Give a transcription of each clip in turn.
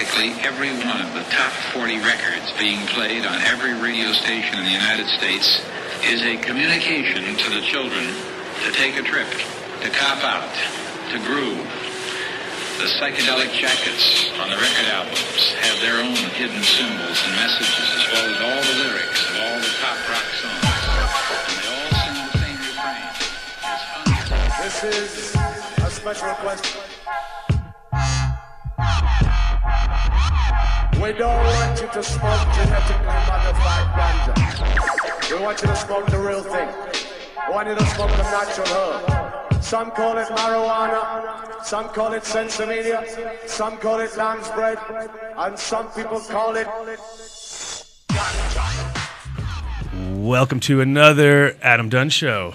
practically every one of the top 40 records being played on every radio station in the United States is a communication to the children to take a trip, to cop out, to groove. The psychedelic jackets on the record albums have their own hidden symbols and messages, as well as all the lyrics of all the top rock songs. And they all sing the same refrain. It's fun. This is a special request. We don't want you to smoke genetically modified ganja. We want you to smoke the real thing. We want you to smoke the natural herb. Some call it marijuana, some call it sensibilia, some call it lamb's bread, and some people call it ganja. Welcome to another Adam Dunn Show.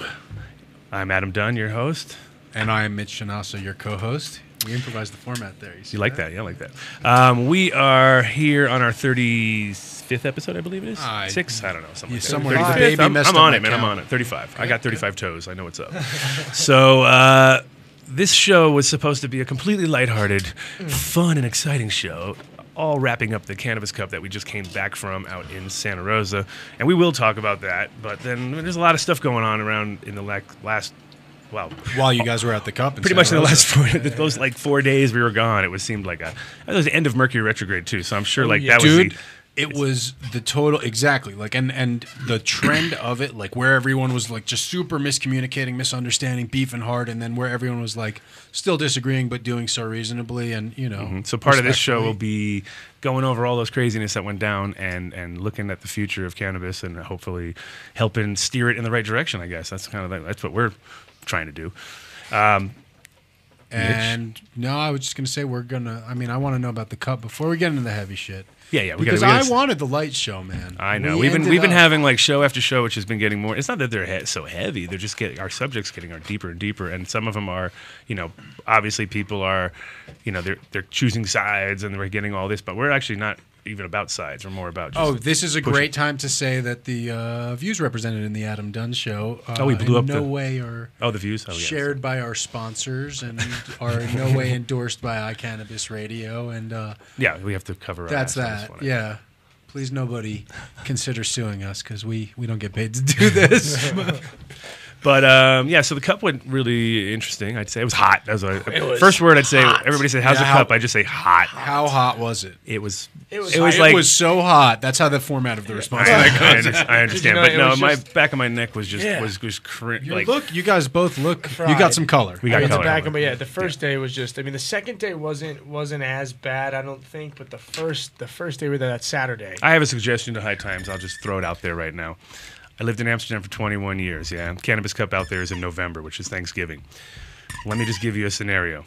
I'm Adam Dunn, your host. And I am Mitch Shenassa, your co-host. We improvised the format there. You like that? Yeah, I like that. We are here on our 35th episode, I believe it is. Six? I don't know. Something like somewhere. I'm on it, man. I'm on it. 35. Okay. I got 35 toes. I know what's up. So this show was supposed to be a completely lighthearted, fun, and exciting show, all wrapping up the Cannabis Cup that we just came back from out in Santa Rosa. And we will talk about that. But then there's a lot of stuff going on around in the last... Well, while you guys were at the Cup, pretty much in the last those 4 days we were gone, it seemed like it was the end of Mercury retrograde too. So I'm sure that was it was the total exactly and the trend of it, like where everyone was like just super miscommunicating, misunderstanding, beefing hard, and then where everyone was like still disagreeing but doing so reasonably, and you know. Mm-hmm. So part of this show will be going over all those craziness that went down and looking at the future of cannabis and hopefully helping steer it in the right direction. I guess that's that's what we're trying to do. And no, I was just going to say I want to know about the Cup before we get into the heavy shit. Yeah. Because I wanted the light show, man. I know. We've been having like show after show, which has been getting more. It's not that they're so heavy. They're just our subjects getting deeper and deeper. And some of them are, obviously people are, they're choosing sides and we're getting all this, but we're actually not even about sides. We're more about just this is a great time to say that the views represented in the Adam Dunn Show we blew up no way are the views shared by our sponsors and are in no way endorsed by iCannabis Radio, and we have to cover that's that. Yeah, please nobody consider suing us because we don't get paid to do this. But so the Cup went really interesting. I'd say it was hot. That was first word I'd say. Hot. Everybody said, "How's the Cup?" I just say, "Hot." How hot was it? It was so hot. That's how the format of the response. I understand, but no, my back of my neck was just look. You guys both look. Fried. You got some color. We got color. The back of my the first day was just. I mean, the second day wasn't as bad, I don't think, but the first day we were there that Saturday. I have a suggestion to High Times. I'll just throw it out there right now. I lived in Amsterdam for 21 years, yeah. Cannabis Cup out there is in November, which is Thanksgiving. Let me just give you a scenario.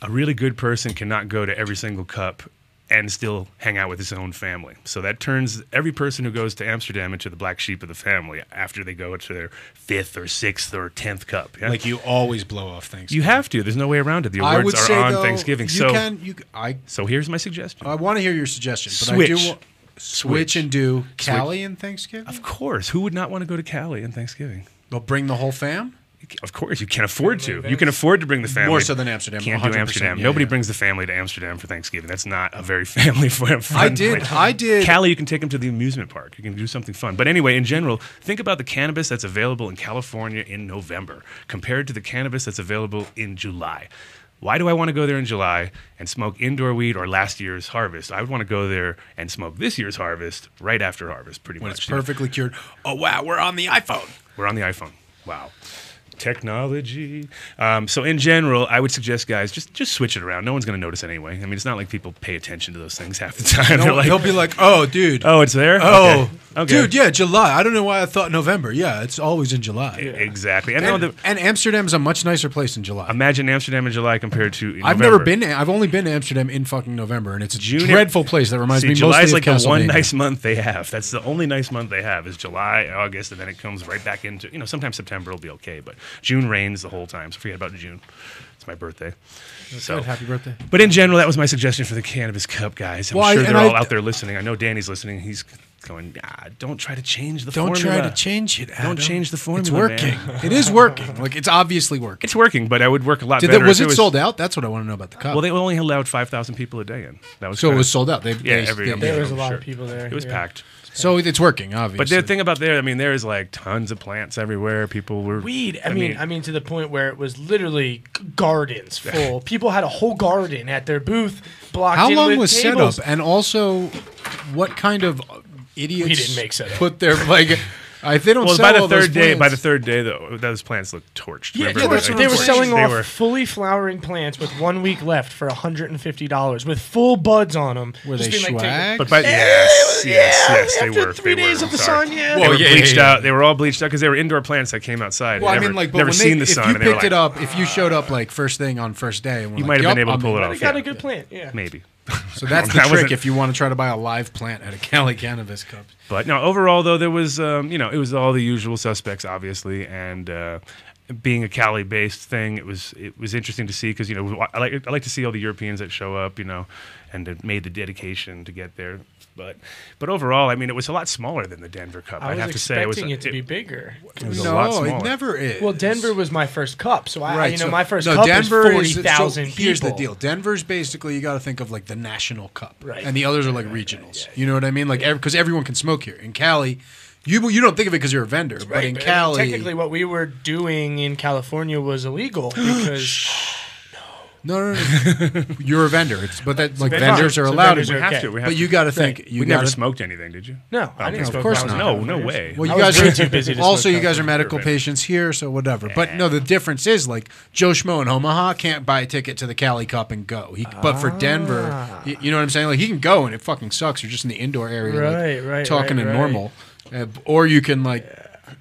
A really good person cannot go to every single cup and still hang out with his own family. So that turns every person who goes to Amsterdam into the black sheep of the family after they go to their 5th or 6th or 10th cup. Yeah? Like you always blow off Thanksgiving. You have to. There's no way around it. The awards are on Thanksgiving. So here's my suggestion. I want to hear your suggestion. But Switch. I do Switch and do Cali and Thanksgiving? Of course. Who would not want to go to Cali and Thanksgiving? Well, bring the whole fam? Of course. You can afford to. You can afford to bring the family. More so than Amsterdam. Can't do Amsterdam. Nobody brings the family to Amsterdam for Thanksgiving. That's not a very family-fun place. I did. Cali, you can take them to the amusement park. You can do something fun. But anyway, in general, think about the cannabis that's available in California in November compared to the cannabis that's available in July. Why do I want to go there in July and smoke indoor weed or last year's harvest? I would want to go there and smoke this year's harvest right after harvest, pretty much. When it's perfectly cured. Oh, wow, we're on the iPhone. We're on the iPhone. Wow. Technology. So in general, I would suggest, guys, just switch it around. No one's going to notice anyway. I mean, it's not like people pay attention to those things half the time. They'll be like, oh, dude. Oh, it's there? Oh, okay. Dude, yeah, July. I don't know why I thought November. Yeah, it's always in July. Yeah. Exactly. And Amsterdam's a much nicer place in July. Imagine Amsterdam in July compared to November. I've never been. I've only been to Amsterdam in fucking November, and it's a dreadful place that reminds me mostly of July's like the one Castlevania. nice month they have. That's the only nice month they have is July, August, and then it comes right back into, sometimes September will be okay, but June rains the whole time, so forget about June. It's my birthday. Good. Happy birthday. But in general, that was my suggestion for the Cannabis Cup, guys. I'm sure they're all out there listening. I know Danny's listening. He's going, don't try to change the Don't formula. try to change it, Adam. Don't change the formula, It's working. man. It is working. Like, it's obviously working. It's working, but I would work a lot better. Was if it sold out? That's what I want to know about the cup. Well, they only allowed 5,000 people a day in. That was So it kinda- was sold out. There There was a lot of people there. It was yeah. packed. So it's working, obviously. But the thing about there, I mean, there is like tons of plants everywhere. People were Weed. I mean, to the point where it was literally gardens full. People had a whole garden at their booth, blocked How in long with was tables. setup? And also, what kind of idiots We didn't make setup. put their like? If they don't Well, sell by the all those third day, plants- though, those plants looked torched. Yeah, Remember? that's what they I'm were saying. selling They off were- fully flowering plants with 1 week left for $150 with full buds on them. were they swag? But yes, they after were. 3 they days were, of the sorry. sun, yeah. They Well, were yeah, bleached yeah. out. They were all bleached out because they were indoor plants that came outside. Well, I Never- mean, like, but never when seen the if sun. you and they were picked it like, up, if you showed up like first thing on first day, and were You like, might have "Yup, been able to I'm pull in." it They off. got yeah. a good plant, yeah. Maybe. So that's the That trick wasn't- if you want to try to buy a live plant at a Cali Cannabis Cup. But no, overall though, there was it was all the usual suspects, obviously, and being a Cali-based thing, it was interesting to see because I like to see all the Europeans that show up, and that made the dedication to get there. But overall, I mean, it was a lot smaller than the Denver Cup. I I'd was have to say expecting it to be bigger. It was a lot No, smaller. it never is. Well, Denver was my first cup, so my first no, cup Denver was 40,000 people. Here's the deal: Denver's basically you got to think of like the national cup, Right. and the others are like regionals. You know what I mean? Like because everyone can smoke here. In Cali, you don't think of it because you're a vendor, but Right, in but Cali, technically, what we were doing in California was illegal because no, you're a vendor. But that like Vendors vendors are- are so allowed vendors to. are We have okay. to. We have But to. you got to think. You We never gotta- smoked anything, did you? no, I didn't Okay. smoke. Of course when I was not. in No California. way. Well, I you was guys way are too busy to also smoke you guys are California. medical patients here, so whatever. But no, the difference is like Joe Schmo in Omaha can't buy a ticket to the Cali Cup and go. But for Denver, you know what I'm saying? Like he can go and it fucking sucks. You're just in the indoor area, Right, talking right, in right. normal, or you can like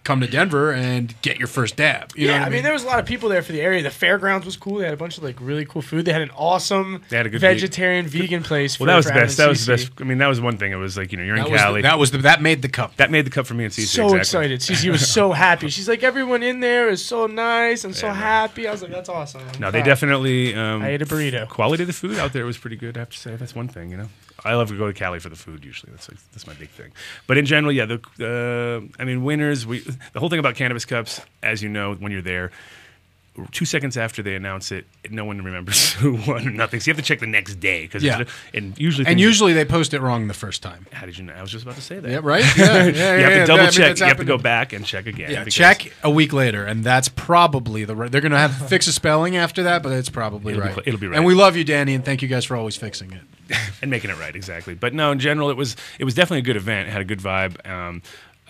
come to Denver and get your first dab. You know Yeah, what I mean, there was a lot of people there for the area. The fairgrounds was cool. They had a bunch of like really cool food. They had an awesome They had a good vegetarian vegan place. Well, that was the for Adam best. That and was the Cece. best. I mean, that was one thing. It was like you're in that Cali. that made the cup. That made the cup for me and Cece. So exactly. excited. Cece was so happy. She's like, everyone in there is so nice and so Yeah, man. happy. I was like, that's awesome. I'm No, they proud. definitely. I ate a burrito. Quality of the food out there was pretty good. I have to say that's one thing. I love to go to Cali for the food. Usually, that's my big thing. But in general, yeah. I mean, winners. The whole thing about Cannabis Cups, as you know, when you're there, 2 seconds after they announce it, no one remembers who won or nothing. So you have to check the next day because and usually they post it wrong the first time. How did you know? I was just about to say that. Yeah, right. Yeah, You have to double check. that's You have to go happening. back and check again. Yeah, because- check a week later, and that's probably the right. They're going to have to fix a spelling after that, but it's probably It'll be right. cl- it'll be right. And we love you, Danny, and thank you guys for always fixing it. and making it right, exactly. But no, in general, it was definitely a good event. It had a good vibe.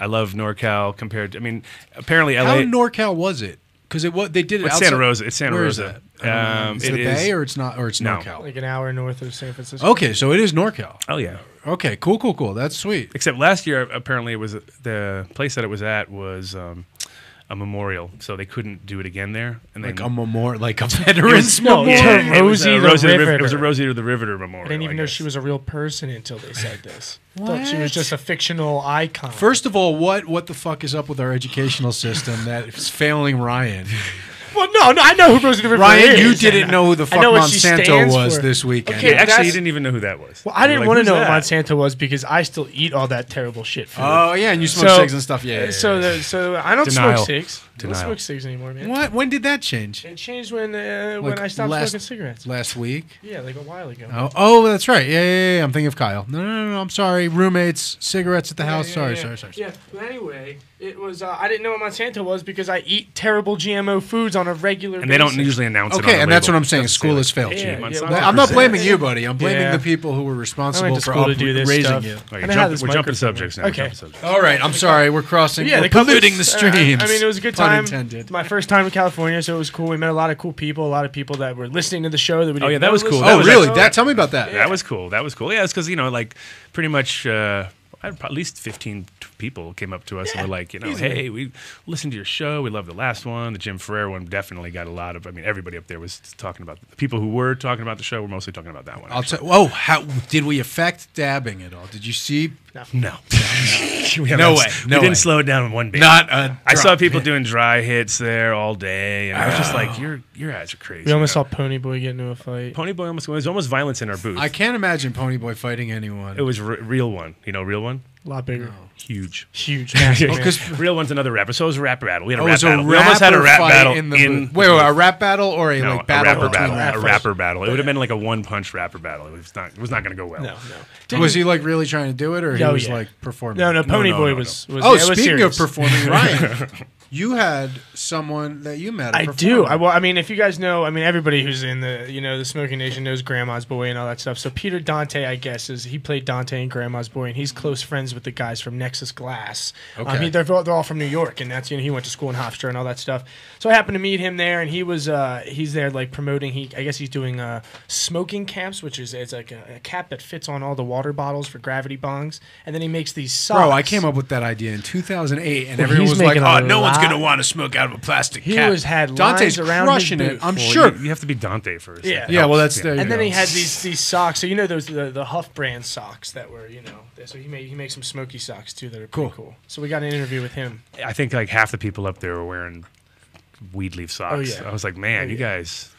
I love NorCal compared to. I mean, apparently LA. How NorCal was it? Because they did it It's outside. Santa Rosa. It's Santa Where is Rosa. that? Is it It a bay is- or it's not? Or it's No. NorCal? Like an hour north of San Francisco. Okay, so it is NorCal. Oh yeah. Okay, cool. That's sweet. Except last year, apparently, it was the place that it was at was a memorial, so they couldn't do it again there. And Like then, a memorial, like a veterans no, memorial. yeah, it was, Rosie the Rosie Riveter. It was a Rosie the Riveter memorial. I didn't even know guess. she was a real person until they said this. Thought she What? was just a fictional icon. First of all, what the fuck is up with our educational system that is failing Ryan? well, no, I know who Rosie the Riveter Ryan, is. you didn't know who the I fuck know what she Monsanto stands was for. this weekend. Okay, Yeah, actually, that's- you didn't even know who that was. Well, I didn't You were want to like, know "Who's what that?" Monsanto was because I still eat all that terrible shit food. Oh yeah, and you smoke cigs and stuff. Yeah. So I don't Denial. smoke cigs. I don't Denial. smoke cigs anymore, man. What? When did that change? It changed when Like I stopped last- smoking cigarettes. Last week. Yeah, like a while ago. Oh, that's right. Yeah. I'm thinking of Kyle. No. I'm sorry. Roommates, cigarettes at the house. Sorry. Yeah, but anyway, it was. I didn't know what Monsanto was because I eat terrible GMO foods on a regular And they don't basis. usually announce it. On Okay, the and that's label. what I'm saying. Doesn't School say, has failed Yeah, you. yeah, Monsanto well, I'm not presents- blaming you, buddy. I'm blaming Yeah. the people who were I responsible went to for school to do this raising stuff. you. Oh, And I had this we're jumping microphone. subjects now. Okay. We're jumping subjects. All right, I'm sorry. We're crossing. Yeah, we're the cup polluting was- the streams. I mean, it was a good Pun time. intended. My first time in California, so it was cool. We met a lot of cool people. A lot of people that were listening to the show that we didn't yeah, that know was cool. listened That Oh, was to the really? show. Tell me about that. That was cool. Yeah, it's because like pretty much. I had at least 15 people came up to us and were like, easily. hey, we listened to your show. We loved the last one. The Jim Ferrer one definitely got a lot of. I mean, everybody up there was talking about. The people who were talking about the show were mostly talking about that one. I'll tell. Oh, how did we affect dabbing at all? Did you see? No. No way. We No way. didn't slow it down one bit. Not a. I saw drop. people doing dry hits there all day, and I was just like, your eyes are crazy. We almost saw Ponyboy get into a fight. Ponyboy almost. There was almost violence in our booth. I can't imagine Ponyboy fighting anyone. It was real one. Real one. A lot bigger. Huge. Huge. Massive, man. Because real one's another rapper. So it was a rap battle. We had a Oh, rap it's a battle. We almost had a rap rapper battle fight in the in. booth. Wait, a rap battle or a No, like a battle rapper between battle. rappers? A rapper battle. It would have been like a one-punch rapper battle. It was not going to go well. No. Was he like really trying to do it, or he Oh, was yeah. like performing? No, Pony no, Boy no, was. Oh, yeah, it was speaking of serious. performing, Ryan, you had someone that you met. I do. I mean, if you guys know, I mean, everybody who's in the the Smoking Nation knows Grandma's Boy and all that stuff. So Peter Dante, I guess, he played Dante in Grandma's Boy, and he's close friends with the guys from Nexus Glass. Okay. They're all from New York, and that's he went to school in Hofstra and all that stuff. So I happened to meet him there, and he's there like promoting. I guess he's doing smoking caps, which is it's like a cap that fits on all the water bottles for gravity bongs, and then he makes these socks. Bro, I came up with that idea in 2008, and Well, everyone he's was like, making "Oh, a no one's lot- gonna want to smoke out of a plastic He cap." had Dante's lines around crushing his it. booth. I'm Well, sure. You have to be Dante first. Yeah. Yeah, well, that's there. You And then go. he had these socks. So those the Huff brand socks that were So he makes some smoky socks too that are pretty cool. So we got an interview with him. I think like half the people up there were wearing weed leaf socks. Oh, yeah. I was like, man, you guys.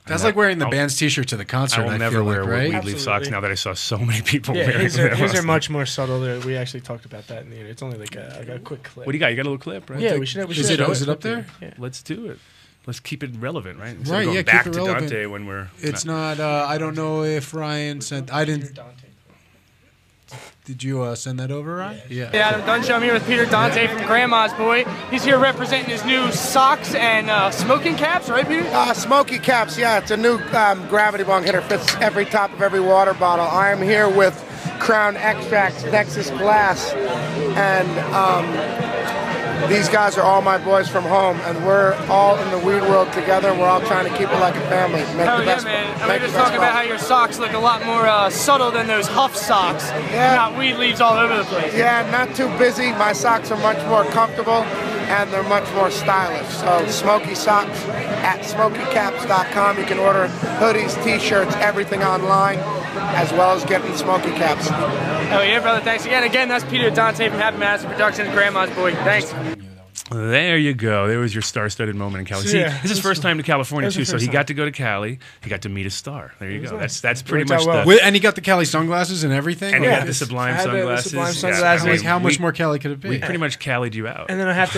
That's like wearing the band's T-shirt to the concert. I will never feel wear like, right? weed leaf socks Absolutely. now that I saw so many people Yeah, wearing his them. are much more subtle. We actually talked about that in the interview. It's only like a quick clip. What do you got? You got a little clip, right? Yeah, we should. Is it- show is it up there? Yeah. Let's do it. Let's keep it relevant, right? Instead Right, of going yeah, keep back it to relevant. Dante when we're. It's not. I don't know if Ryan sent. I didn't. Did you send that over, Ryan? Yeah. Yeah, Adam Dunn Show. I'm here with Peter Dante from Grandma's Boy. He's here representing his new socks and smoking caps, right, Peter? Smoky caps, yeah, it's a new gravity bong hitter, fits every top of every water bottle. I am here with Crown Extracts, Nexus Glass, and these guys are all my boys from home, and we're all in the weed world together, and we're all trying to keep it like a family. Make Hell the yeah, best, man. And make we're the just best talking about how bottle. your socks look a lot more subtle than those Huff socks. Yeah. Got weed leaves all over the place. Yeah, not too busy. My socks are much more comfortable, and they're much more stylish. So Smoky Socks at SmokyCaps.com. You can order hoodies, t-shirts, everything online, as well as getting Smoky Caps. Hell yeah, brother. Thanks again. Again, that's Peter Dante from Happy Madison Productions, Grandma's Boy. Thanks. There you go. There was your star-studded moment in Cali. See, Yeah, this is his first time to California was too, the so first he time. got to go to Cali. He got to meet a star. There you go. That's pretty Worked out much well. the. And he got the Cali sunglasses and everything. And he Like, got the I Sublime had the sunglasses. Sublime Yeah, sunglasses. I mean, how much we- more Cali could it be? We pretty much Cali'd you out. And then I have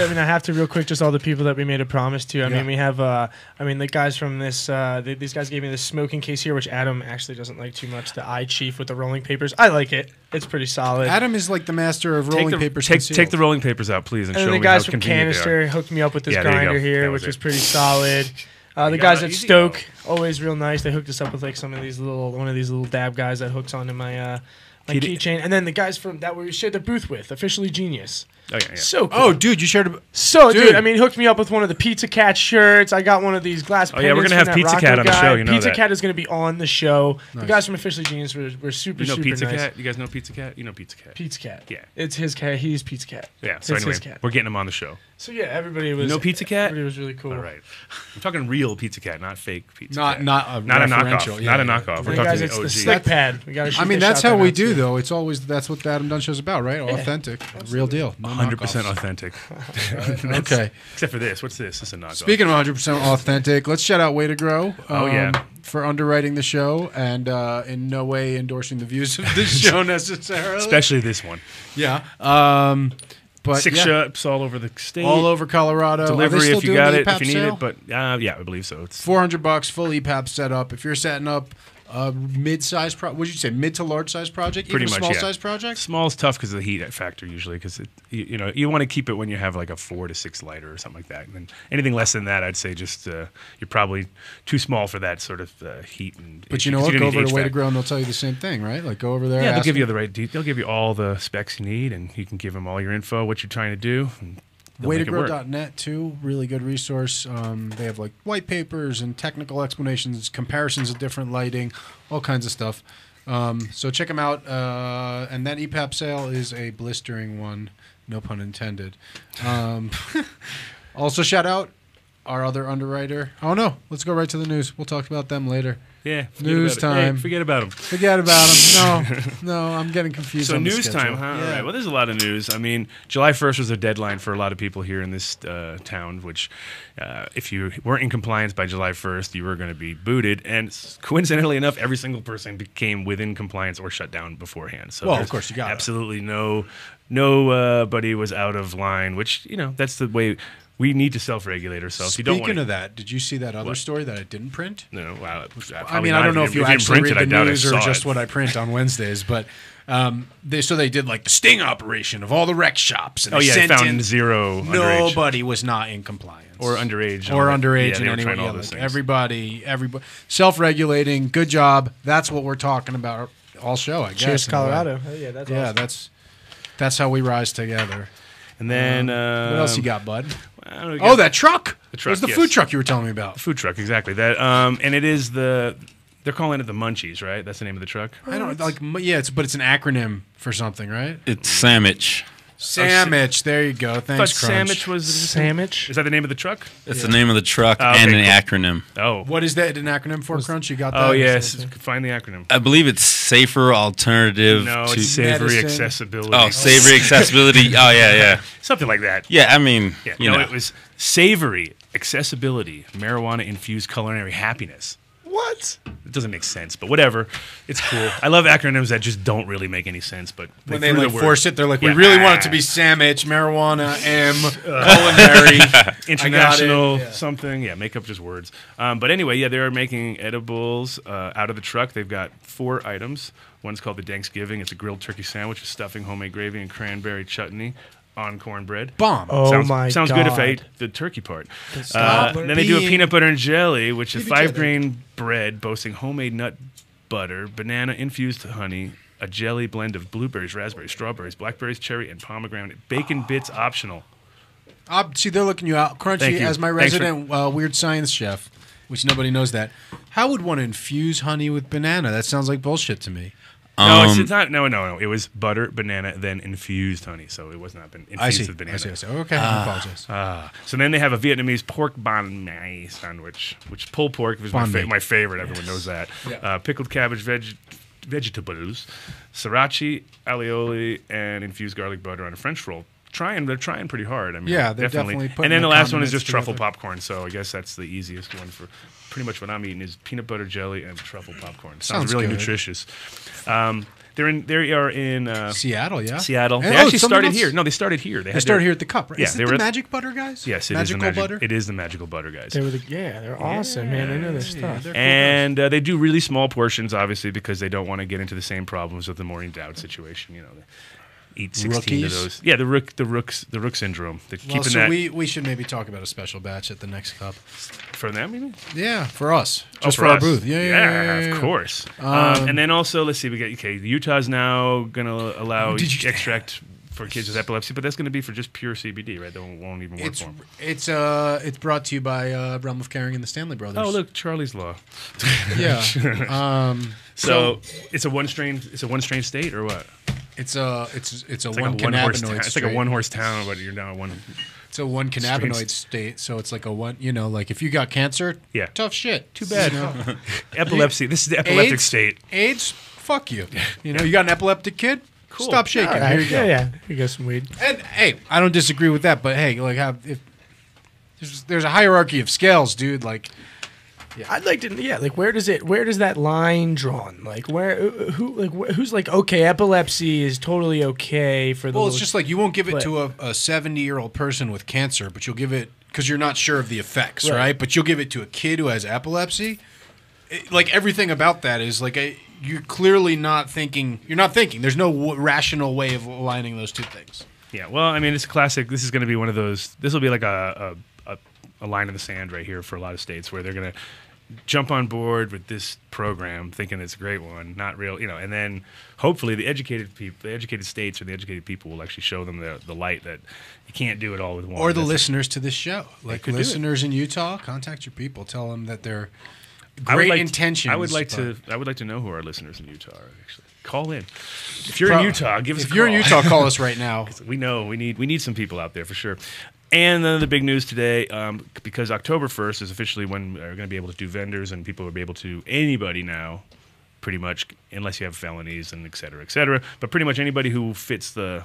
to real quick, just all the people that we made a promise to. I Yeah. mean, we have, the guys from this, these guys gave me this smoking case here, which Adam actually doesn't like too much. The Eye Chief with the rolling papers. I like it. It's pretty solid. Adam is like the master of rolling papers. Take concealed. the rolling papers out, please, and And show then the me guys how from convenient they are. Canister hooked me up with this Yeah, there you grinder go. here, That which was was it. pretty solid. The You guys got at easy Stoke, going. always real nice. They hooked us up with like one of these little dab guys that hooks onto my He did- keychain. And then the guys from that we shared the booth with, Officially Genius. Oh, yeah, yeah. So cool. Oh, dude, you shared. So, Dude. dude, I mean, he hooked me up with one of the Pizza Cat shirts. I got one of these glass Oh, yeah, we're pendants gonna have from that Pizza Rocco Cat on the guy. show, you know Pizza that. Cat is going to be on the show. The guys from Officially Genius were super, You know super Pizza nice. Cat? You guys know Pizza Cat? You know Pizza Cat. Pizza Cat. Yeah. It's his cat. He's Pizza Cat. Yeah. So It's anyway, his cat. we're getting him on the show. So, yeah, everybody was... know Pizza Cat? Everybody was really cool. All right. I'm talking real Pizza Cat, not fake Pizza Not Cat. not a Not a knockoff. referential. Not a Yeah, knockoff. And We're then, talking guys, the it's OG. the slick pad. We gotta I mean, shoot that's the shot how we that do, out, too. though. It's always that's what the Adam Dunn Show's about, right? Authentic, real deal. No 100% knockoffs. authentic. Okay. Except for this. What's this? This is a knockoff. Speaking of 100% authentic, let's shout out Way to Grow. Oh, yeah. For underwriting the show and in no way endorsing the views of this show necessarily. Especially this one. Yeah. But 6 yeah, shops all over the state. all over Colorado. Are they Delivery still if you doing got the it, if EPAP you need sale? it. But yeah, I believe so. It's $400 full EPAP setup. If you're setting up a mid-size would you say mid to large size project? pretty Even much a small yeah. size project? Small's tough because of the heat factor usually. Because you want to keep it when you have like a 4 to 6 lighter or something like that. And then anything less than that, I'd say just you're probably too small for that sort of heat. And But you know what? Go over to Way to Grow and they'll tell you the same thing, right? Like go over there. Yeah, they'll ask give you them. the right. They'll give you all the specs you need, and you can give them all your info, what you're trying to do. And they'll make it work. Waytogrow.net too, really good resource. They have like white papers and technical explanations, comparisons of different lighting, all kinds of stuff. So check them out. And that EPAP sale is a blistering one, no pun intended. Also shout out our other underwriter. Oh no, let's go right to the news. We'll talk about them later. Yeah. News time. Hey, forget about them. Forget about them. No, I'm getting confused. So on the news time, schedule. huh? Yeah. All right. Well, there's a lot of news. I mean, July 1st was a deadline for a lot of people here in this town, which if you weren't in compliance by July 1st, you were going to be booted. And coincidentally enough, every single person became within compliance or shut down beforehand. So Well, of there's course, you got it. absolutely nobody was out of line, which, that's the way we need to self-regulate ourselves. You don't Speaking want of that, did you see that other story that I didn't print? No, wow. I mean, I don't know if you actually read the news or just what. what I print on Wednesdays, but they did like the sting operation of all the rec shops. And Oh, yeah, they sent found in, zero underage. nobody was not in compliance. Or underage. Or underage yeah, in any way. all Yeah, those like things. everybody, self-regulating, good job. That's what we're talking about all show, I guess. Cheers, in a way. Colorado. Oh, yeah, that's awesome. That's how we rise together. And then What else you got, bud? I don't know, Oh, that truck. The truck, It was the yes. food truck you were telling me about. food truck, exactly. That and it is they're calling it the Munchies, right? That's the name of the truck. I don't but it's an acronym for something, right? It's sandwich. Sandwich. There you go. I thought Thanks, Crunch. sandwich was Sandwich? Is that the name of the truck? It's the name of the truck Oh, okay, and an cool. acronym. Oh. What is that an acronym for, Crunch? You got that? Oh yes. Find the acronym. I believe it's safer alternative No, to it's savory medicine. accessibility. Oh, savory accessibility. Oh yeah. Something like that. Yeah, I mean, Yeah. you No, know. it was savory accessibility, marijuana infused culinary happiness. What? It doesn't make sense, but whatever. It's cool. I love acronyms that just don't really make any sense, but When they threw like the word. force it, they're like, Yeah. we really want it to be sandwich, marijuana, culinary. International I got it. Yeah. something. Yeah, make up just words. But anyway, yeah, they're making edibles out of the truck. They've got 4 items. One's called the Thanksgiving. It's a grilled turkey sandwich with stuffing, homemade gravy, and cranberry chutney on cornbread. Bomb. Oh, Sounds good if I ate the turkey part. Then they do a peanut butter and jelly, which is 5-grain bread boasting homemade nut butter, banana infused honey, a jelly blend of blueberries, raspberries, strawberries, blackberries, cherry, and pomegranate. Bacon bits optional. See, they're looking you out. Thank Crunchy, you. as my Thanks resident weird science chef, which nobody knows that. How would one infuse honey with banana? That sounds like bullshit to me. No, it's not. No. It was butter, banana, then infused honey. So it was not been infused I see. with banana. I see. Okay, I apologize. So then they have a Vietnamese pork banh mi sandwich, which pulled pork was Banh mi. my favorite. Everyone knows that. Pickled cabbage, vegetables, sriracha, alioli, and infused garlic butter on a French roll. They're trying pretty hard. I mean, Yeah, they're definitely putting And then the the last one is condiments just truffle together. popcorn. So I guess that's the easiest one for pretty much what I'm eating is peanut butter jelly and truffle popcorn. Sounds really good. nutritious. They are in Seattle, yeah? Seattle. And- They actually something started else? here. No, they started here. They started here at the Cup, right? Yeah, Is it they the were- Magic Butter guys? Yes, it Magical is the Butter? It is the Magical Butter guys. They were they're awesome, man. I know their stuff. they're And they do really small portions, obviously, because they don't want to get into the same problems with the Maureen Dowd situation. You know, they eat 16 Rookies? of those. Yeah, the rook syndrome. They're Well, keeping so that we should maybe talk about a special batch at the next Cup. for them. You mean? Yeah, for us. Oh, Just for our us. booth. Yeah, of course. And then also, let's see, we got Utah's now going to allow Did you- extract for kids with epilepsy, but that's going to be for just pure CBD, right? That won't even work for them. It's brought to you by Realm of Caring and the Stanley Brothers. Oh, look, Charlie's Law. Yeah. So it's a one strain state or what? It's a It's one like a one-horse cannabinoid town. It's like state. a one-horse town, but you're now one. It's a one cannabinoid state, so it's like a one. You know, like if you got cancer, Yeah. tough shit. Too bad. You know? Epilepsy. This is the epileptic AIDS, state. AIDS, fuck you. You know, you got an epileptic kid. Cool. Stop shaking. All right. Here you go. Yeah. Here you go, some weed. And hey, I don't disagree with that, but hey, like there's a hierarchy of scales, dude. Like, I'd like to, like where does that line drawn? Like who's like, okay, epilepsy is totally okay for the. well, it's just like you won't give it but- to a 70-year-old person with cancer, but you'll give it because you're not sure of the effects, Right. right? But you'll give it to a kid who has epilepsy. Like everything about that is like you're clearly not thinking. You're not thinking. There's no rational way of aligning those two things. Yeah. Well, I mean, it's classic. This is going to be one of those. This will be like a line in the sand right here for a lot of states where they're going to jump on board with this program thinking it's a great one, not real, and then hopefully the educated states or the educated people will actually show them the light that you can't do it all with one. Or the That's- listeners to this show, like could do it. listeners in Utah, contact your people, tell them that they're I would great like to- intentions. I would like to know who our listeners in Utah are. Actually, call in if you're in Utah. Give us. If you're in Utah, call us right now. We know we need some people out there for sure. And then the big news today, because October 1st is officially when we're going to be able to do vendors and people will be able to, anybody now, pretty much, unless you have felonies and et cetera, but pretty much anybody who fits the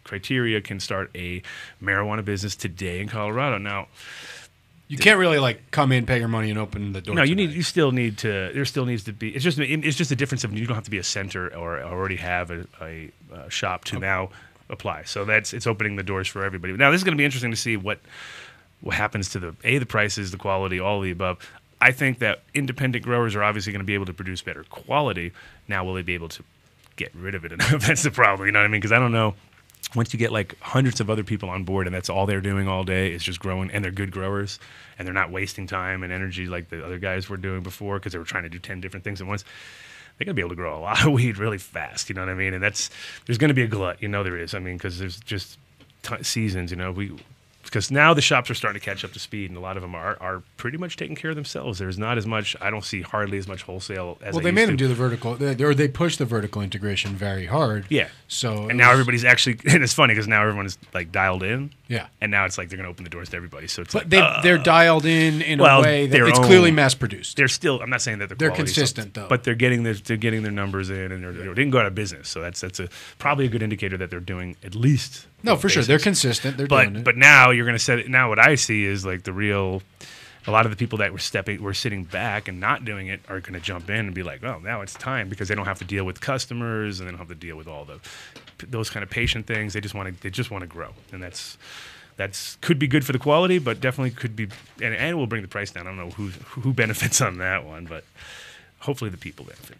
criteria can start a marijuana business today in Colorado. Now, You can't really like come in, pay your money, and open the door. no, tonight. you still need to. There still needs to be. It's just a difference of you don't have to be a center or already have a shop to now apply. So it's opening the doors for everybody. Now this is going to be interesting to see what happens to the prices, the quality, all of the above. I think that independent growers are obviously going to be able to produce better quality. Now, will they be able to get rid of it enough? That's the problem. You know what I mean? Because I don't know. Once you get like hundreds of other people on board and that's all they're doing all day is just growing, and they're good growers and they're not wasting time and energy like the other guys were doing before because they were trying to do 10 different things at once, they're going to be able to grow a lot of weed really fast. You know what I mean? And there's going to be a glut. You know there is. I mean, because there's just seasons, you know. Because now the shops are starting to catch up to speed, and a lot of them are pretty much taking care of themselves. There's not as much. I don't see hardly as much wholesale as. Well, they made them do the vertical, or they pushed the vertical integration very hard. Yeah. So and now everybody's actually, and it's funny because now everyone is like dialed in. Yeah. And now it's like they're going to open the doors to everybody. So it's But like they're dialed in a way that it's clearly mass produced. They're still. I'm not saying that they're consistent though. But they're getting their numbers in, and they didn't go out of business. So that's probably a good indicator that they're doing at least. No, for sure. They're consistent. They're doing it. But now you're going to set it. Now what I see is like a lot of the people that were sitting back and not doing it are going to jump in and be like, oh, now it's time, because they don't have to deal with customers and they don't have to deal with all those kind of patient things. They just want to grow, and that's could be good for the quality, but definitely could be, and will bring the price down. I don't know who benefits on that one, but hopefully the people benefit.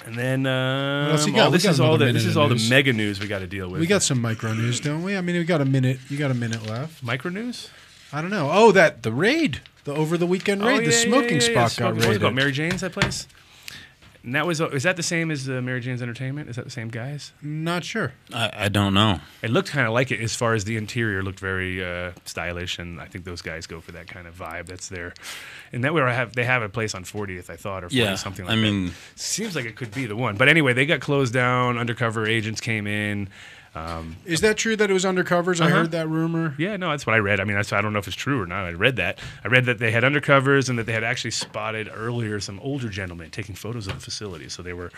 And then this is all the mega news we got to deal with. We got some micro news, don't we? I mean, we got a minute. You got a minute left. Micro news? I don't know. Oh, the raid, the over the weekend raid, the smoking spot got raided. What's it called? Mary Jane's, that place? And that is that the same as Mary Jane's Entertainment? Is that the same guys? Not sure. I don't know. It looked kind of like it as far as the interior looked very stylish, and I think those guys go for that kind of vibe. That's their, and that where they have a place on 40th, I thought, or 40, something like that. I mean, seems like it could be the one. But anyway, they got closed down. Undercover agents came in. Is that true that it was undercovers? I heard that rumor. Yeah, no, that's what I read. I mean, I don't know if it's true or not. I read that. I read that they had undercovers and that they had actually spotted earlier some older gentlemen taking photos of the facility. So they were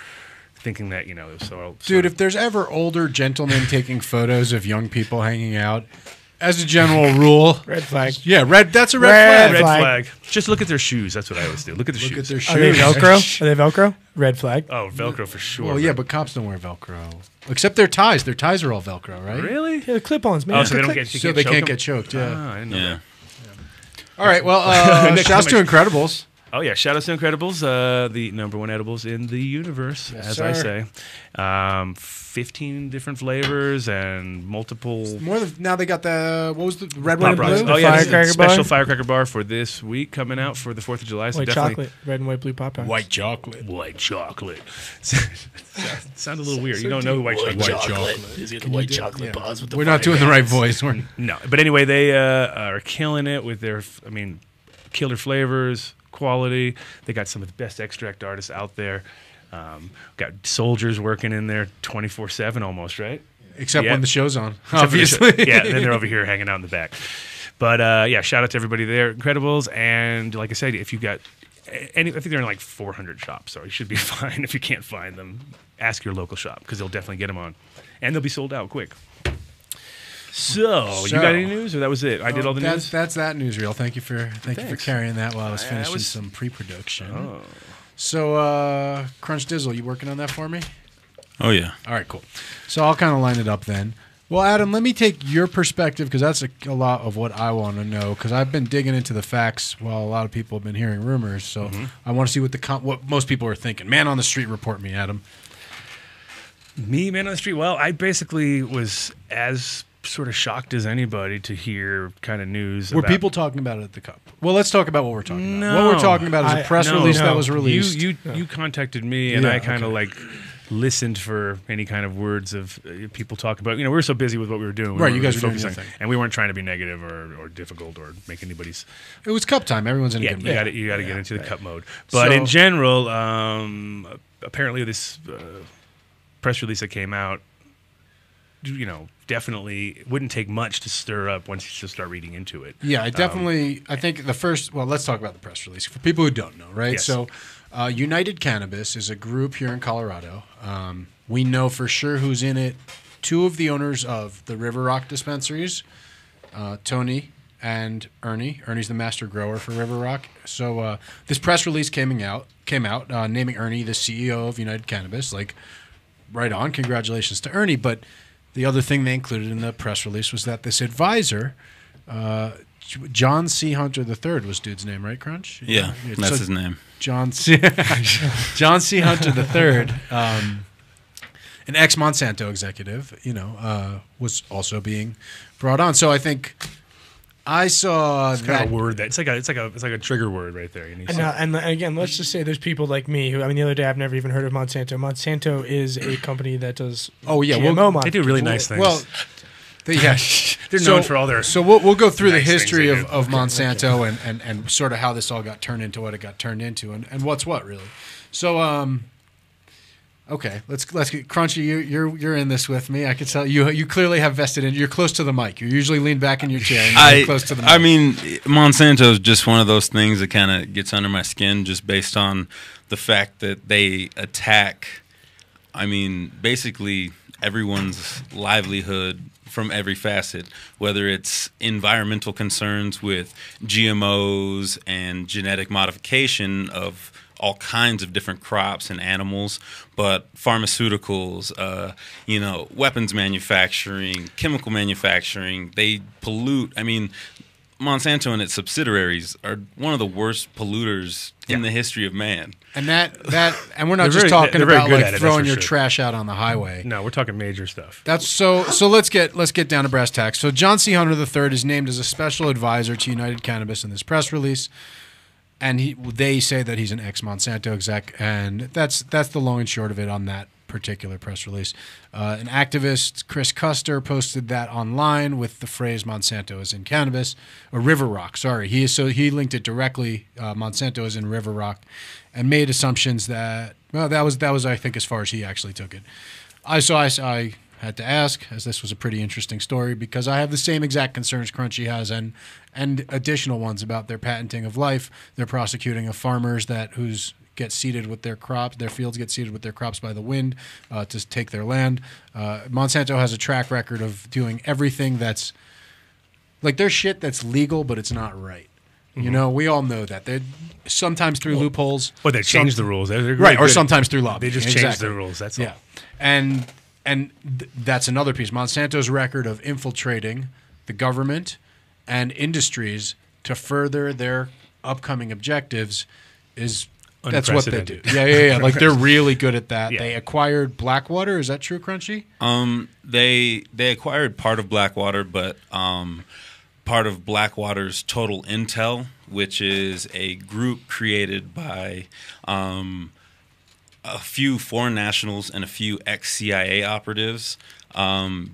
thinking that, it was so. Dude, if there's ever older gentlemen taking photos of young people hanging out, as a general rule, red flag. Yeah, that's a red flag. Just look at their shoes. That's what I always do. Look at the shoes. Look at their shoes. Are they Velcro? Are they Velcro? Red flag. Oh, Velcro for sure. Well, yeah, but cops don't wear Velcro. Except their ties. Their ties are all Velcro, right? Really? Yeah, the clip-ons, man. Oh, so they don't get. So they can't get choked. Yeah. Oh, I didn't know that. All right. Well, shouts to Incredibles. Oh yeah, shout out to Incredibles, the #1 edibles in the universe, as I say. 15 different flavors and multiple. Now they got what was the red, white, and blue? Oh yeah, firecracker special bar? Firecracker bar for this week coming out for the 4th of July. So White definitely chocolate, red and white blue Pop-Tarts. White chocolate. White chocolate. Sounds a little weird. You don't know who white chocolate. Is it the white chocolate bars with the We're not doing the right voice. No, but anyway, they are killing it with their, killer flavors, quality. They got some of the best extract artists out there. Got soldiers working in there 24/7 almost, right? Except when the show's on, Except obviously. Yeah, then they're over here hanging out in the back. But shout out to everybody there, Incredibles. And like I said, if you got I think they're in like 400 shops, so you should be fine. If you can't find them, ask your local shop because they'll definitely get them on, and they'll be sold out quick. So you got any news, or that was it? I did all the news. That's that newsreel. Thank you for carrying that while I was finishing some pre-production. Oh. So Crunch Dizzle, you working on that for me? Oh yeah. All right, cool. So I'll kind of line it up then. Well, Adam, let me take your perspective because that's a lot of what I want to know because I've been digging into the facts while a lot of people have been hearing rumors. So I want to see what most people are thinking. Man on the street, report me, Adam. Me, man on the street. Well, I basically was as sort of shocked as anybody to hear kind of news. Were people talking about it at the Cup? Well, let's talk about what we're talking about. No. What we're talking about is a press release that was released. You contacted me, and I kind of listened for any kind of words of people talking about. We were so busy with what we were doing. Right, you guys were doing focusing, your thing. and we weren't trying to be negative or difficult or make anybody's. It was Cup time. Everyone's in a good mood. You got to get into the Cup mode. But in general, apparently this press release that came out definitely wouldn't take much to stir up once you just start reading into it. Yeah, I definitely. I think the first. Well, let's talk about the press release for people who don't know, right? Yes. So, United Cannabis is a group here in Colorado. We know for sure who's in it. Two of the owners of the River Rock dispensaries, Tony and Ernie. Ernie's the master grower for River Rock. So this press release came out naming Ernie the CEO of United Cannabis. Like, right on, congratulations to Ernie. But the other thing they included in the press release was that this advisor, John C. Hunter III was dude's name, right, Crunch? Yeah, that's his name. John C. Hunter III, an ex-Monsanto executive, was also being brought on. So I think I saw It's kind of a word that it's like a trigger word right there. And again, let's just say there's people like me who, the other day I've never even heard of Monsanto. Monsanto is a company that does GMO they do really nice things. Well, they're known for all their. So we'll go through the nice history things of Monsanto and sort of how this all got turned into what it got turned into and what's what really. So okay, let's get Crunchy. You're in this with me. I can tell you clearly have vested in. You're close to the mic. You're usually leaned back in your chair. And you're close to the mic. I mean, Monsanto is just one of those things that kind of gets under my skin, just based on the fact that they attack. Basically everyone's livelihood from every facet, whether it's environmental concerns with GMOs and genetic modification of all kinds of different crops and animals, but pharmaceuticals, weapons manufacturing, chemical manufacturing, they pollute. Monsanto and its subsidiaries are one of the worst polluters in the history of man. And and we're not just talking about like throwing your trash out on the highway. No, we're talking major stuff. That's so let's get down to brass tacks. So John C. Hunter III is named as a special advisor to United Cannabis in this press release. And they say that he's an ex-Monsanto exec, and that's the long and short of it on that particular press release. An activist, Chris Custer, posted that online with the phrase "Monsanto is in cannabis," or River Rock. Sorry, he linked it directly. Monsanto is in River Rock, and made assumptions that that was I think as far as he actually took it. I had to ask, as this was a pretty interesting story, because I have the same exact concerns Crunchy has, and additional ones about their patenting of life, their prosecuting of farmers whose get seeded with their crops, their fields get seeded with their crops by the wind to take their land. Monsanto has a track record of doing everything that's like there's shit that's legal, but it's not right. Mm-hmm. We all know that. They sometimes through loopholes. But they change the rules. They're right, or sometimes through lobbying. They just change the rules. That's all. And that's another piece. Monsanto's record of infiltrating the government and industries to further their upcoming objectives that's what they do. Yeah. Like they're really good at that. Yeah. They acquired Blackwater. Is that true, Crunchy? They acquired part of Blackwater, but part of Blackwater's Total Intel, which is a group created by a few foreign nationals and a few ex-CIA operatives.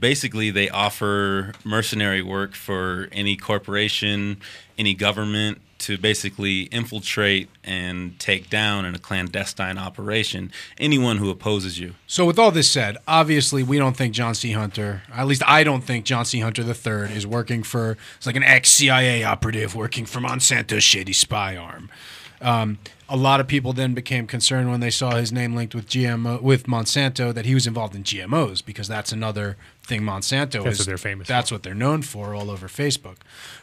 Basically, they offer mercenary work for any corporation, any government, to basically infiltrate and take down in a clandestine operation anyone who opposes you. So with all this said, obviously we don't think John C. Hunter, at least I don't think John C. Hunter III is working for, it's like an ex-CIA operative working for Monsanto's shady spy arm. A lot of people then became concerned when they saw his name linked with Monsanto that he was involved in GMOs, because that's another thing Monsanto is. That's what they're famous for. That's what they're known for all over Facebook.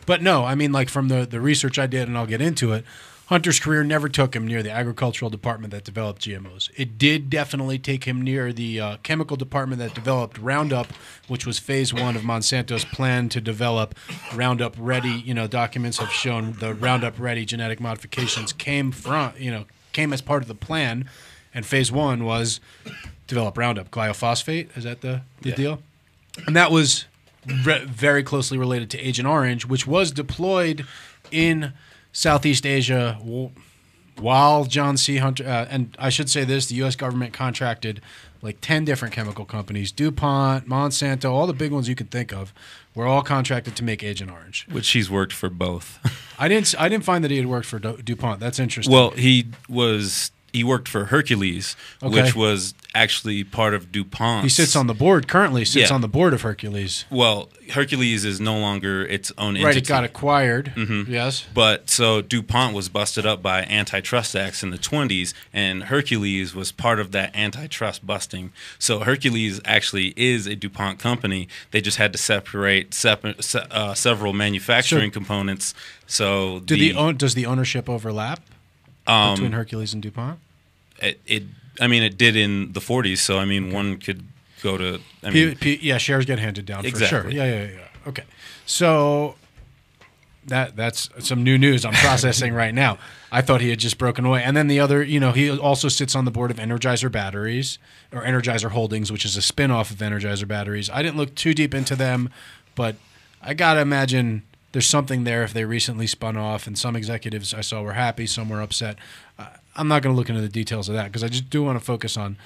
But no, like from the research I did, and I'll get into it, Hunter's career never took him near the agricultural department that developed GMOs. It did definitely take him near the chemical department that developed Roundup, which was phase 1 of Monsanto's plan to develop Roundup Ready. Documents have shown the Roundup Ready genetic modifications came as part of the plan, and phase 1 was develop Roundup glyphosate. Is that the deal? And that was very closely related to Agent Orange, which was deployed in Southeast Asia while John C. Hunter, and I should say this, the U.S. government contracted like 10 different chemical companies, DuPont, Monsanto, all the big ones you could think of, were all contracted to make Agent Orange. Which he's worked for both. I didn't find that he had worked for DuPont. That's interesting. Well, he was he worked for Hercules, Okay. which was actually part of DuPont. He sits on the board, currently sits Yeah. on the board of Hercules. Well, Hercules is no longer its own entity. Right, it got acquired. Yes. But so DuPont was busted up by antitrust acts in the 20s, and Hercules was part of that antitrust busting. So Hercules actually is a DuPont company. They just had to separate several manufacturing components. So Does the ownership overlap between Hercules and DuPont? it did in the 40s. So I mean, one could go to. Shares get handed down Exactly. for sure. Yeah. Okay, so that's some new news I'm processing right now. I thought he had just broken away, and then the other, he also sits on the board of Energizer Batteries or Energizer Holdings, which is a spinoff of Energizer Batteries. I didn't look too deep into them, but I gotta imagine there's something there if they recently spun off, and some executives I saw were happy, some were upset. I'm not going to look into the details of that because I just do want to focus on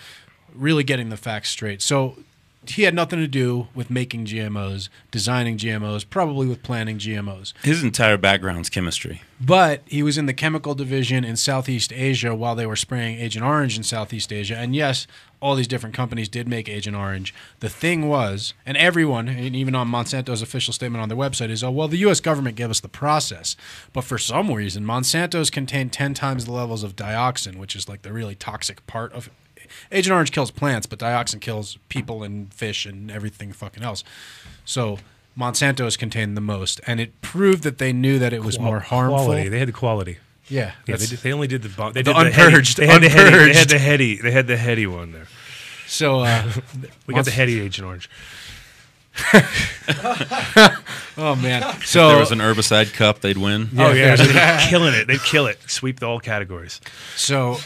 really getting the facts straight. So he had nothing to do with making GMOs, designing GMOs, probably with planting GMOs. His entire background's chemistry. But he was in the chemical division in Southeast Asia while they were spraying Agent Orange in Southeast Asia. And yes, all these different companies did make Agent Orange. The thing was, and everyone, and even on Monsanto's official statement on their website, is, the U.S. government gave us the process. But for some reason, Monsanto's contained 10 times the levels of dioxin, which is like the really toxic part of Agent Orange kills plants, but dioxin kills people and fish and everything fucking else. So Monsanto's contained the most, and it proved that they knew that it was more harmful. Quality. They had the quality. Yeah, they only did the bomb. They the did unpurged. They had the heady. They had the heady one there. So we got the heady Agent Orange. Oh man! So if there was an herbicide cup, they'd win. Yeah, they'd be killing it. They'd kill it. Sweep all categories. So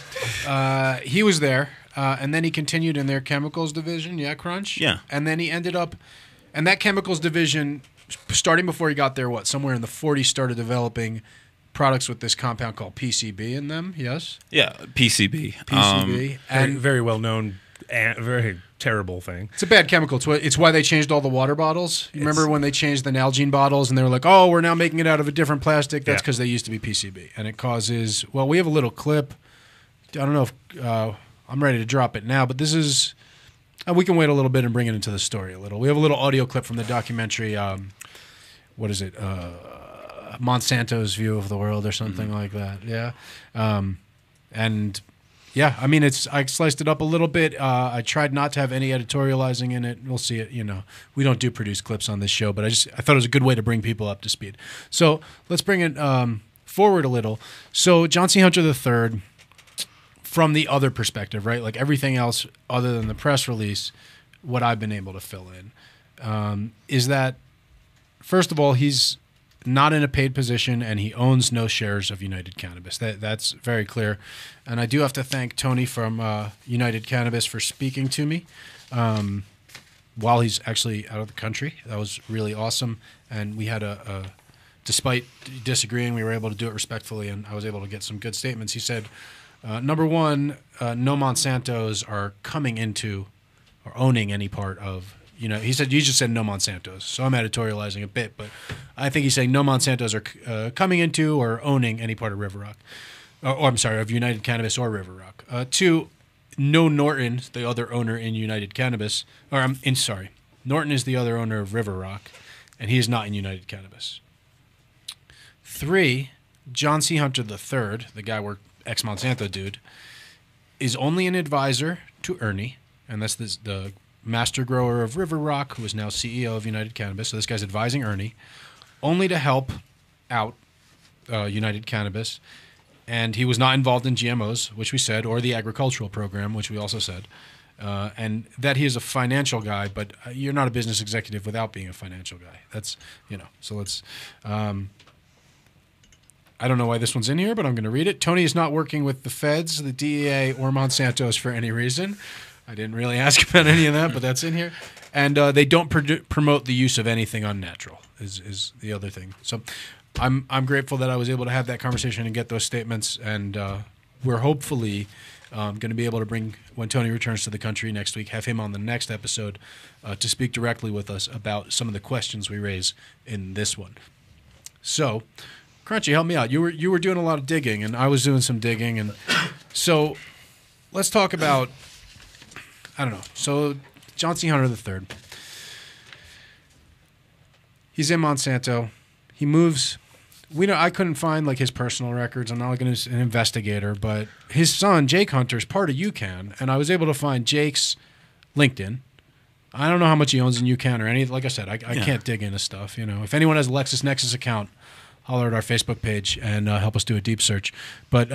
he was there, and then he continued in their chemicals division. Yeah, Crunch. Yeah, and then he ended up, and that chemicals division, starting before he got there, somewhere in the 40s, started developing products with this compound called PCB in them. Yes. Yeah, PCB. PCB, and very well known, very terrible thing. It's a bad chemical. It's why they changed all the water bottles. You remember when they changed the Nalgene bottles and they were like, "Oh, we're now making it out of a different plastic." That's because they used to be PCB, and it causes. Well, we have a little clip. I don't know if I'm ready to drop it now, but this is. We can wait a little bit and bring it into the story a little. We have a little audio clip from the documentary. What is it? Monsanto's View of the World or something like that. Yeah. And yeah, I mean, I sliced it up a little bit. I tried not to have any editorializing in it. We'll see it. We don't do produce clips on this show, but I thought it was a good way to bring people up to speed. So let's bring it forward a little. So John C. Hunter III, from the other perspective, right? Like everything else other than the press release, what I've been able to fill in is that, first of all, he's not in a paid position, and he owns no shares of United Cannabis. That's very clear. And I do have to thank Tony from United Cannabis for speaking to me while he's actually out of the country. That was really awesome. And we had despite disagreeing, we were able to do it respectfully, and I was able to get some good statements. He said, number one, no Monsantos are coming into or owning any part of. He said, you just said no Monsantos. So I'm editorializing a bit, but I think he's saying no Monsantos are coming into or owning any part of River Rock. Of United Cannabis or River Rock. Two, no Norton, the other owner in United Cannabis. Norton is the other owner of River Rock, and he is not in United Cannabis. Three, John C. Hunter III, the guy ex-Monsanto dude, is only an advisor to Ernie, and that's the master grower of River Rock, who is now CEO of United Cannabis. So this guy's advising Ernie, only to help out United Cannabis. And he was not involved in GMOs, which we said, or the agricultural program, which we also said. And that he is a financial guy, but you're not a business executive without being a financial guy. That's, so let's... I don't know why this one's in here, but I'm going to read it. Tony is not working with the feds, the DEA, or Monsanto's for any reason. I didn't really ask about any of that, but that's in here. And they don't promote the use of anything unnatural is the other thing. So I'm grateful that I was able to have that conversation and get those statements. And we're hopefully going to be able to bring, when Tony returns to the country next week, have him on the next episode to speak directly with us about some of the questions we raise in this one. So, Crunchy, help me out. You were doing a lot of digging, and I was doing some digging, and So let's talk about, I don't know. So John C. Hunter III. He's in Monsanto. He moves. I couldn't find like his personal records. I'm not like an investigator, but his son, Jake Hunter, is part of UCAN, and I was able to find Jake's LinkedIn. I don't know how much he owns in UCAN or anything. Like I said, I can't dig into stuff. If anyone has a LexisNexis account, holler at our Facebook page and help us do a deep search. But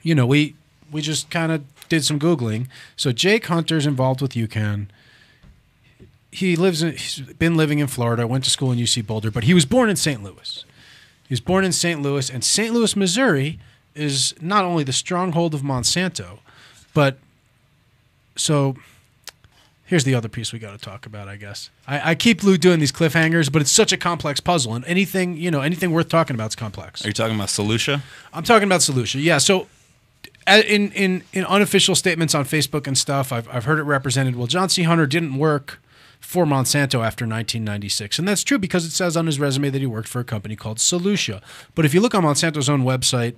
we just kind of did some Googling. So Jake Hunter's involved with UCAN. He's been living in Florida, went to school in UC Boulder, but he was born in St. Louis. He was born in St. Louis, and St. Louis, Missouri is not only the stronghold of Monsanto, but so here's the other piece we got to talk about, I guess. I keep doing these cliffhangers, but it's such a complex puzzle, and anything worth talking about is complex. Are you talking about St. Lucia? I'm talking about St. Lucia, yeah. So in unofficial statements on Facebook and stuff, I've heard it represented, well, John C. Hunter didn't work for Monsanto after 1996. And that's true because it says on his resume that he worked for a company called St. Lucia. But if you look on Monsanto's own website,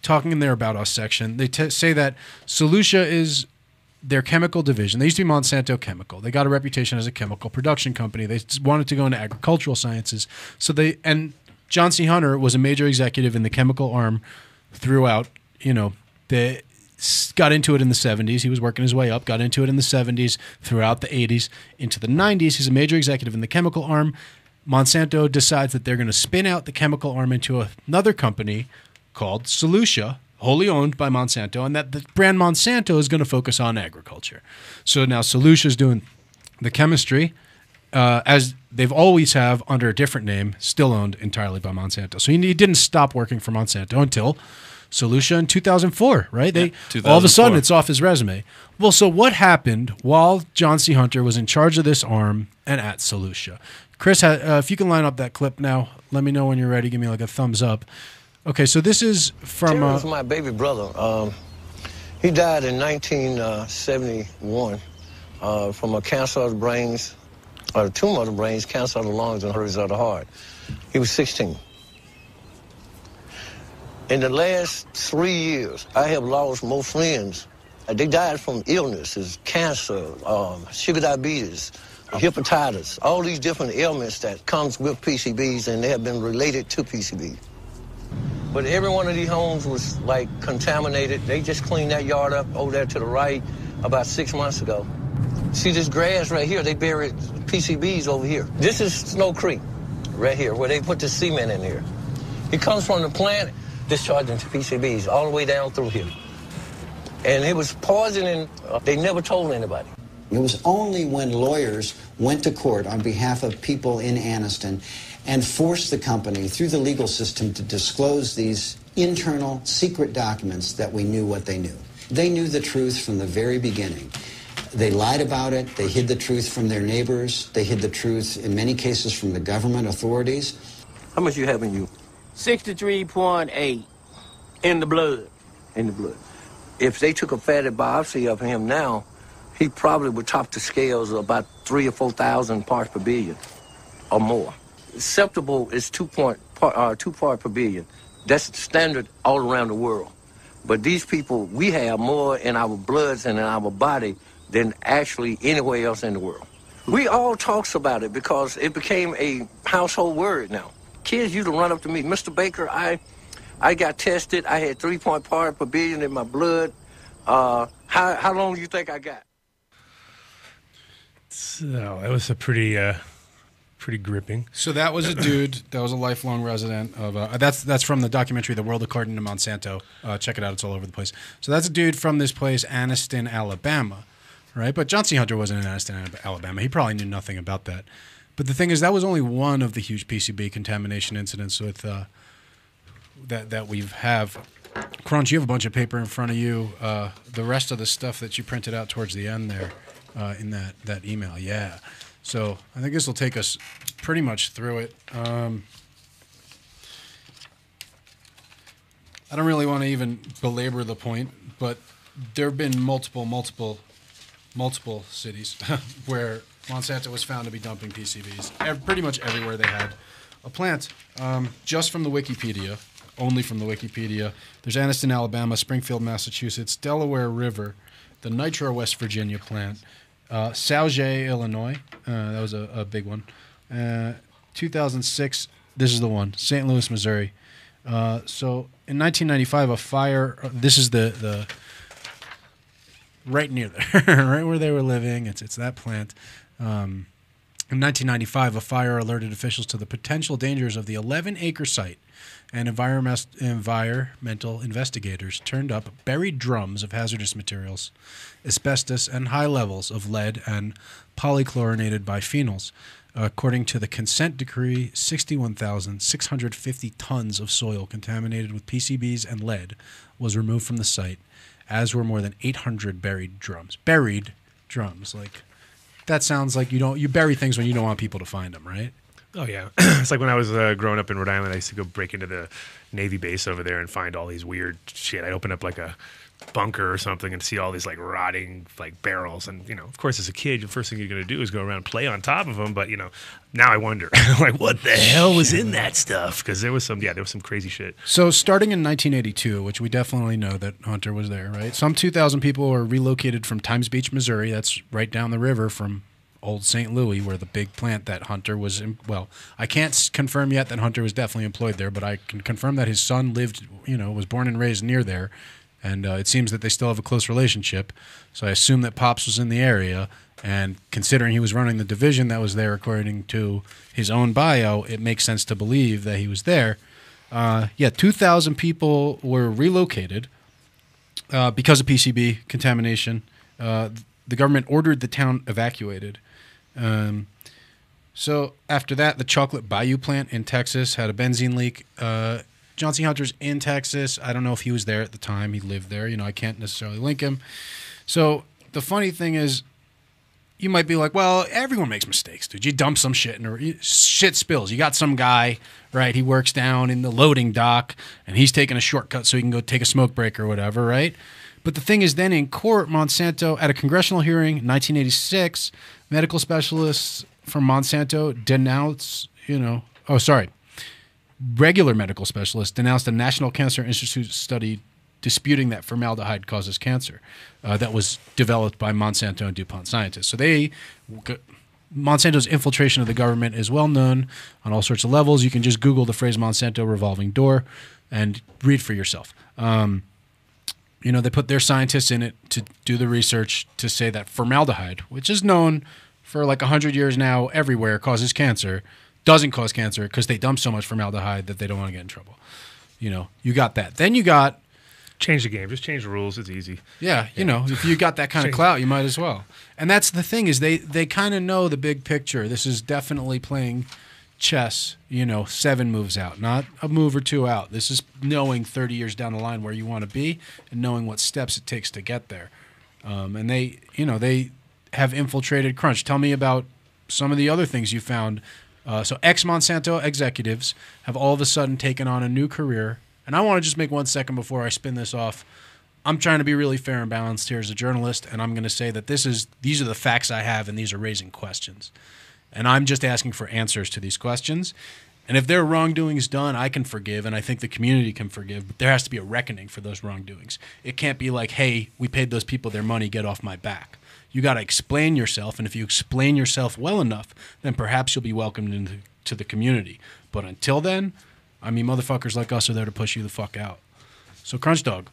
talking in their About Us section, they say that St. Lucia is their chemical division. They used to be Monsanto Chemical. They got a reputation as a chemical production company. They wanted to go into agricultural sciences. And John C. Hunter was a major executive in the chemical arm throughout, they got into it in the 70s. He was working his way up, got into it in the 70s, throughout the 80s. Into the 90s, he's a major executive in the chemical arm. Monsanto decides that they're going to spin out the chemical arm into another company called St. Lucia, wholly owned by Monsanto, and that the brand Monsanto is going to focus on agriculture. So now St. Lucia is doing the chemistry, as they've always have under a different name, still owned entirely by Monsanto. So he didn't stop working for Monsanto until St. Lucia in 2004, right? Yeah, 2004. All of a sudden, it's off his resume. Well, so what happened while John C. Hunter was in charge of this arm and at St. Lucia? Chris, if you can line up that clip now, let me know when you're ready. Give me like a thumbs up. Okay, so this is from... Terry was my baby brother. He died in 1971 from a cancer of the brains, or a tumor of the brains, cancer of the lungs, and hurries of the heart. He was 16. In the last 3 years, I have lost more friends. They died from illnesses, cancer, sugar diabetes, hepatitis, all these different ailments that comes with PCBs, and they have been related to PCB. But every one of these homes was like contaminated. They just cleaned that yard up over there to the right about 6 months ago. See this grass right here? They buried PCBs over here. This is Snow Creek right here, where they put the cement in here. It comes from the plant, discharging to PCBs all the way down through here. And it was poisoning. They never told anybody. It was only when lawyers went to court on behalf of people in Anniston and forced the company through the legal system to disclose these internal secret documents that we knew what they knew. They knew the truth from the very beginning. They lied about it. They hid the truth from their neighbors. They hid the truth, in many cases, from the government authorities. How much you have in you? 63.8 in the blood. In the blood. If they took a fatty biopsy of him now, he probably would top the scales of about 3,000 or 4,000 parts per billion or more. Acceptable is 2 parts per billion. That's standard all around the world. But these people, we have more in our bloods and in our body than actually anywhere else in the world. We all talks about it because it became a household word now. Kids used to run up to me, Mr. Baker, I got tested. I had 3 parts per billion in my blood. How long do you think I got? So that was a pretty gripping. So that was a dude that was a lifelong resident of that's from the documentary The World According to Monsanto. Check it out, it's all over the place. So that's a dude from this place, Anniston, Alabama, right? But John C. Hunter wasn't in Anniston, Alabama. He probably knew nothing about that. But the thing is, that was only one of the huge PCB contamination incidents with that we have. Crunch, you have a bunch of paper in front of you. The rest of the stuff that you printed out towards the end there in that email, yeah. So I think this will take us pretty much through it. I don't really want to even belabor the point, but there have been multiple cities where Monsanto was found to be dumping PCBs. Pretty much everywhere they had a plant. Just from the Wikipedia, only from the Wikipedia. There's Anniston, Alabama, Springfield, Massachusetts, Delaware River, the Nitro, West Virginia plant, Sauget, Illinois. That was a big one. 2006, this is the one, St. Louis, Missouri. So in 1995, a fire, this is the right near there, right where they were living. It's that plant. In 1995, a fire alerted officials to the potential dangers of the 11-acre site, and environmental investigators turned up buried drums of hazardous materials, asbestos, and high levels of lead and polychlorinated biphenyls. According to the consent decree, 61,650 tons of soil contaminated with PCBs and lead was removed from the site, as were more than 800 buried drums. Buried drums, like that sounds like you bury things when you don't want people to find them, right? Oh, yeah. It's like when I was growing up in Rhode Island, I used to go break into the Navy base over there and find all these weird shit. I'd open up like a bunker or something and see all these like rotting like barrels. And, of course, as a kid, the first thing you're going to do is go around and play on top of them. But, now I wonder, like, what the hell was in that stuff? Because there was some crazy shit. So starting in 1982, which we definitely know that Hunter was there, right? Some 2,000 people were relocated from Times Beach, Missouri. That's right down the river from Old St. Louis, where the big plant that Hunter was in. Well, I can't confirm yet that Hunter was definitely employed there, but I can confirm that his son lived, was born and raised near there, and it seems that they still have a close relationship. So I assume that Pops was in the area, and considering he was running the division that was there according to his own bio, it makes sense to believe that he was there. 2,000 people were relocated because of PCB contamination. The government ordered the town evacuated. So after that, the Chocolate Bayou plant in Texas had a benzene leak. John C. Hunter's in Texas. I don't know if he was there at the time. He lived there. I can't necessarily link him. So the funny thing is, you might be like, well, everyone makes mistakes, dude. You dump some shit and shit spills. You got some guy, right? He works down in the loading dock and he's taking a shortcut so he can go take a smoke break or whatever, right? But the thing is, then in court, Monsanto, at a congressional hearing in 1986, medical specialists from Monsanto regular medical specialists denounced a National Cancer Institute study disputing that formaldehyde causes cancer that was developed by Monsanto and DuPont scientists. So Monsanto's infiltration of the government is well known on all sorts of levels. You can just Google the phrase Monsanto revolving door and read for yourself. They put their scientists in it to do the research to say that formaldehyde, which is known for like 100 years now everywhere, causes cancer, doesn't cause cancer because they dump so much formaldehyde that they don't want to get in trouble. You got that. Then you got... Change the game. Just change the rules. It's easy. Yeah, if you got that kind of clout, you might as well. And that's the thing is they kind of know the big picture. This is definitely playing chess, 7 moves out, not a move or 2 out. This is knowing 30 years down the line where you want to be and knowing what steps it takes to get there. And they have infiltrated Crunch. Tell me about some of the other things you found. So ex-Monsanto executives have all of a sudden taken on a new career. And I want to just make 1 second before I spin this off. I'm trying to be really fair and balanced here as a journalist, and I'm going to say that these are the facts I have, and these are raising questions. And I'm just asking for answers to these questions. And if there are wrongdoings done, I can forgive, and I think the community can forgive, but there has to be a reckoning for those wrongdoings. It can't be like, hey, we paid those people their money, get off my back. You got to explain yourself, and if you explain yourself well enough, then perhaps you'll be welcomed into the community. But until then, motherfuckers like us are there to push you the fuck out. So, Crunch Dog,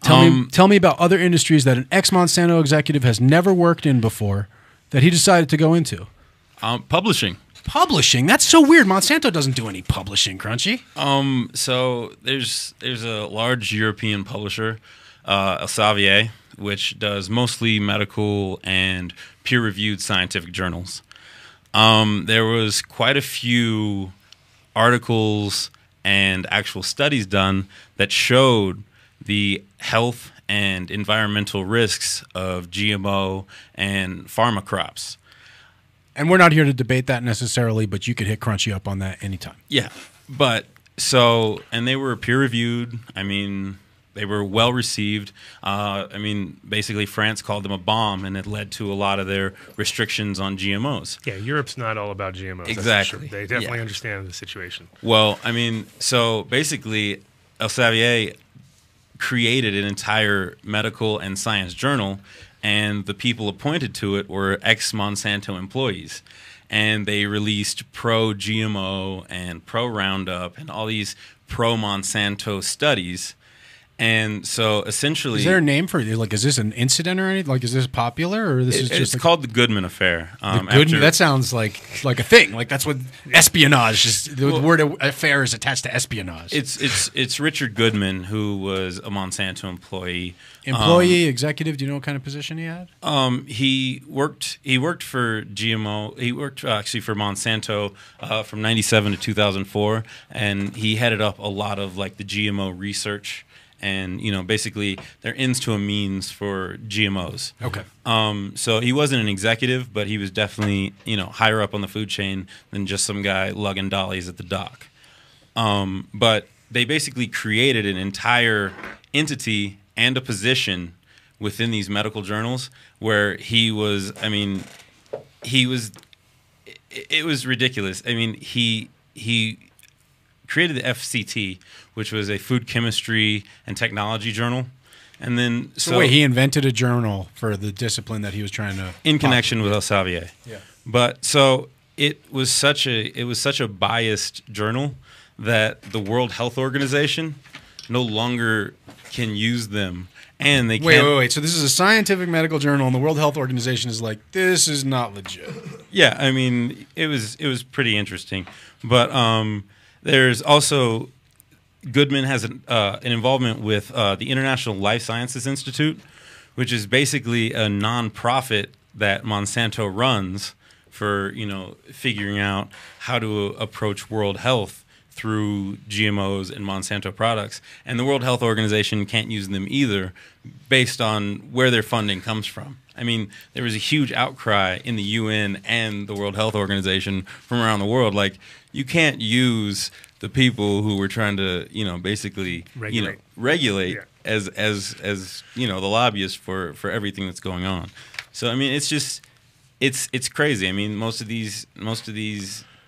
tell me about other industries that an ex-Monsanto executive has never worked in before that he decided to go into. Publishing. Publishing? That's so weird. Monsanto doesn't do any publishing, Crunchy. So there's a large European publisher, Elsevier, which does mostly medical and peer-reviewed scientific journals. There was quite a few articles and actual studies done that showed the health and environmental risks of GMO and pharma crops. And we're not here to debate that necessarily, but you could hit Crunchy up on that anytime. Yeah, and they were peer-reviewed. They were well received. I mean, basically, France called them a bomb, and it led to a lot of their restrictions on GMOs. Yeah, Europe's not all about GMOs. Exactly. That's for sure. They definitely understand the situation. Well, I mean, so basically, Elsevier created an entire medical and science journal, and the people appointed to it were ex-Monsanto employees. And they released pro-GMO and pro-Roundup and all these pro-Monsanto studies. And so essentially, is there a name for it? Like, is this an incident or anything? Like, is this popular or this is just? It's called the Goodman Affair. Goodman. That sounds like a thing. Like that's what espionage is. The word affair is attached to espionage. It's Richard Goodman, who was a Monsanto employee. Executive. Do you know what kind of position he had? He worked for GMO. He worked actually for Monsanto from '97 to 2004, and he headed up a lot of like the GMO research. And, you know, basically they're ends to a means for GMOs. Okay. So he wasn't an executive, but he was definitely, you know, higher up on the food chain than just some guy lugging dollies at the dock. But they basically created an entire entity and a position within these medical journals where he was, I mean, it was ridiculous. I mean, he created the FCT, which was a food chemistry and technology journal. And then so wait, he invented a journal for the discipline that he was trying to in connection with Elsevier. Yeah. But so it was such a biased journal that the World Health Organization no longer can use them. And they can't. Wait. So this is a scientific medical journal, and the World Health Organization is like, this is not legit. Yeah, I mean, it was pretty interesting. But there's also Goodman has an involvement with the International Life Sciences Institute, which is basically a nonprofit that Monsanto runs for, you know, figuring out how to approach world health through GMOs and Monsanto products. And the World Health Organization can't use them either based on where their funding comes from. I mean, there was a huge outcry in the UN and the World Health Organization from around the world. Like, you can't use the people who were trying to, you know, basically regulate Yeah. as you know, the lobbyists for everything that's going on. So I mean, it's just it's crazy. I mean, most of these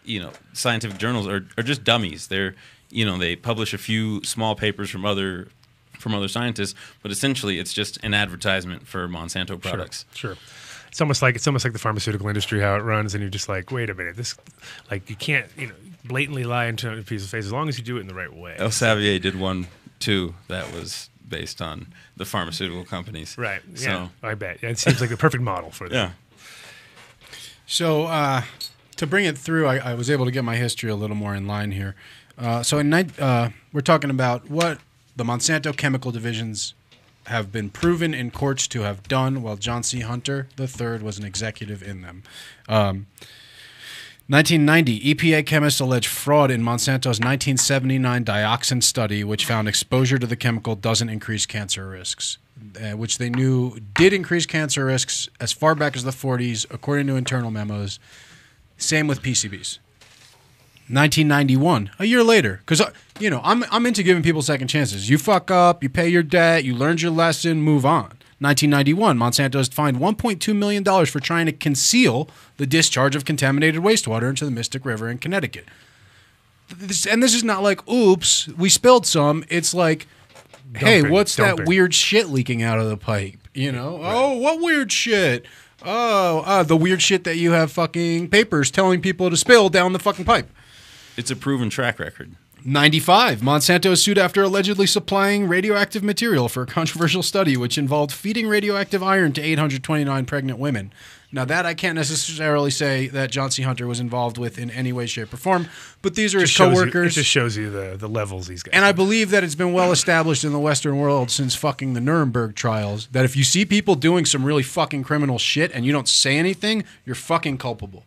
you know, scientific journals are just dummies. They're, you know, they publish a few small papers from other scientists, but essentially it's just an advertisement for Monsanto products. Sure. It's almost like the pharmaceutical industry, how it runs, and you're just like, wait a minute, this, like, you can't, you know, blatantly lie into a piece of face as long as you do it in the right way. Elsevier did one too that was based on the pharmaceutical companies. Right. So, yeah. I bet. It seems like the perfect model for them. Yeah. So to bring it through, I was able to get my history a little more in line here. So we're talking about what the Monsanto chemical divisions have been proven in courts to have done, while John C. Hunter III was an executive in them. 1990, EPA chemists allege fraud in Monsanto's 1979 dioxin study, which found exposure to the chemical doesn't increase cancer risks, which they knew did increase cancer risks as far back as the 40s, according to internal memos. Same with PCBs. 1991, a year later, because you know I'm into giving people second chances. You fuck up, you pay your debt, you learned your lesson, move on. 1991, Monsanto is fined $1.2 million for trying to conceal the discharge of contaminated wastewater into the Mystic River in Connecticut. And this is not like, oops, we spilled some. It's like, hey, what's that weird shit leaking out of the pipe? You know? Right. Oh, what weird shit? Oh, the weird shit that you have fucking papers telling people to spill down the fucking pipe. It's a proven track record. 95, Monsanto is sued after allegedly supplying radioactive material for a controversial study which involved feeding radioactive iron to 829 pregnant women. Now, that I can't necessarily say that John C. Hunter was involved with in any way, shape, or form, but these are his coworkers. It just shows you the levels these guys. And I believe that it's been well established in the Western world since fucking the Nuremberg trials that if you see people doing some really fucking criminal shit and you don't say anything, you're fucking culpable.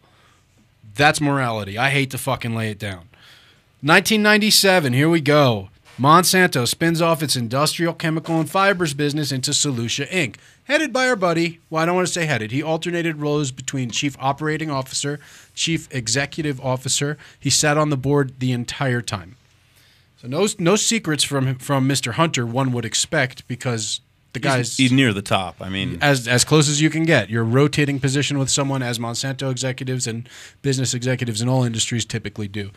That's morality. I hate to fucking lay it down. 1997, here we go. Monsanto spins off its industrial chemical and fibers business into Solutia Inc., headed by our buddy. Well, I don't want to say headed. He alternated roles between chief operating officer, chief executive officer. He sat on the board the entire time. So no secrets from Mr. Hunter, one would expect, because the guy's he's near the top. I mean, as close as you can get. You're rotating position with someone, as Monsanto executives and business executives in all industries typically do.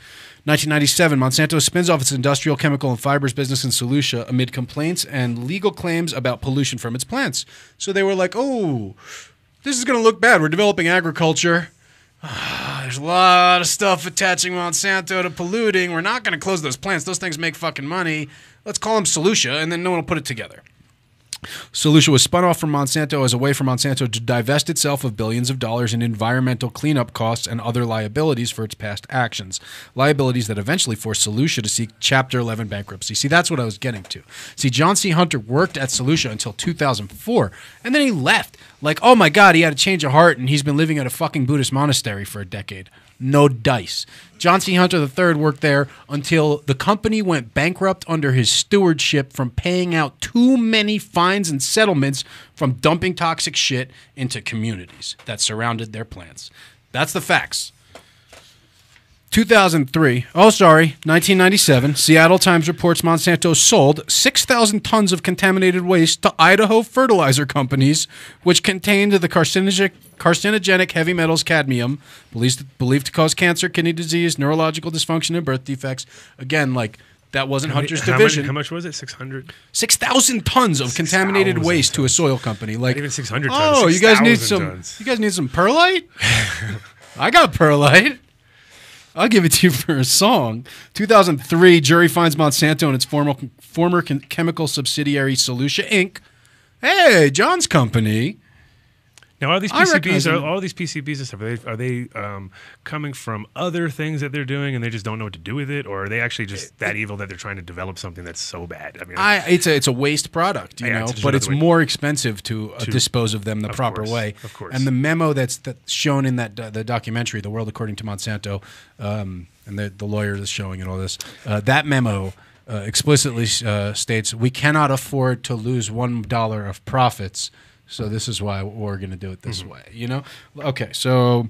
1997, Monsanto spins off its industrial chemical and fibers business in St. Lucia amid complaints and legal claims about pollution from its plants. So they were like, "Oh, this is going to look bad. We're developing agriculture. There's a lot of stuff attaching Monsanto to polluting. We're not going to close those plants. Those things make fucking money. Let's call them St. Lucia, and then no one will put it together." St. Lucia was spun off from Monsanto as a way for Monsanto to divest itself of billions of dollars in environmental cleanup costs and other liabilities for its past actions. Liabilities that eventually forced St. Lucia to seek Chapter 11 bankruptcy. See, that's what I was getting to. See, John C. Hunter worked at St. Lucia until 2004, and then he left. Like, oh my God, he had a change of heart, and he's been living at a fucking Buddhist monastery for a decade. No dice. John C. Hunter III worked there until the company went bankrupt under his stewardship from paying out too many fines and settlements from dumping toxic shit into communities that surrounded their plants. That's the facts. 1997, Seattle Times reports Monsanto sold 6,000 tons of contaminated waste to Idaho fertilizer companies, which contained the carcinogenic heavy metals cadmium, believed to cause cancer, kidney disease, neurological dysfunction, and birth defects. Again, like, that wasn't Hunter's division. How much was it? 600? 6,000 tons of contaminated waste to a soil company. Like, not even 600 tons. Oh, you guys need 6,000 some. You guys need some perlite? I got perlite. I'll give it to you for a song. 2003, jury finds Monsanto and its former chemical subsidiary Solutia Inc. Hey, John's company. Now, are these PCBs? Are all these PCBs and stuff? Are they coming from other things that they're doing, and they just don't know what to do with it, or are they actually just that evil that they're trying to develop something that's so bad? I mean, it's a waste product, you know, but it's more expensive to dispose of them the proper way. Of course. And the memo that's shown in the documentary, "The World According to Monsanto," and the lawyer is showing it all this. That memo explicitly states, "We cannot afford to lose $1 of profits. So this is why we're going to do it this way," you know? Okay, so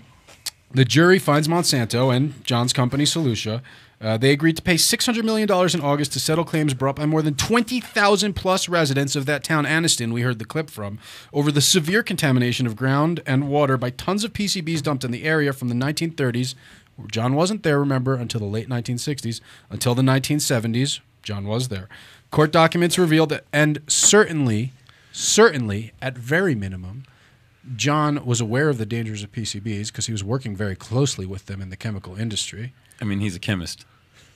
the jury finds Monsanto and John's company, Solutia. They agreed to pay $600 million in August to settle claims brought by more than 20,000 plus residents of that town, Anniston, we heard the clip from, over the severe contamination of ground and water by tons of PCBs dumped in the area from the 1930s. John wasn't there, remember, until the late 1960s. Until the 1970s, John was there. Court documents revealed that, and certainly, at very minimum, John was aware of the dangers of PCBs because he was working very closely with them in the chemical industry. I mean, he's a chemist.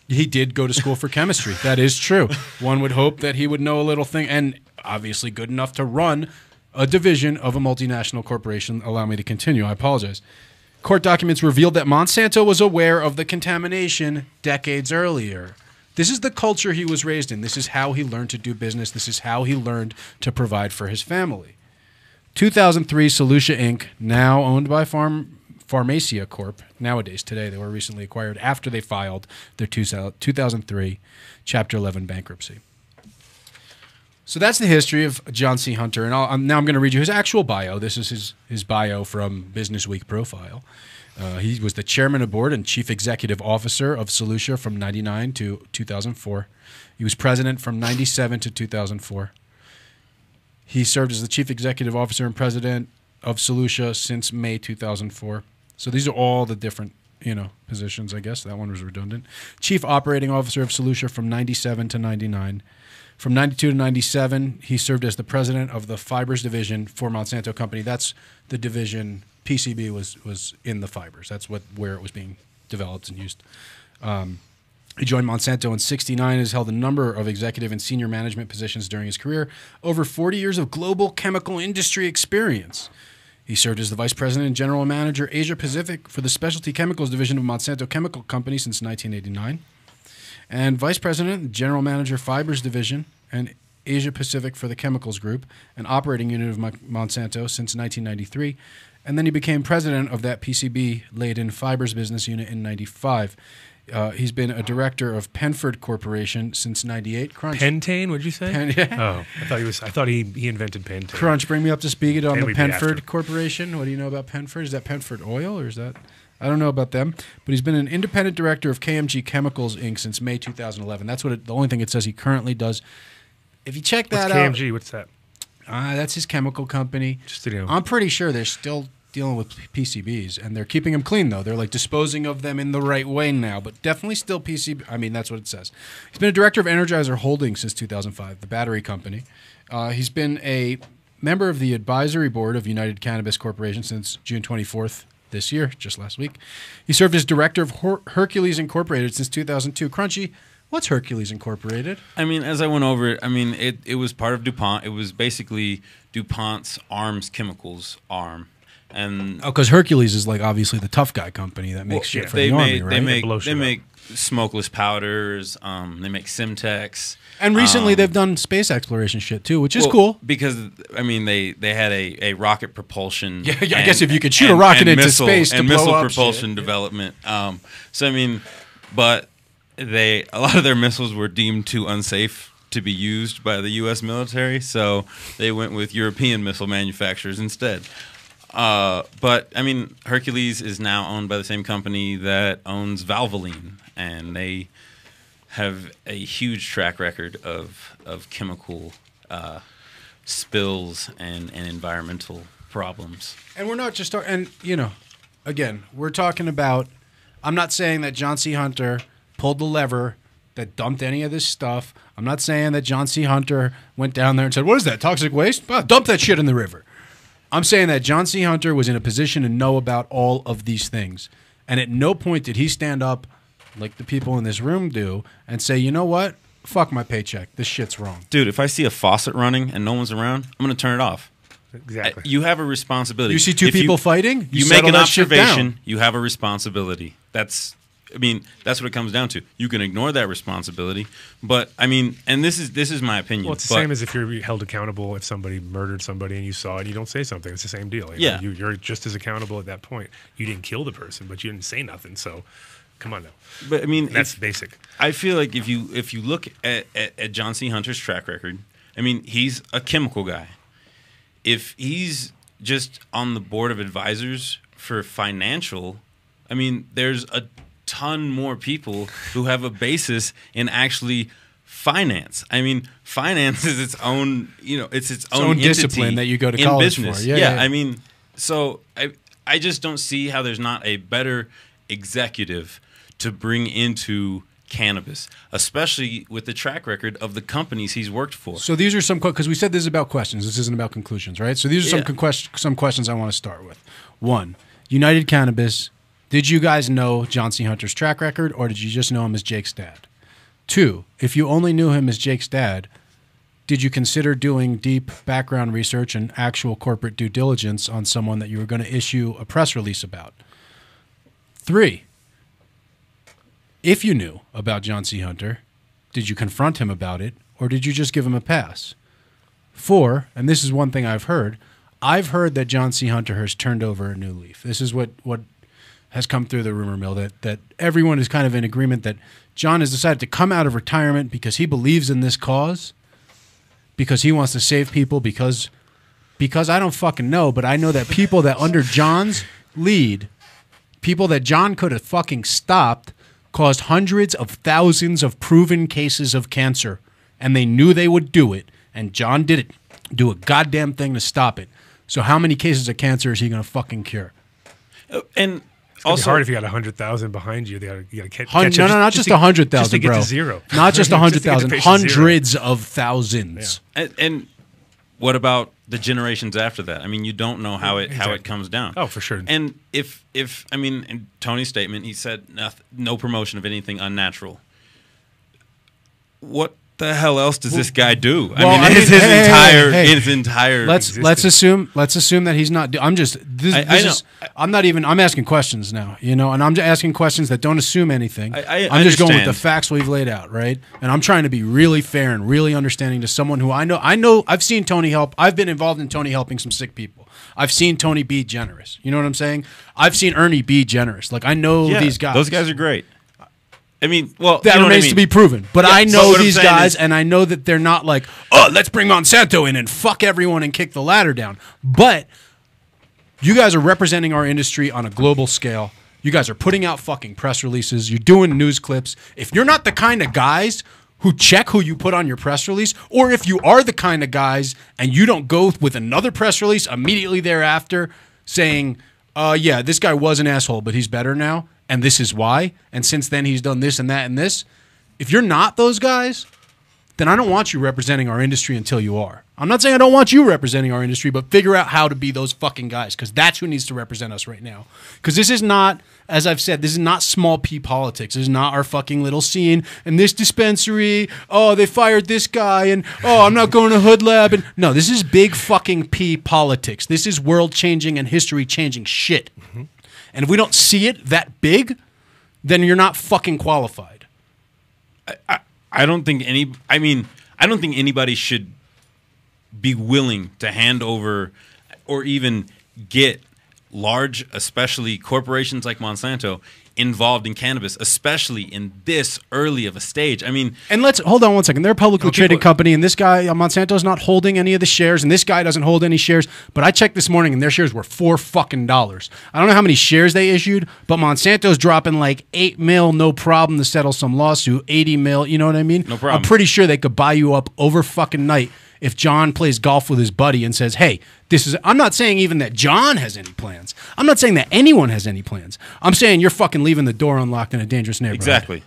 He did go to school for chemistry. That is true. One would hope that he would know a little thing, and obviously good enough to run a division of a multinational corporation. Allow me to continue. I apologize. Court documents revealed that Monsanto was aware of the contamination decades earlier. This is the culture he was raised in. This is how he learned to do business. This is how he learned to provide for his family. 2003, Solutia Inc., now owned by Pharmacia Corp. Nowadays, today, they were recently acquired after they filed their 2003 Chapter 11 bankruptcy. So that's the history of John C. Hunter. And now I'm going to read you his actual bio. This is his bio from Business Week Profile. He was the chairman of board and chief executive officer of Solutia from 1999 to 2004. He was president from 1997 to 2004. He served as the chief executive officer and president of Solutia since May 2004. So these are all the different, positions, I guess. That one was redundant. Chief operating officer of Solutia from 1997 to 1999. From 1992 to 1997, he served as the president of the fibers division for Monsanto Company. That's the division. PCB was in the fibers. That's where it was being developed and used. He joined Monsanto in 1969 and has held a number of executive and senior management positions during his career. Over 40 years of global chemical industry experience. He served as the vice president and general manager Asia Pacific for the specialty chemicals division of Monsanto Chemical Company since 1989. And vice president and general manager fibers division and Asia Pacific for the chemicals group, an operating unit of Monsanto since 1993. And then he became president of that PCB-laden fibers business unit in 1995. He's been a director of Featuerd Corporation since '98. Crunch. Pentane? What'd you say? Yeah. Oh, I thought he invented Pentane. Crunch, bring me up to speed on the Featuerd Corporation. What do you know about Featuerd? Is that Featuerd oil or is that? I don't know about them, but he's been an independent director of KMG Chemicals Inc. since May 2011. That's what the only thing it says he currently does. If you check that out, KMG? What's that? That's his chemical company. Just, you know. I'm pretty sure they're still dealing with PCBs, and they're keeping them clean, though. They're like disposing of them in the right way now, but definitely still PCB. I mean, that's what it says. He's been a director of Energizer Holdings since 2005, the battery company. He's been a member of the advisory board of United Cannabis Corporation since June 24th this year, just last week. He served as director of Hercules Incorporated since 2002. Crunchy, what's Hercules Incorporated? I mean, as I went over it, I mean, it was part of DuPont. It was basically DuPont's arms chemicals arm. And because Hercules is like obviously the tough guy company that makes shit for the Army, right? They make smokeless powders. They make Simtex. And recently they've done space exploration shit too, which is cool. Because I mean they had a rocket propulsion. Yeah, I guess if you could shoot a rocket into space to blow missile up propulsion shit. development. So I mean, but a lot of their missiles were deemed too unsafe to be used by the U.S. military, so they went with European missile manufacturers instead. But I mean, Hercules is now owned by the same company that owns Valvoline, and they have a huge track record of chemical spills and environmental problems. And we're not just talking, and you know, again, we're talking about. I'm not saying that John C. Hunter pulled the lever that dumped any of this stuff. I'm not saying that John C. Hunter went down there and said, "What is that, toxic waste? Well, dump that shit in the river." I'm saying that John C. Hunter was in a position to know about all of these things. And at no point did he stand up, like the people in this room do, and say, you know what? Fuck my paycheck. This shit's wrong. Dude, if I see a faucet running and no one's around, I'm going to turn it off. Exactly. You have a responsibility. You see two people fighting? You make an observation, you have a responsibility. That's what it comes down to. You can ignore that responsibility, but I mean, and this is my opinion. Well, it's the same as if you're held accountable if somebody murdered somebody and you saw it, you don't say something. It's the same deal. Yeah, you're just as accountable at that point. You didn't kill the person, but you didn't say nothing. So, come on now. But I mean, that's basic. I feel like if you look at John C. Hunter's track record, I mean, he's a chemical guy. If he's just on the board of advisors for financial, I mean, there's a ton more people who have a basis in actually finance. I mean, finance is its own, it's its own discipline that you go to college business. for. Yeah. I mean, so I just don't see how there's not a better executive to bring into cannabis, especially with the track record of the companies he's worked for. So these are some, because we said this is about questions. This isn't about conclusions, right? So these are some questions I want to start with. One, United Cannabis. Did you guys know John C. Hunter's track record, or did you just know him as Jake's dad? Two, if you only knew him as Jake's dad, did you consider doing deep background research and actual corporate due diligence on someone that you were going to issue a press release about? Three, if you knew about John C. Hunter, did you confront him about it, or did you just give him a pass? Four, and this is one thing I've heard that John C. Hunter has turned over a new leaf. This is what has come through the rumor mill, that everyone is kind of in agreement that John has decided to come out of retirement because he believes in this cause, because he wants to save people, because I don't fucking know, but I know that people that under John's lead, people that John could have fucking stopped, caused hundreds of thousands of proven cases of cancer, and they knew they would do it, and John didn't do a goddamn thing to stop it. So how many cases of cancer is he going to fucking cure? And it's also hard if you got 100,000 behind you. You got to catch up. No, not just 100,000, bro. Just to get to zero. Not just 100,000, hundreds of thousands. Yeah. And what about the generations after that? I mean, you don't know how it comes down. Oh, for sure. And if I mean, in Tony's statement, he said no promotion of anything unnatural. What the hell else does this guy do? His entire. Let's assume that he's not. I'm asking questions now, and I'm just asking questions that don't assume anything. I'm just going with the facts we've laid out, right? And I'm trying to be really fair and really understanding to someone who I know. I've seen Tony help. I've been involved in Tony helping some sick people. I've seen Tony be generous. You know what I'm saying? I've seen Ernie be generous. Like, I know these guys. Those guys are great. I mean, well, that remains to be proven. But I know these guys, and I know that they're not like, let's bring Monsanto in and fuck everyone and kick the ladder down. But you guys are representing our industry on a global scale. You guys are putting out fucking press releases. You're doing news clips. If you're not the kind of guys who check who you put on your press release, or if you are the kind of guys and you don't go with another press release immediately thereafter saying, yeah, this guy was an asshole, but he's better now, and this is why, and since then he's done this and that and this. If you're not those guys, then I don't want you representing our industry until you are. I'm not saying I don't want you representing our industry, but figure out how to be those fucking guys, because that's who needs to represent us right now. Because this is not, as I've said, this is not small p politics. This is not our fucking little scene and this dispensary. Oh, they fired this guy, and oh, I'm not going to HoodLab. And no, this is big fucking p politics. This is world changing and history changing shit. And if we don't see it that big, then you're not fucking qualified. I don't think I don't think anybody should be willing to hand over or even get large, especially corporations like Monsanto, involved in cannabis, especially in this early of a stage. I mean, and let's hold on one second. They're a publicly traded company, and this guy, Monsanto's not holding any of the shares, and this guy doesn't hold any shares. But I checked this morning, and their shares were $4 fucking. I don't know how many shares they issued, but Monsanto's dropping like $8 million, no problem, to settle some lawsuit. $80 million, you know what I mean? No problem. I'm pretty sure they could buy you up over fucking night if John plays golf with his buddy and says, hey, this is, I'm not saying even that John has any plans. I'm not saying that anyone has any plans. I'm saying you're fucking leaving the door unlocked in a dangerous neighborhood. Exactly.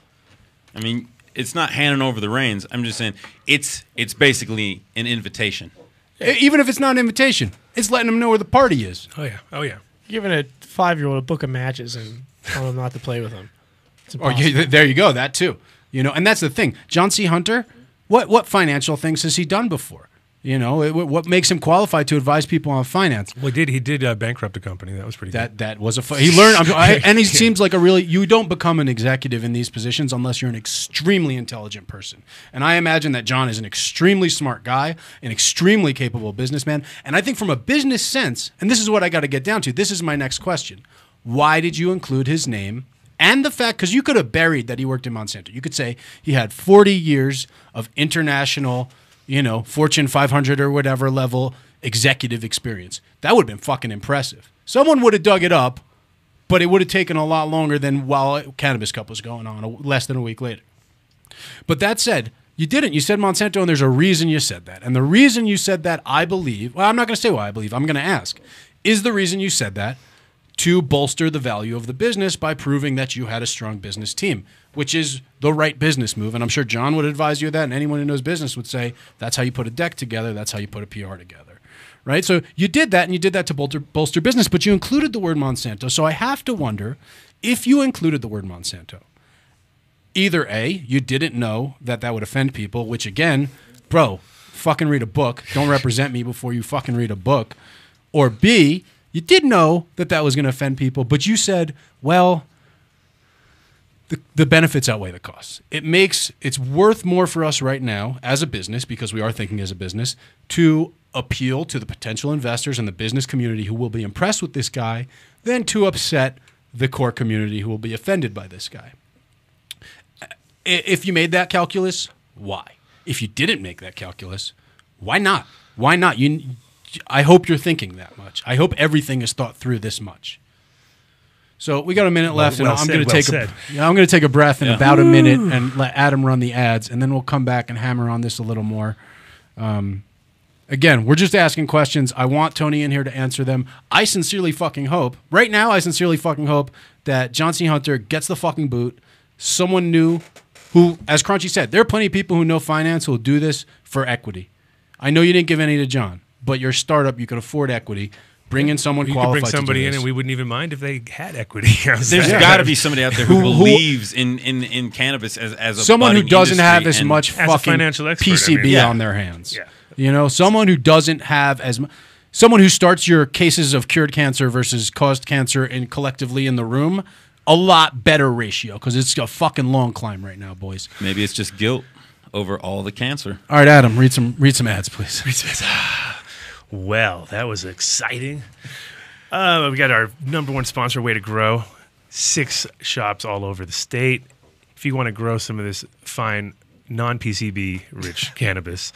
I mean, it's not handing over the reins. I'm just saying it's basically an invitation. Even if it's not an invitation, it's letting them know where the party is. Oh, yeah. Oh, yeah. Giving a 5-year-old a book of matches and telling him not to play with them. Or there you go, that too. You know, and that's the thing. John C. Hunter, what financial things has he done before? You know, what makes him qualified to advise people on finance? Well, he did bankrupt a company. That was pretty good. That was he learned, and he seems like you don't become an executive in these positions unless you're an extremely intelligent person. And I imagine that John is an extremely smart guy, an extremely capable businessman. And I think from a business sense, and this is what I got to get down to, this is my next question. Why did you include his name? And the fact, because you could have buried that he worked in Monsanto. You could say he had 40 years of international, you know, Fortune 500 or whatever level executive experience. That would have been fucking impressive. Someone would have dug it up, but it would have taken a lot longer than while Cannabis Cup was going on, less than a week later. But that said, you didn't. You said Monsanto, and there's a reason you said that. And the reason you said that, I believe, well, I'm not going to say why I believe. I'm going to ask, is the reason you said that to bolster the value of the business by proving that you had a strong business team, which is the right business move. And I'm sure John would advise you of that, and anyone who knows business would say that's how you put a deck together, that's how you put a PR together, right? So you did that, and you did that to bolster business, but you included the word Monsanto. So I have to wonder, if you included the word Monsanto, either A, you didn't know that would offend people, which again, bro, fucking read a book. Don't represent me before you fucking read a book. Or B, you did know that was going to offend people, but you said, well, the benefits outweigh the costs. It's worth more for us right now as a business, because we are thinking as a business, to appeal to the potential investors and the business community who will be impressed with this guy than to upset the core community who will be offended by this guy. If you made that calculus, why? If you didn't make that calculus, why not? Why not? I hope you're thinking that much. I hope everything is thought through this much. So we got a minute left, and I'm going to take a breath in about a minute and let Adam run the ads, and then we'll come back and hammer on this a little more. Again, we're just asking questions. I want Tony in here to answer them. I sincerely fucking hope, right now, that John C. Hunter gets the fucking boot. Someone new who, as Crunchy said, there are plenty of people who know finance who will do this for equity. I know you didn't give any to John, but your startup, you can afford equity. Bring in someone qualified. You could bring somebody in, and we wouldn't even mind if they had equity. There's got to be somebody out there who believes in cannabis as a someone who doesn't have as much as fucking financial expert, PCB on their hands. Yeah. You know, someone who doesn't have as much. Someone who starts your cases of cured cancer versus caused cancer and collectively in the room, a lot better ratio, because it's a fucking long climb right now, boys. Maybe it's just guilt over all the cancer. All right, Adam, read some ads, please. Well, that was exciting. We got our number one sponsor, Way to Grow. 6 shops all over the state. If you want to grow some of this fine non-PCB rich cannabis,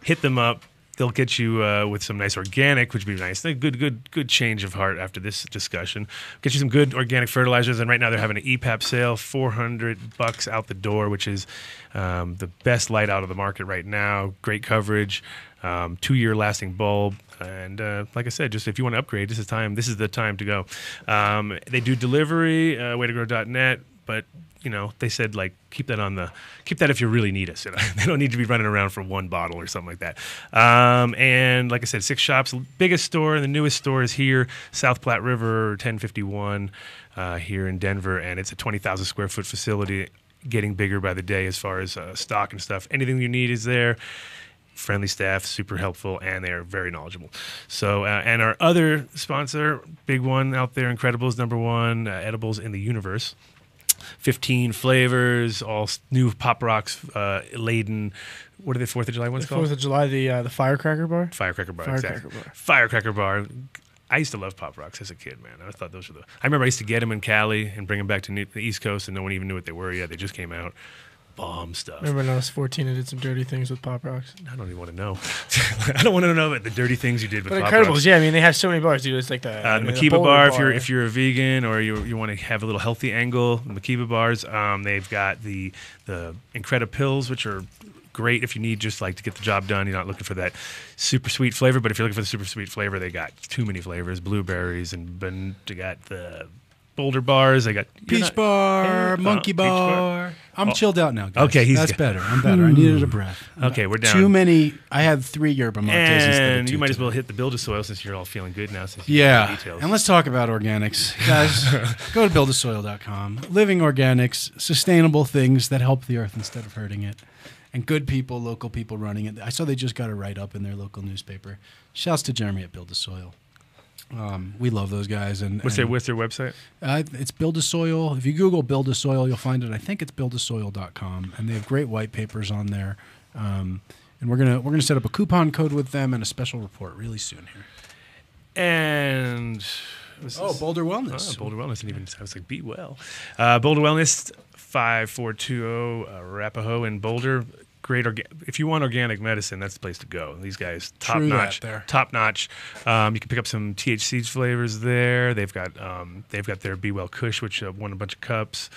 hit them up. they'll get you with some nice organic, which would be nice. Good change of heart after this discussion. Get you some good organic fertilizers, and right now they're having an EPAP sale, $400 out the door, which is the best light out of the market right now. Great coverage, 2-year lasting bulb, and like I said, just if you want to upgrade, this is the time to go. They do delivery, waytogrow.net, but they said keep that if you really need us. They don't need to be running around for one bottle or something like that. And like I said, 6 shops. Biggest store and the newest store is here, South Platte River, 1051 here in Denver, and it's a 20,000 square foot facility, getting bigger by the day as far as stock and stuff. Anything you need is there. Friendly staff, super helpful, and they are very knowledgeable. So, and our other sponsor, big one out there, Incredibles, #1 edibles in the universe. 15 flavors, all new Pop Rocks laden. What are the 4th of July ones called? 4th of July, the Firecracker Bar? Firecracker Bar, exactly. Firecracker Bar. I used to love Pop Rocks as a kid, man. I thought those were I remember I used to get them in Cali and bring them back to the East Coast, and no one even knew what they were yet. They just came out. Bomb stuff. Remember when I was 14 and did some dirty things with Pop Rocks? I don't even want to know. I don't want to know about the dirty things you did with Pop Incredibles, Rocks. Yeah, I mean, they have so many bars, dude. It's like the Makiba bar, if you're a vegan or you want to have a little healthy angle, the Makiba bars, they've got the Incredipills, which are great if you need just to get the job done. You're not looking for that super sweet flavor, but if you're looking for the super sweet flavor, they got too many flavors, blueberries, and they got the Boulder bars. They got Peach bar, Monkey bar. I'm chilled out now, guys. Okay, that's better. I'm better. I needed a breath. Okay, we're down. Too many. I had 3 yerba mates instead of 2. And you might as well hit the Build a Soil since you're all feeling good now. Since yeah, and let's talk about organics, guys. Go to buildasoil.com. Living organics, sustainable things that help the earth instead of hurting it, and good people, local people running it. I saw they just got a write-up in their local newspaper. Shouts to Jeremy at Build a Soil. We love those guys. And what's their website? It's Build a Soil. If you Google Build a Soil, you'll find it. I think it's buildasoil.com, and they have great white papers on there. And we're gonna set up a coupon code with them and a special report really soon here. And Boulder Wellness. Boulder Wellness didn't even sound like Be Well. Boulder Wellness, 5420 Arapahoe in Boulder. Great if you want organic medicine, that's the place to go. These guys, top notch. You can pick up some THC flavors there. They've got their Be Well Kush, which won a bunch of cups.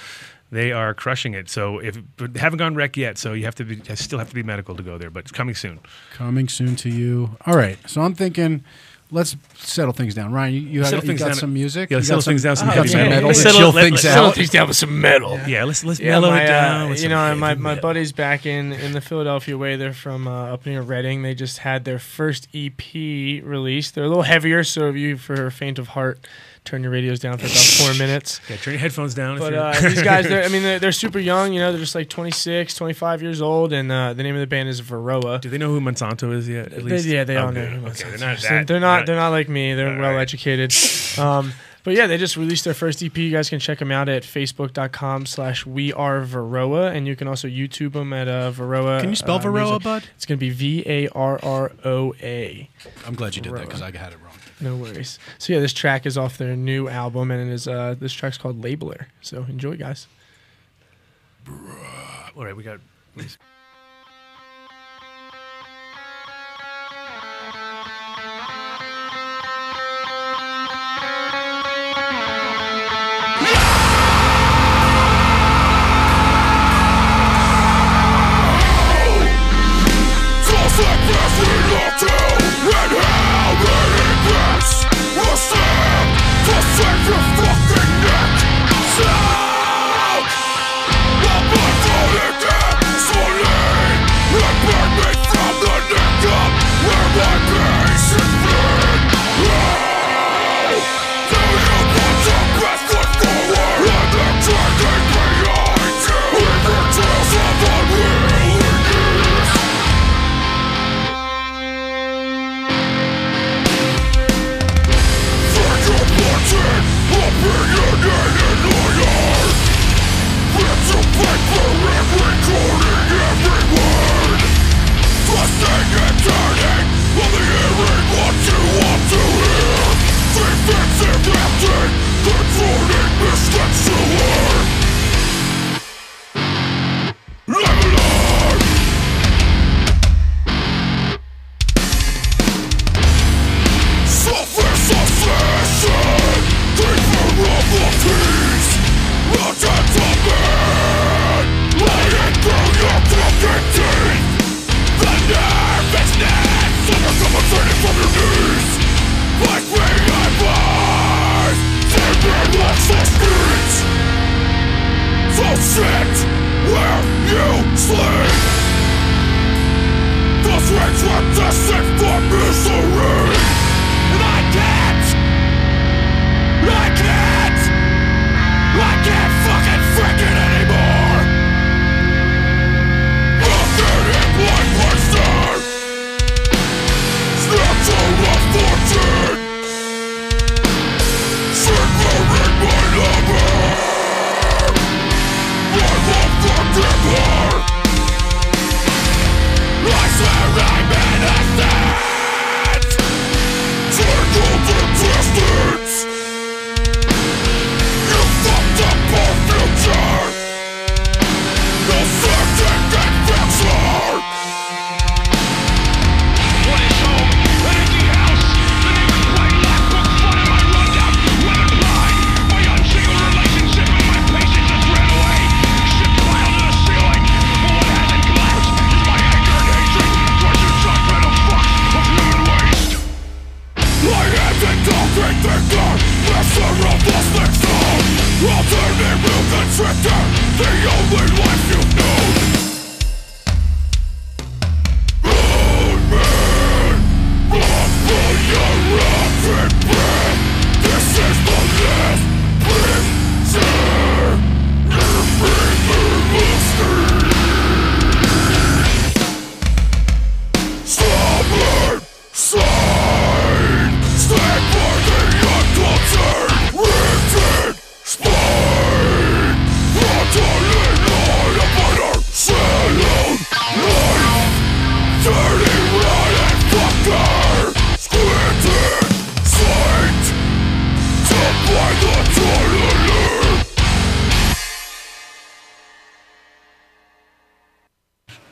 They are crushing it. So they haven't gone rec yet, so you still have to be medical to go there, but it's coming soon. Coming soon to you. All right. So I'm thinking, let's settle things down. Ryan, you got some music? Yeah, let's settle things down. Some heavy metal. Let's chill things out. Settle things down with some metal. Yeah, let's mellow it down. With my buddies back in the Philadelphia way, they're from up near Reading. They just had their first EP released. They're a little heavier, so if you, for faint of heart, turn your radios down for about 4 minutes. Yeah, turn your headphones down. But these guys, they're super young. They're just like 26, 25 years old, and the name of the band is Varroa. Do they know who Monsanto is yet? At least? They all know who Monsanto is. Okay, they're not like me. They're well educated. But yeah, they just released their first EP. You guys can check them out at facebook.com/wearevarroa, and you can also YouTube them at Varroa. Can you spell Varroa, bud? It's going to be VARROA. I'm glad you did that because I had it wrong. No worries. So yeah, this track is off their new album, and it is this track's called Labeler. So enjoy, guys. All right, we got.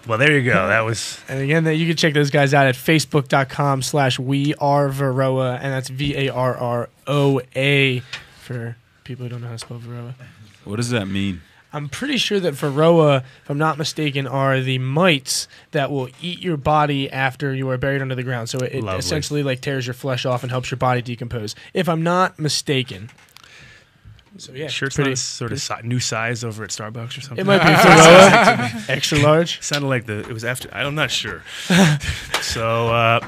Well, there you go. That was. And again, you can check those guys out at facebook.com/wearevarroa, and that's VARROA for people who don't know how to spell Varroa. What does that mean? I'm pretty sure that Varroa, if I'm not mistaken, are the mites that will eat your body after you are buried under the ground. So it essentially like tears your flesh off and helps your body decompose. If I'm not mistaken. So yeah, sure, it's not a sort of new size over at Starbucks or something. It might be Varroa, extra large. Sounded like it was after. I'm not sure. So,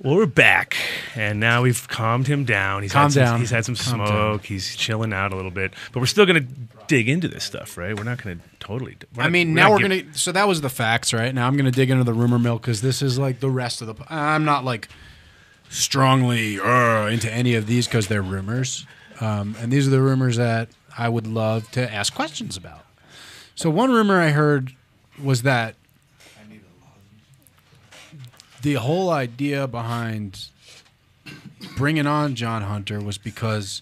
well, we're back, and now we've calmed him down. He's had some smoke. He's chilling out a little bit, but we're still going to dig into this stuff, right? We're not going to totally. Now we're going to. So that was the facts, right? Now I'm going to dig into the rumor mill because this is like the rest of the. I'm not like strongly into any of these because they're rumors. And these are the rumors that I would love to ask questions about. So one rumor I heard was that the whole idea behind bringing on John Hunter was because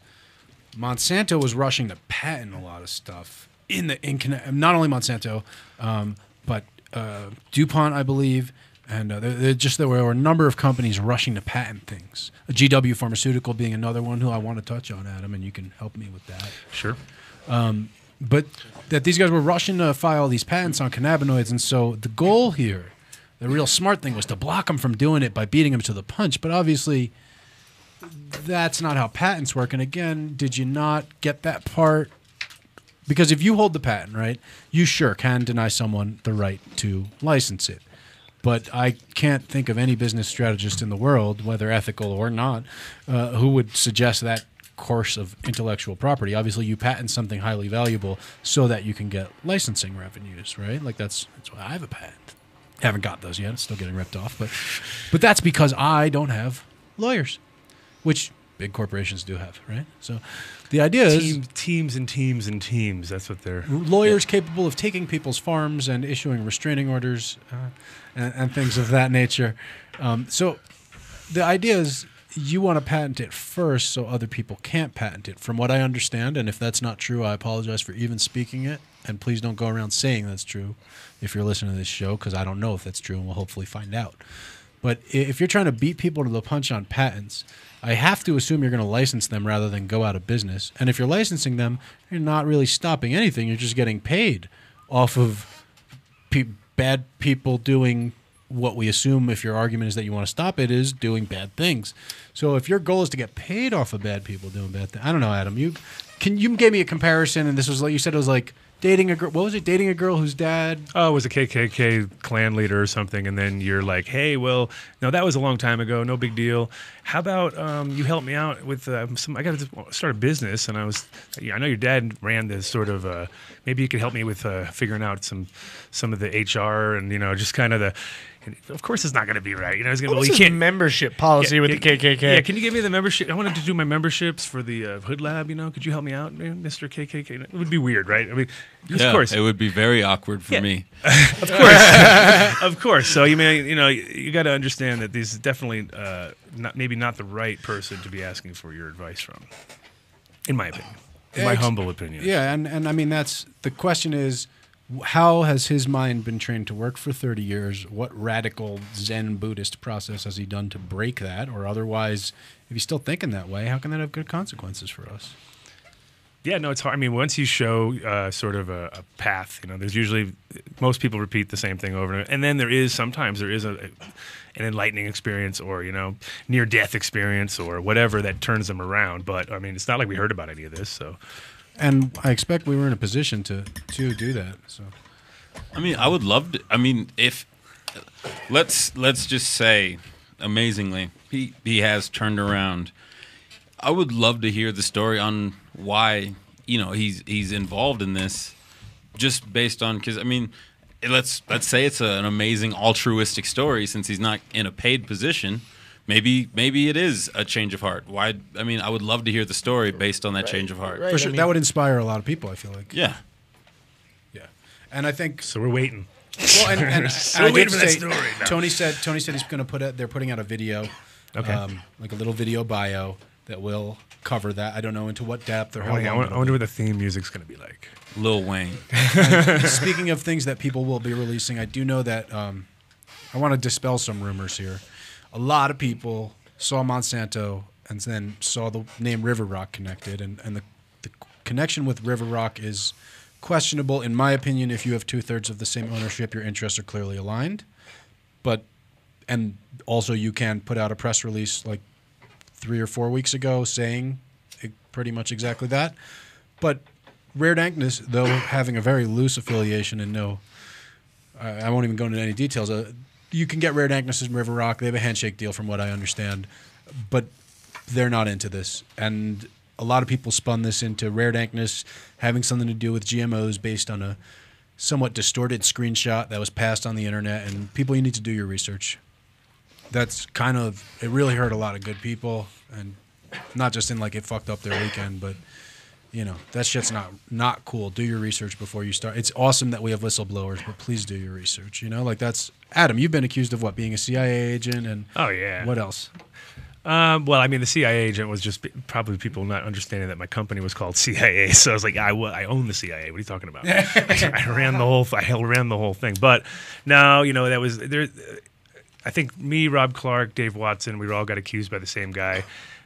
Monsanto was rushing to patent a lot of stuff not only Monsanto, but DuPont, I believe. And there were a number of companies rushing to patent things. GW Pharmaceutical being another one who I want to touch on, Adam, and you can help me with that. Sure. But that these guys were rushing to file these patents on cannabinoids, and so the goal here, the real smart thing, was to block them from doing it by beating them to the punch. But obviously, that's not how patents work. And again, did you not get that part? Because if you hold the patent, right, you sure can deny someone the right to license it. But I can't think of any business strategist in the world, whether ethical or not, who would suggest that course of intellectual property. Obviously, you patent something highly valuable so that you can get licensing revenues, right? Like that's why I have a patent. Haven't got those yet. It's still getting ripped off. But that's because I don't have lawyers, which big corporations do have, right? So the idea is teams and teams and teams. That's what they're lawyers capable of taking people's farms and issuing restraining orders and things of that nature. So the idea is you want to patent it first so other people can't patent it, from what I understand. And if that's not true, I apologize for even speaking it. And please don't go around saying that's true if you're listening to this show, because I don't know if that's true, and we'll hopefully find out. But if you're trying to beat people to the punch on patents, I have to assume you're going to license them rather than go out of business. And if you're licensing them, you're not really stopping anything. You're just getting paid off of bad people doing what we assume, if your argument is that you want to stop it, is doing bad things. So if your goal is to get paid off of bad people doing bad things, I don't know, Adam. You gave me a comparison, and this was like you said it was like dating a girl. What was it? Dating a girl whose dad. Oh, it was a KKK clan leader or something, and then you're like, hey, well, no, that was a long time ago. No big deal. How about you help me out with some? I got to start a business, and I know your dad ran this sort of. Maybe you could help me with figuring out some of the HR and just kind of the. Of course, it's not going to be right. It's going to be. Well, you can't membership policy with the KKK. Yeah, can you give me the membership? I wanted to do my memberships for the HoodLab. Could you help me out, man, Mr. KKK? It would be weird, right? I mean, of course, it would be very awkward for me. Of course, of course. So you got to understand that this is definitely maybe not the right person to be asking for your advice from, in my opinion, my humble opinion. Yeah, and I mean that's the question is. How has his mind been trained to work for 30 years? What radical Zen Buddhist process has he done to break that? Or otherwise, if he's still thinking that way, how can that have good consequences for us? Yeah, no, it's hard. I mean, once you show sort of a path, there's usually, most people repeat the same thing over and over. And then sometimes there is an enlightening experience or, near-death experience or whatever that turns them around. But, I mean, it's not like we heard about any of this, so... And I expect we were in a position to do that. So, I mean, I would love to. I mean, if let's just say, amazingly, he has turned around. I would love to hear the story on why he's involved in this, just based on because I mean, let's say it's an amazing altruistic story since he's not in a paid position. Maybe it is a change of heart. Why? I mean, I would love to hear the story based on that change of heart. Right. For sure, that would inspire a lot of people. I feel like. Yeah. Yeah, and I think so. We're waiting. Well, and we're waiting for that story. No. Tony said he's going to they're putting out a video, like a little video bio that will cover that. I don't know into what depth or how long. I wonder what the theme music's going to be like. Lil Wayne. Speaking of things that people will be releasing, I do know that I want to dispel some rumors here. A lot of people saw Monsanto and then saw the name River Rock connected, and the connection with River Rock is questionable, in my opinion. If you have 2/3 of the same ownership, your interests are clearly aligned. And also you can put out a press release like 3 or 4 weeks ago saying pretty much exactly that. But Rare Dankness, though having a very loose affiliation and I won't even go into any details. You can get Rare Dankness in River Rock. They have a handshake deal from what I understand. But they're not into this. And a lot of people spun this into Rare Dankness having something to do with GMOs based on a somewhat distorted screenshot that was passed on the internet. And people, you need to do your research. That's it really hurt a lot of good people. And not just in like it fucked up their weekend, but... that shit's not cool. Do your research before you start. It's awesome that we have whistleblowers, but please do your research. That's Adam. You've been accused of what? Being a CIA agent and oh yeah. What else? Well, I mean, the CIA agent was just probably people not understanding that my company was called CIA. So I was like, I own the CIA. What are you talking about? I ran the whole thing. But no, that was there. I think me, Rob Clark, Dave Watson, we all got accused by the same guy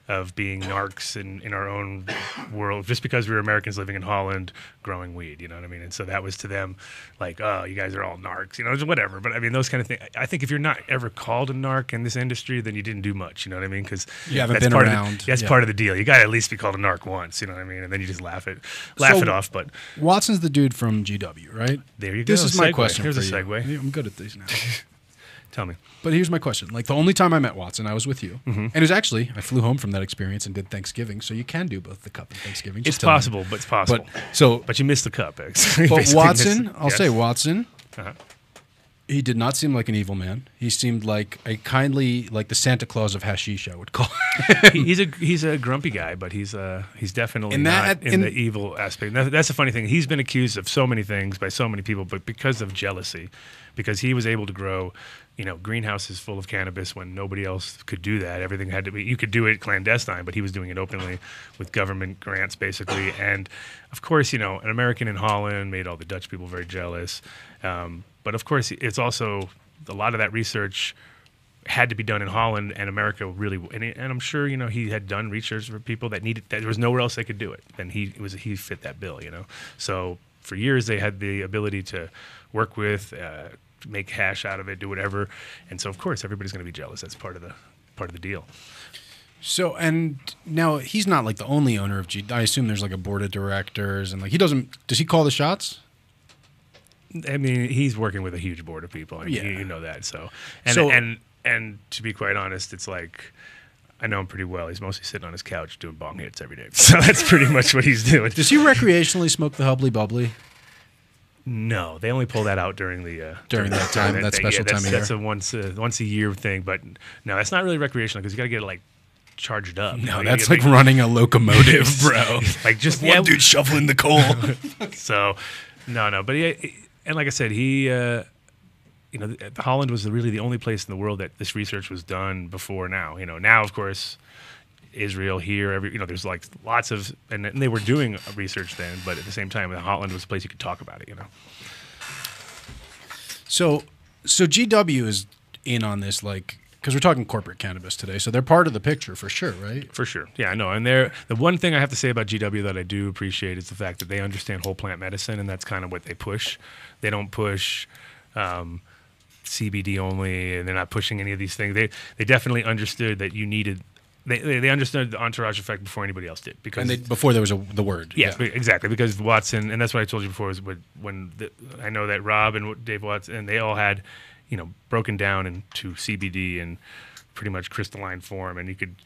of being narcs in our own world just because we were Americans living in Holland growing weed, you know what I mean? And so that was to them like, oh, you guys are all narcs, whatever. But I mean, those kind of things. I think if you're not ever called a narc in this industry, then you didn't do much, you know what I mean? Because you haven't been around. That's part of the deal. You got to at least be called a narc once, you know what I mean? And then you just laugh it off. But Watson's the dude from GW, right? There you go. This is my question. Here's for a segue. You. I'm good at these now. Tell me. But here's my question. Like the only time I met Watson, I was with you. Mm-hmm. And it was actually, I flew home from that experience and did Thanksgiving. So you can do both the cup and Thanksgiving. It's possible, but it's possible. But you missed the cup, actually. But Watson, I'll say Watson, he did not seem like an evil man. He seemed like a kindly, like the Santa Claus of hashish, I would call him. He's a grumpy guy, but he's definitely not in the evil aspect. That's the funny thing. He's been accused of so many things by so many people, but because of jealousy, because he was able to grow, greenhouses full of cannabis when nobody else could do that. Everything had to be, you could do it clandestine, but he was doing it openly with government grants, basically. And of course, an American in Holland made all the Dutch people very jealous. But of course, it's also a lot of that research had to be done in Holland, and America really. And I'm sure he had done research for people that needed that. There was nowhere else they could do it, and he fit that bill. So for years they had the ability to work with, make hash out of it, do whatever, and so of course everybody's going to be jealous. That's part of the deal. So, and now he's not like the only owner of G. I assume there's like a board of directors, and like does he call the shots? I mean, he's working with a huge board of people. I mean, Yeah. you know that. So, and to be quite honest, it's like I know him pretty well. He's mostly sitting on his couch doing bong hits every day. So that's pretty much what he's doing. Does he recreationally smoke the hubbly bubbly? No, they only pull that out during the During that time, that special time of year. That's a once a year thing. But no, that's not really recreational because you got to get it like charged up. No, that's like running a locomotive, bro. Like just one dude shoveling the coal. So, no. But and like I said, Holland was really the only place in the world that this research was done before now. Now, of course, Israel here, there's like lots of, and they were doing research then, but at the same time, Holland was a place you could talk about it, So GW is in on this, like, because we're talking corporate cannabis today, so they're part of the picture for sure, right? For sure. Yeah, I know. And the one thing I have to say about GW that I do appreciate is the fact that they understand whole plant medicine, and that's kind of what they push. They don't push CBD only, and they're not pushing any of these things. They definitely understood that you needed. They understood the entourage effect before anybody else did, because before there was the word. Yeah, exactly. Because Watson, and that's what I told you before, is when I know that Rob and Dave Watson, and they all had, broken down into CBD and pretty much crystalline form, and you could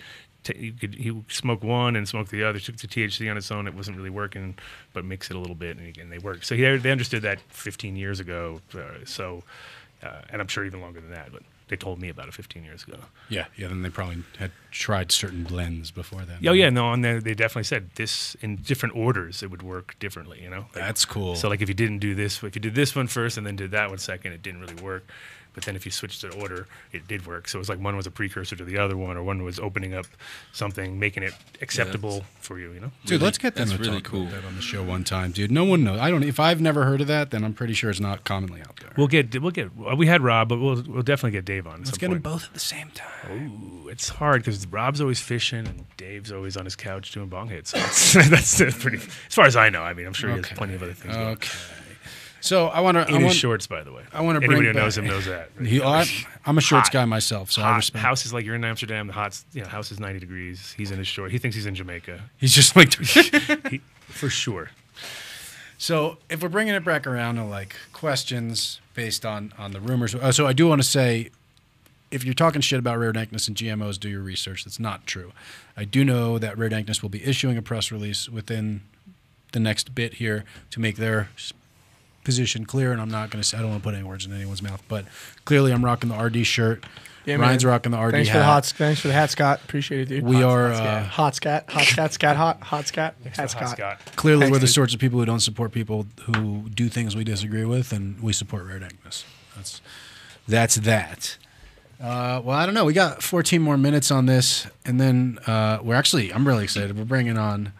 smoke one and smoke the other. Took the THC on its own, it wasn't really working, but mix it a little bit, and again they work. So they understood that 15 years ago. And I'm sure even longer than that, but they told me about it 15 years ago. Yeah. Then they probably had tried certain blends before then. Oh yeah, no, and they definitely said this in different orders it would work differently. That's cool. So like if you didn't do this, if you did this one first and then did that one second, it didn't really work. But then if you switched the order, it did work. So it was like one was a precursor to the other one, or one was opening up something, making it acceptable for you. Dude, let's get them to talk about that on the show one time, dude. No one knows. If I've never heard of that, then I'm pretty sure it's not commonly out there. We had Rob, but we'll definitely get Dave on. Let's get them both at the same time. Ooh, it's hard because Rob's always fishing and Dave's always on his couch doing bong hits. So that's pretty. As far as I know, I mean, I'm sure he has plenty of other things. Okay. So I want to. In his shorts, by the way. I want to bring anybody who knows him knows that. I'm a shorts guy myself, so I respect. House is like you're in Amsterdam. The house is 90 degrees. He's in his shorts. He thinks he's in Jamaica. He's just like for sure. So if we're bringing it back around to like questions based on the rumors, so I do want to say, if you're talking shit about rare dankness and GMOs, do your research. That's not true. I do know that Rare Dankness will be issuing a press release within the next bit here to make their position clear, and I'm not going to say, I don't want to put any words in anyone's mouth, but clearly I'm rocking the RD shirt. Yeah, Ryan's rocking the RD hat. Thanks for the hat, Scott. Appreciate it, dude. We are hot Scott, hat Scott. Hat Scott. Clearly, we're the sorts of people who don't support people who do things we disagree with, and we support Rare Dankness. That's that. Well, I don't know. We got 14 more minutes on this, and then I'm really excited. We're bringing on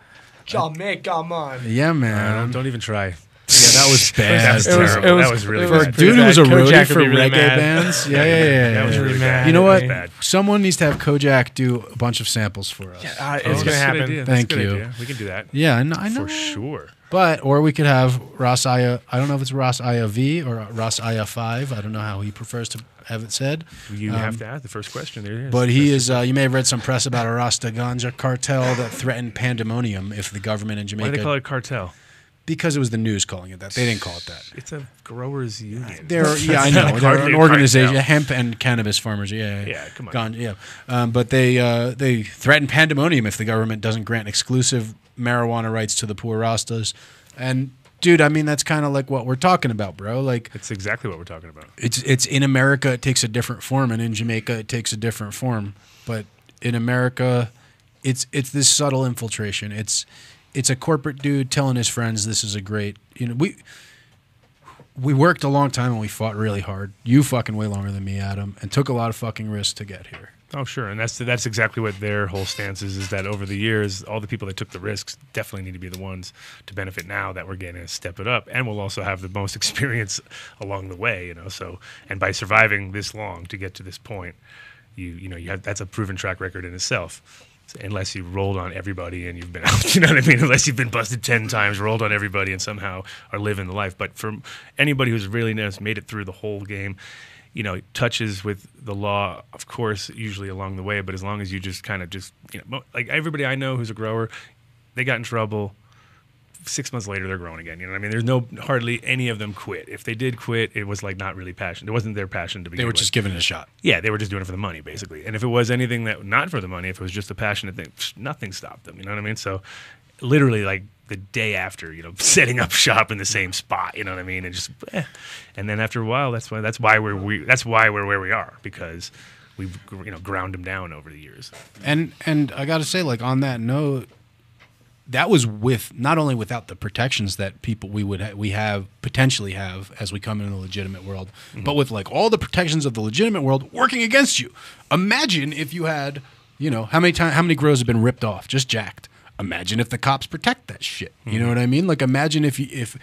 Jamaica, man. Yeah, man. Don't even try. Yeah, that was bad. That was terrible. That was really for bad. a dude who was a roadie for really reggae mad. bands. Yeah. That was really bad. You know what? Bad. Someone needs to have Kojak do a bunch of samples for us. It's that's going to a good happen. idea. Thank That's a good you. idea. We can do that. Yeah, I know. For sure. Or we could have Ross Iyah. I don't know if it's Ross Iyah V or Ross Iyah 5. I don't know how he prefers to have it said. You have to ask the first question. There it is. But he is. You may have read some press about a Rasta Ganja cartel that threatened pandemonium if the government in Jamaica. Why do they call it a cartel? Because it was the news calling it that. They didn't call it that. It's a growers union. I know. They're an organization. Hemp and cannabis farmers. Yeah, come on. Ganja, yeah. But they threatened pandemonium if the government doesn't grant exclusive marijuana rights to the poor Rastas. And dude, I mean, that's kind of like what we're talking about, bro. Like, it's exactly what we're talking about. It's in America, it takes a different form, and in Jamaica, it takes a different form. But in America, it's this subtle infiltration. It's a corporate dude telling his friends this is a great. We worked a long time and we fought really hard. You fucking way longer than me, Adam, and took a lot of fucking risks to get here. Oh, sure. And that's exactly what their whole stance is that over the years, all the people that took the risks definitely need to be the ones to benefit now that we're getting to step it up. And we'll also have the most experience along the way, So, and by surviving this long to get to this point, you have, that's a proven track record in itself. Unless you rolled on everybody and you've been out, you know what I mean? Unless you've been busted 10 times, rolled on everybody and somehow are living the life. But for anybody who's really made it through the whole game, touches with the law, of course, usually along the way, but as long as you just kind of like everybody I know who's a grower, they got in trouble 6 months later they're growing again. You know what I mean? There's hardly any of them quit. If they did quit, it was like not really passion. It wasn't their passion to begin They were with. just giving it a shot. Yeah, they were just doing it for the money, basically. And if it was anything that not for the money, if it was just a passionate thing, nothing stopped them. You know what I mean? So, literally, like the day after, setting up shop in the same spot. You know what I mean? And just, and then after a while, that's why we're where we are, because we've ground them down over the years. And I got to say, like, on that note, that was with not only without the protections that people we potentially have as we come into the legitimate world, but with like all the protections of the legitimate world working against you. Imagine if you had, how many grows have been ripped off, just jacked. Imagine if the cops protect that shit. You know what I mean? Like, imagine if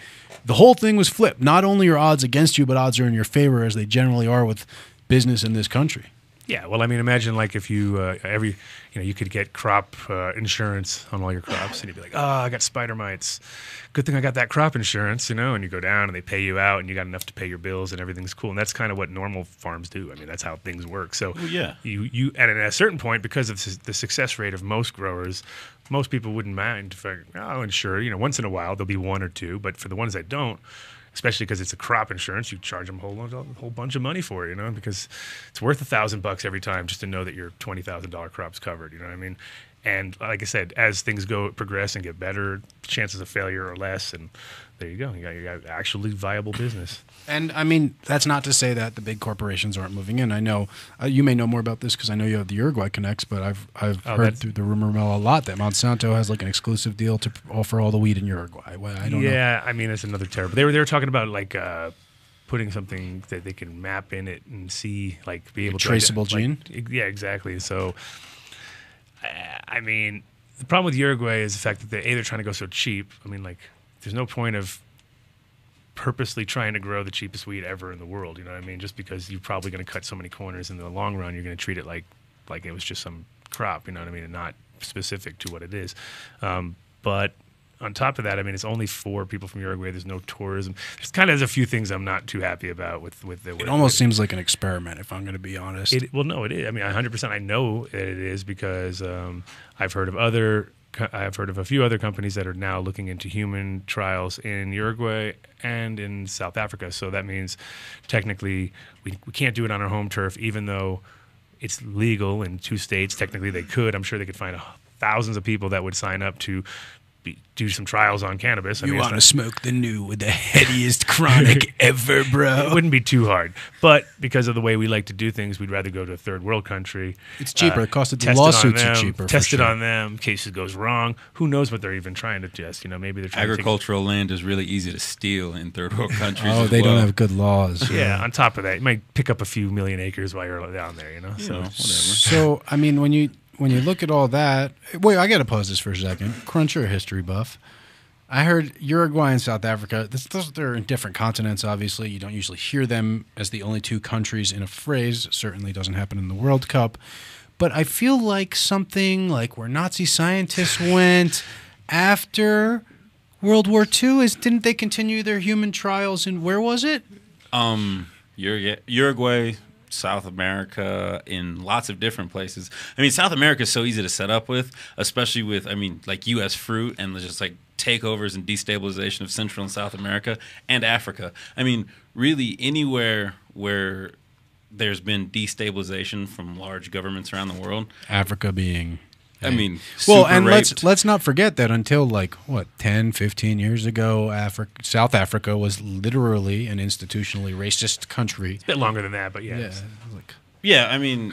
the whole thing was flipped. Not only are odds against you, but odds are in your favor, as they generally are with business in this country. Yeah, well, I mean, imagine like if you you could get crop insurance on all your crops, and you'd be like, oh, I got spider mites. Good thing I got that crop insurance, and you go down and they pay you out, and you got enough to pay your bills, and everything's cool. And that's kind of what normal farms do. I mean, that's how things work. So and at a certain point, because of the success rate of most growers, most people wouldn't mind if I'll insure. Once in a while there'll be one or two, but for the ones that don't, especially because it's a crop insurance, you charge them a whole bunch of money for it, because it's worth $1,000 every time just to know that your $20,000 crop's covered. You know what I mean? And like I said, as things progress and get better, chances of failure are less, and there you go. You got actually viable business. And I mean, that's not to say that the big corporations aren't moving in. I know you may know more about this because I know you have the Uruguay Connects, but I've heard through the rumor mill a lot that Monsanto has like an exclusive deal to offer all the weed in Uruguay. Well, I don't know. Yeah, I mean, it's another terrible. They were talking about like putting something that they can map in it and see, like, be able to traceable gene. Yeah, exactly. So, I mean, the problem with Uruguay is the fact that they're trying to go so cheap. I mean, like, there's no point of purposely trying to grow the cheapest weed ever in the world. You know what I mean? Just because you're probably going to cut so many corners in the long run, you're going to treat it like it was just some crop. You know what I mean? And not specific to what it is. But on top of that, I mean, it's only 4 people from Uruguay. There's no tourism. There's a few things I'm not too happy about with the. It almost seems like an experiment, if I'm going to be honest. No, it is. I mean, 100%. I know that it is because I've heard of a few other companies that are now looking into human trials in Uruguay and in South Africa. So that means technically we can't do it on our home turf, even though it's legal in 2 states. Technically, they could. I'm sure they could find thousands of people that would sign up to do some trials on cannabis. You want to smoke the new with the headiest chronic ever, bro. It wouldn't be too hard. But because of the way we like to do things, we'd rather go to a third world country. It's cheaper. It costs the lawsuits are cheaper. Test it on them. In case it goes wrong. Who knows what they're even trying to test? Maybe they're trying agricultural land is really easy to steal in third world countries. Oh, they don't have good laws. Yeah. On top of that, you might pick up a few million acres while you're down there. So whatever. So I mean, when you look at all that, wait, I got to pause this for a second. Cruncher, history buff. I heard Uruguay and South Africa, they're in different continents, obviously. You don't usually hear them as the only 2 countries in a phrase. Certainly doesn't happen in the World Cup. But I feel like something like where Nazi scientists went after World War II, didn't they continue their human trials in, where was it? Uruguay, South America, in lots of different places. I mean, South America is so easy to set up with, especially with, like U.S. fruit and just like takeovers and destabilization of Central and South America and Africa. I mean, really anywhere where there's been destabilization from large governments around the world. Africa being... I mean, well, and let's not forget that until 10, 15 years ago, South Africa was literally an institutionally racist country. It's a bit longer than that, but yeah. Yeah, I mean...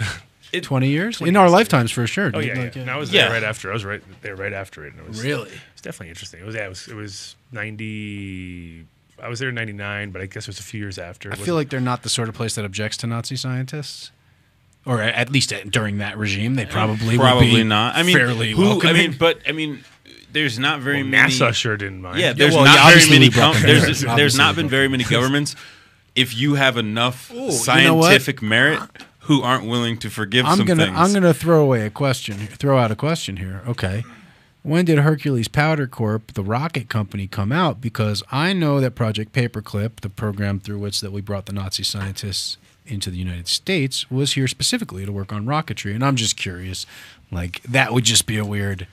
20 years? In our lifetimes, for sure. Oh, yeah. And I was there right after. I was there right after it. And it was, really? It's definitely interesting. It was 90... I was there in 99, but I guess it was a few years after. I feel like they're not the sort of place that objects to Nazi scientists. Or at least during that regime, they probably would be not. I mean, fairly welcoming. I mean, there's not very many. NASA sure didn't mind. Yeah, there's not very many. There's not been very many governments. If you have enough scientific merit, who aren't willing to forgive some things. I'm gonna throw out a question here. Okay. When did Hercules Powder Corp, the rocket company, come out? Because I know that Project Paperclip, the program through which that we brought the Nazi scientists into the United States, was here specifically to work on rocketry. And I'm just curious, like, that would just be a weird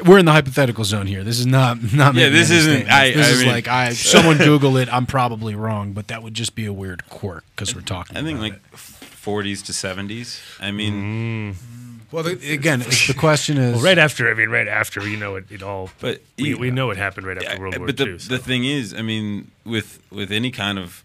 We're in the hypothetical zone here. This is not. Yeah, this isn't. This is like someone Google it. I'm probably wrong, but that would just be a weird quirk because we're talking. I think about like 40s to 70s. I mean, well, again, the question is well, right after. I mean, right after it all. But we know it happened right after World War II. But the thing is, I mean, with any kind of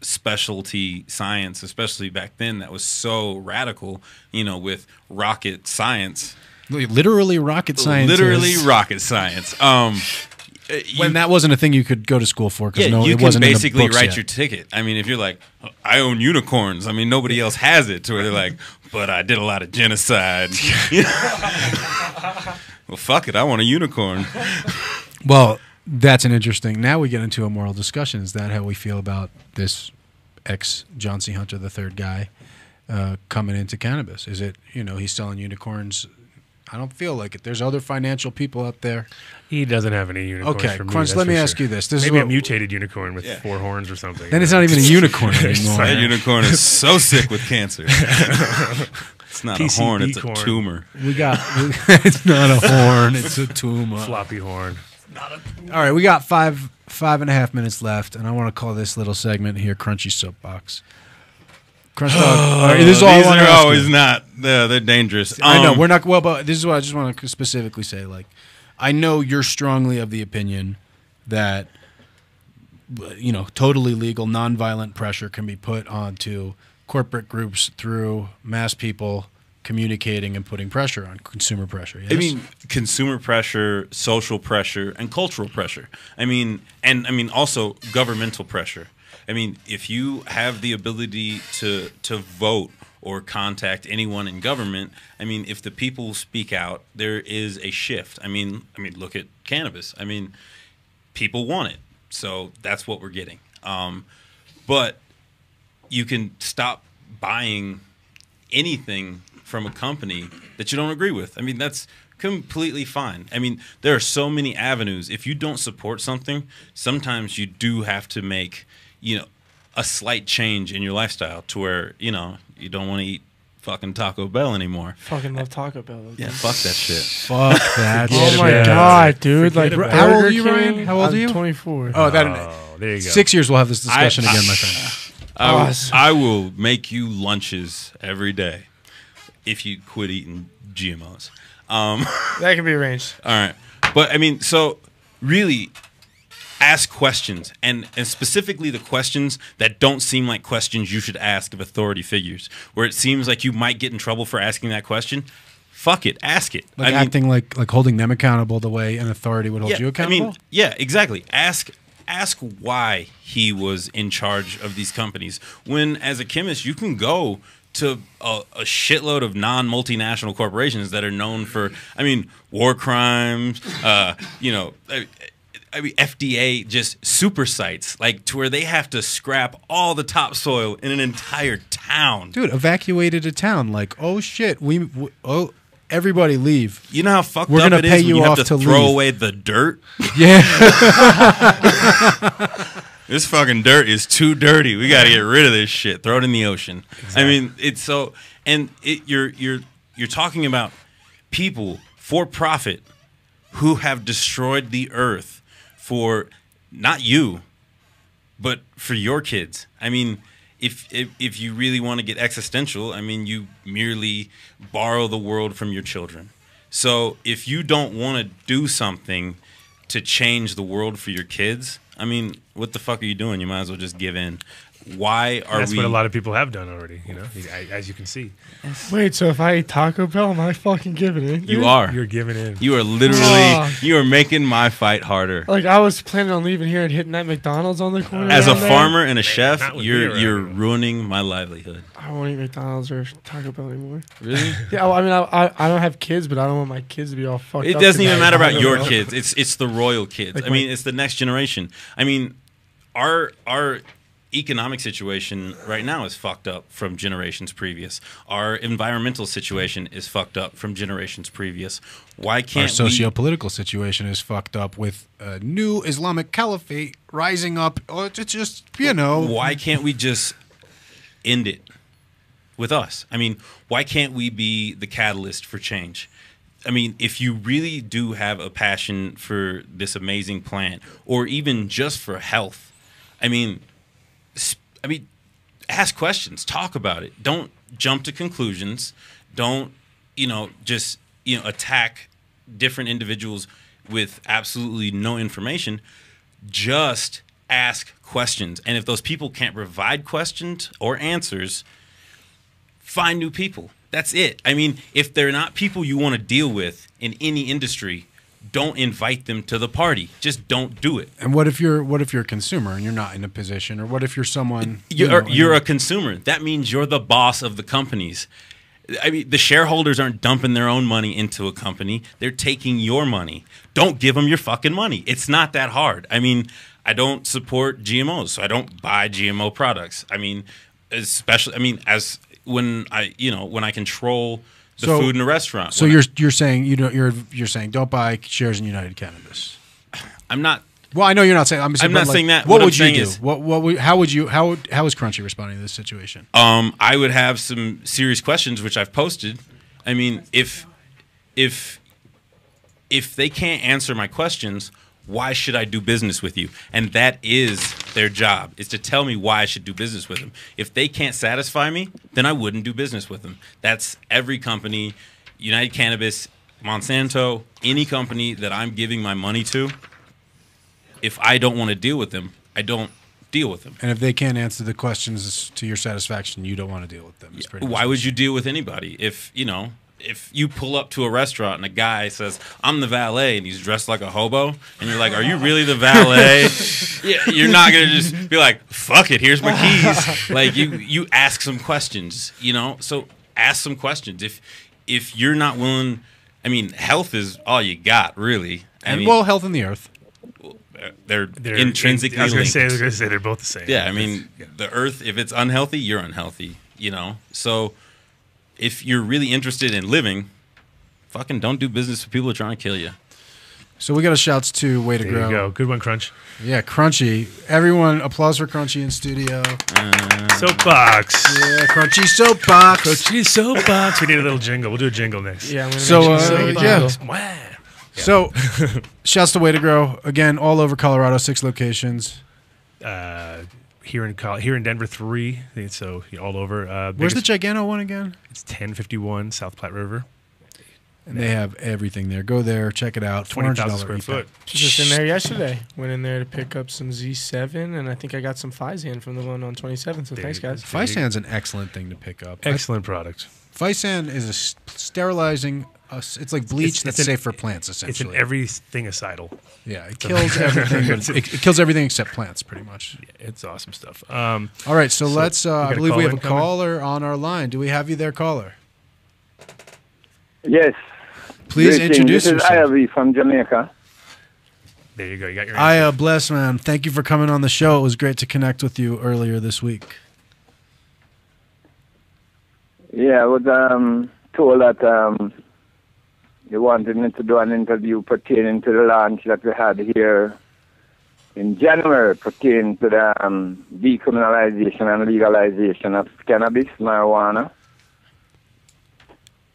specialty science, especially back then, that was so radical. With rocket science. Literally rocket science. Literally rocket science. When that wasn't a thing you could go to school for, because you it can wasn't basically in the books write yet. your ticket. I mean, if you're like, I own unicorns. I mean, nobody else has it. To where they're like, but I did a lot of genocide. Well, fuck it. I want a unicorn. Well, that's an interesting. Now we get into a moral discussion. Is that how we feel about this ex-John C. Hunter III guy coming into cannabis? Is it, he's selling unicorns? I don't feel like it. There's other financial people out there. He doesn't have any unicorns. Okay, for me, Crunch, that's let me for ask you this. Maybe a mutated unicorn with 4 horns or something. Then it's not even a unicorn anymore. That unicorn is so sick with cancer. It's not a horn, it's a tumor. It's not a horn, it's a tumor. Floppy horn. All right, we got five and a half minutes left, and I want to call this little segment here Crunchy Soapbox. Crunch Dog. All right, this is all I These want to are ask always you. not. They're dangerous. I know we're not. Well, but this is what I just want to specifically say. Like, I know you're strongly of the opinion that totally legal, nonviolent pressure can be put onto corporate groups through mass people communicating and putting pressure on consumer pressure. Yes? I mean, consumer pressure, social pressure, and cultural pressure. I mean, also governmental pressure. I mean, if you have the ability to vote or contact anyone in government, I mean, if the people speak out, there is a shift. I mean, look at cannabis. I mean, people want it, so that's what we're getting. But you can stop buying anything from a company that you don't agree with. I mean, that's completely fine. I mean, there are so many avenues. If you don't support something, sometimes you do have to make a slight change in your lifestyle to where, you don't want to eat fucking Taco Bell anymore. Fucking love Taco Bell. Yeah, fuck that shit. Fuck that. Oh my god, dude! Like, how old are you, Ryan? How old are you? 24. Oh, there you go. 6 years we'll have this discussion again, my friend. I will make you lunches every day if you quit eating GMOs. That can be arranged. All right. But, I mean, so really ask questions, and specifically the questions that don't seem like questions you should ask of authority figures, where it seems like you might get in trouble for asking that question. Fuck it. Ask it. Like acting like holding them accountable the way an authority would hold you accountable? I mean, yeah, exactly. Ask why he was in charge of these companies. When, as a chemist, you can go to a shitload of non-multinational corporations that are known for, war crimes, FDA just super sites, like to where they have to scrap all the topsoil in an entire town. Dude, evacuated a town. Like, oh shit, everybody leave. You know how fucked We're up gonna it pay is when you you have off to to throw leave. away the dirt? Yeah. This fucking dirt is too dirty. We got to get rid of this shit. Throw it in the ocean. Exactly. I mean, it's so, and you're talking about people for profit who have destroyed the earth for not you, but for your kids. I mean, if you really want to get existential, I mean, you merely borrow the world from your children. So if you don't want to do something to change the world for your kids, I mean, what the fuck are you doing? You might as well just give in. Why are That's we? what a lot of people have done already, as you can see. Wait, so if I eat Taco Bell, am I fucking giving in? Dude? You are. You're giving in. You are literally. You are making my fight harder. Like, I was planning on leaving here and hitting that McDonald's on the corner. As a down there. farmer and a chef, not with you're ruining my livelihood. I won't eat McDonald's or Taco Bell anymore. Really? Yeah, well, I mean, I don't have kids, but I don't want my kids to be all fucked up. It doesn't even matter about Taco your Bell. kids. It's the royal kids. Like I mean, it's the next generation. I mean, our economic situation right now is fucked up from generations previous. Our environmental situation is fucked up from generations previous. Why can't our socio-political situation is fucked up with a new Islamic caliphate rising up? Oh, it's just, Why can't we just end it with us? I mean, why can't we be the catalyst for change? I mean, if you really do have a passion for this amazing plant, or even just for health, I mean, ask questions, talk about it. Don't jump to conclusions. Don't, just, attack different individuals with absolutely no information. Just ask questions. And if those people can't provide questions or answers, find new people. That's it. I mean, if they're not people you want to deal with in any industry, don't invite them to the party. Just don't do it. And what if you're a consumer and you're not in a position, or what if you're someone you're a consumer? That means you're the boss of the companies. I mean, the shareholders aren't dumping their own money into a company. They're taking your money. Don't give them your fucking money. It's not that hard. I mean, I don't support GMOs, so I don't buy GMO products. I mean, especially, as when I control the food in a restaurant. So you're saying you're saying don't buy shares in United Cannabis. I'm not. Well, I know you're not saying. I'm not saying that. What would you do? How is Crunchy responding to this situation? I would have some serious questions, which I've posted. I mean, if they can't answer my questions, why should I do business with you? And that is their job, is to tell me why I should do business with them. If they can't satisfy me, then I wouldn't do business with them. That's every company, United Cannabis, Monsanto, any company that I'm giving my money to. If I don't want to deal with them, I don't deal with them. And if they can't answer the questions to your satisfaction, you don't want to deal with them. Why would you deal with anybody? If you pull up to a restaurant and a guy says, I'm the valet, and he's dressed like a hobo, and you're like, are you really the valet? You're not going to just be like, fuck it, here's my keys. Like, you ask some questions, So ask some questions. If you're not willing, I mean, health is all you got, really. Health in the earth. They're intrinsically linked. I was going to say they're both the same. Yeah, I mean, the earth, if it's unhealthy, you're unhealthy, So if you're really interested in living, fucking don't do business with people who are trying to kill you. So we got a shouts to Way to Grow. There you go. Good one, Crunch. Yeah, Crunchy. Everyone, applause for Crunchy in studio. Soapbox. Yeah, Crunchy Soapbox. Crunchy Soapbox. We need a little jingle. We'll do a jingle next. Yeah, I'm gonna So, shouts to Way to Grow. Again, all over Colorado, 6 locations. Here in Denver, 3. So all over. Where's the Gigano one again? It's 1051 South Platte River. And they have everything there. Go there, check it out. 20,000 square foot. She was just in there yesterday. Went in there to pick up some Z7, and I think I got some Fisan from the one on 27th. So thanks, guys. Fisan's an excellent thing to pick up. Excellent product. Fisan is a sterilizing. It's like bleach that's safe for plants, essentially. It's an everything-icidal. Yeah, it kills everything. But it kills everything except plants, pretty much. Yeah, it's awesome stuff. All right, so let's. I believe we have a caller on our line. Do we have you there, caller? Yes. Please introduce yourself. This is Iyah from Jamaica. There you go. You got your answer. Iyah, bless, man. Thank you for coming on the show. It was great to connect with you earlier this week. Yeah, I was told that you wanted me to do an interview pertaining to the launch that we had here in January pertaining to the decriminalization and legalization of cannabis, marijuana.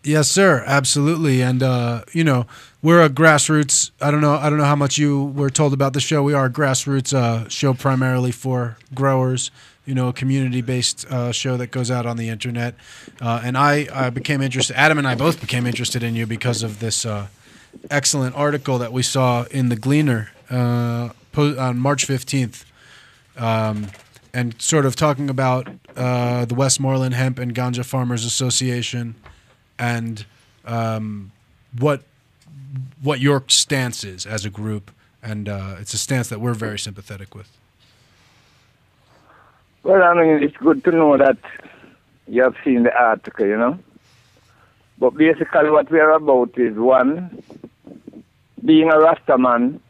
Yes, sir. Absolutely. And, we're a Grassroots. I don't know how much you were told about the show. We are a Grassroots show primarily for growers, a community-based show that goes out on the internet. And I became interested. Adam and I both became interested in you because of this excellent article that we saw in the Gleaner on March 15th. And sort of talking about the Westmoreland Hemp and Ganja Farmers Association and what your stance is as a group, and it's a stance that we're very sympathetic with. Well, I mean, it's good to know that you have seen the article, But basically what we are about is, one, being a Rasta man,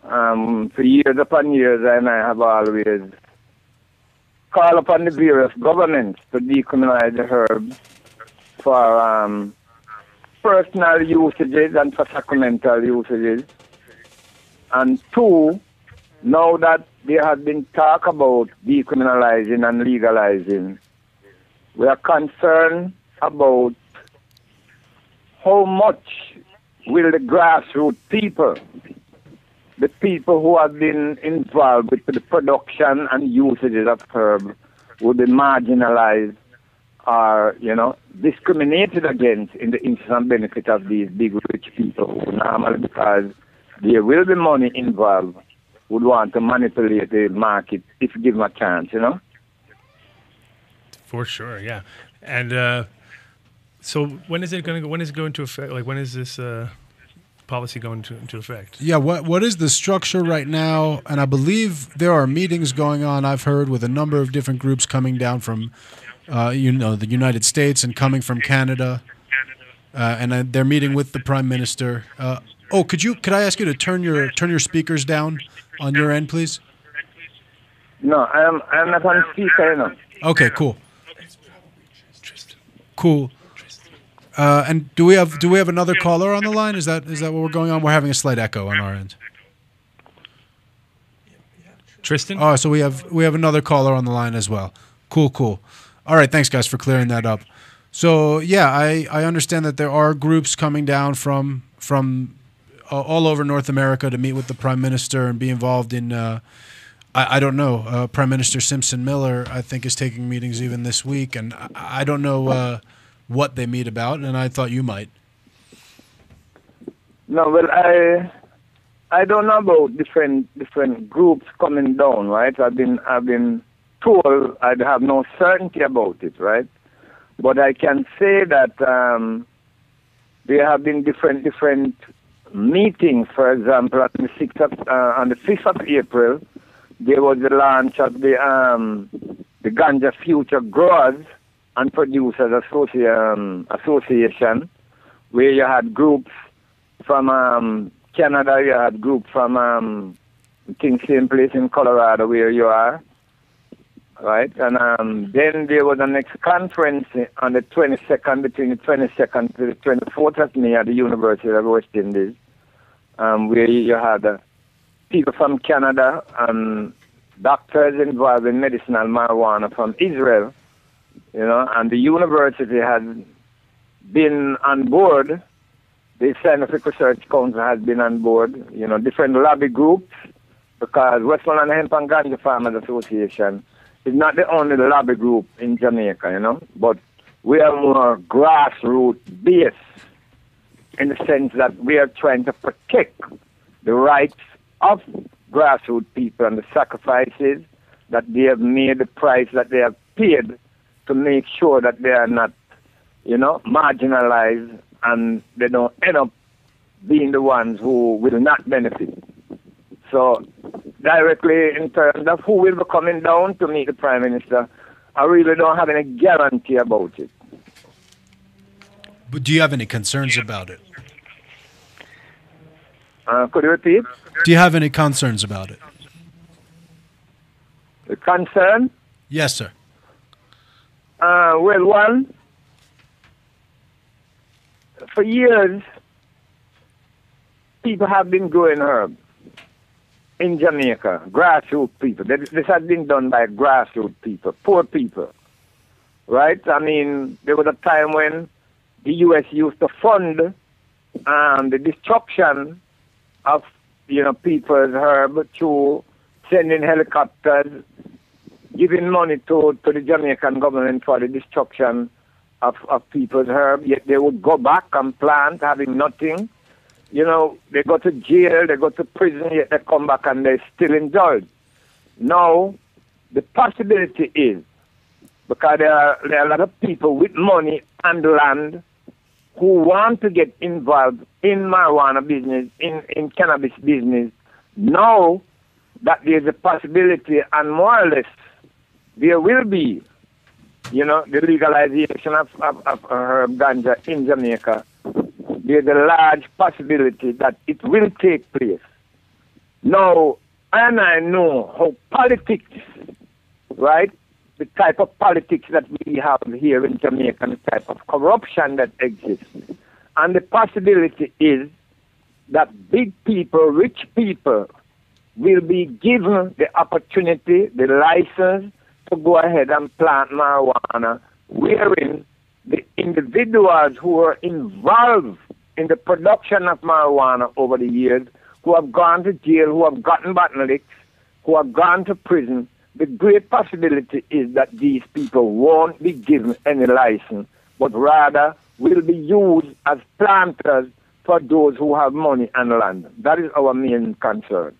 for years upon years, and I have always called upon the various governments to decriminalize the herbs for personal usages and for sacramental usages. And two, now that there has been talk about decriminalizing and legalizing, we are concerned about how much will the grassroots people, the people who have been involved with the production and usages of herb, will be marginalized or, discriminated against in the interest and benefit of these big rich people who normally, because there will be money involved, would want to manipulate the market if given a chance, For sure, yeah. And so when is it going to go? When is it going to affect? Like, when is this policy going into effect? Yeah, what is the structure right now? And I believe there are meetings going on, I've heard, with a number of different groups coming down from, the United States and coming from Canada. And they're meeting with the Prime Minister. Could I ask you to turn your speakers down on your end, please? No, I'm not on speaker, Okay, cool. Cool. And do we have another caller on the line? Is that what we're going on? We're having a slight echo on our end. Tristan? Oh, so we have another caller on the line as well. Cool. All right, thanks guys for clearing that up. So yeah, I understand that there are groups coming down from all over North America to meet with the Prime Minister and be involved in. I don't know. Prime Minister Simpson Miller, I think, is taking meetings even this week, and I don't know what they meet about, and I thought you might. No, well, I don't know about different groups coming down, right? I've been told I'd have no certainty about it, right? But I can say that there have been different meetings. For example, on the 5th of April, there was the launch of the Ganja Future Growers and Producers Association, where you had groups from Canada, you had groups from same place in Colorado where you are, right? And then there was the next conference on the 22nd, between the 22nd to the 24th of May at the University of West Indies, where you had people from Canada and doctors involved in medicinal marijuana from Israel, and the university has been on board. The Scientific Research Council has been on board, different lobby groups, because Westmoreland Hemp and Ganja Farmers Association is not the only lobby group in Jamaica, but we are more grassroots based in the sense that we are trying to protect the rights of grassroots people and the sacrifices that they have made, the price that they have paid to make sure that they are not, marginalized and they don't end up being the ones who will not benefit. So directly in terms of who will be coming down to meet the Prime Minister, I really don't have any guarantee about it. But do you have any concerns about it? Could you repeat? Do you have any concerns about it? The concern? Yes, sir. Well, one, for years, people have been growing herb in Jamaica, grassroots people. This has been done by grassroots people, poor people, right? I mean, there was a time when the U.S. used to fund the destruction of, people's herb through sending helicopters, giving money to the Jamaican government for the destruction of people's herb, yet they would go back and plant having nothing. They go to jail, they go to prison, yet they come back and they're still enjoyed. Now, the possibility is, because there are a lot of people with money and land who want to get involved in marijuana business, in cannabis business, know that there's a possibility, and more or less, there will be, the legalization of herb ganja in Jamaica. There's a large possibility that it will take place. Now, and I know how politics, right, the type of politics that we have here in Jamaica, and the type of corruption that exists. And the possibility is that big people, rich people, will be given the opportunity, the license to go ahead and plant marijuana, wherein the individuals who were involved in the production of marijuana over the years, who have gone to jail, who have gotten button licks, who have gone to prison, the great possibility is that these people won't be given any license, but rather will be used as planters for those who have money and land. That is our main concern.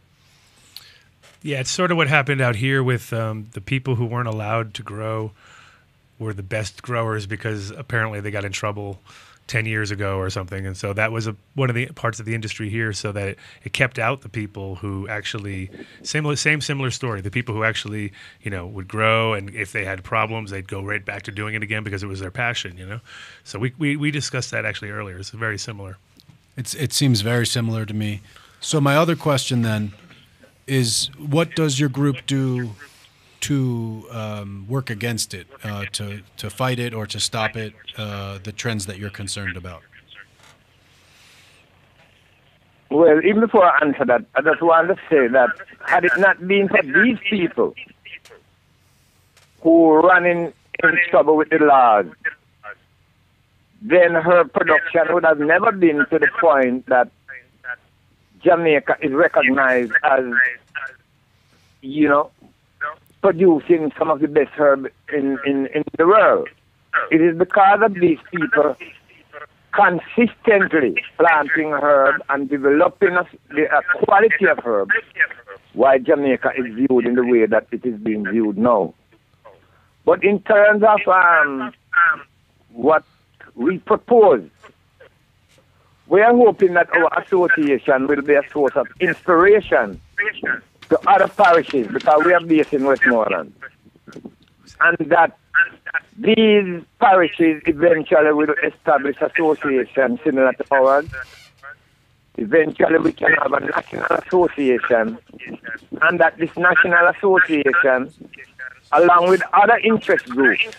Yeah, it's sort of what happened out here with the people who weren't allowed to grow were the best growers because apparently they got in trouble 10 years ago or something. And so that was one of the parts of the industry here, so that it kept out the people who actually, similar story, the people who actually, would grow, and if they had problems, they'd go right back to doing it again because it was their passion, So we discussed that actually earlier. It's very similar. It seems very similar to me. So my other question then is, what does your group do to work against it, to fight it or to stop it, the trends that you're concerned about? Well, even before I answer that, I just want to say that had it not been for these people who run in trouble with the laws, then her production would have never been to the point that Jamaica is recognized as, producing some of the best herb in the world. It is because of these people consistently planting herb and developing the quality of herb why Jamaica is viewed in the way that it is being viewed now. But in terms of what we propose, we are hoping that our association will be a source of inspiration to other parishes, because we are based in Westmoreland, and that these parishes eventually will establish associations similar to ours. Eventually we can have a national association, and that this national association, along with other interest groups,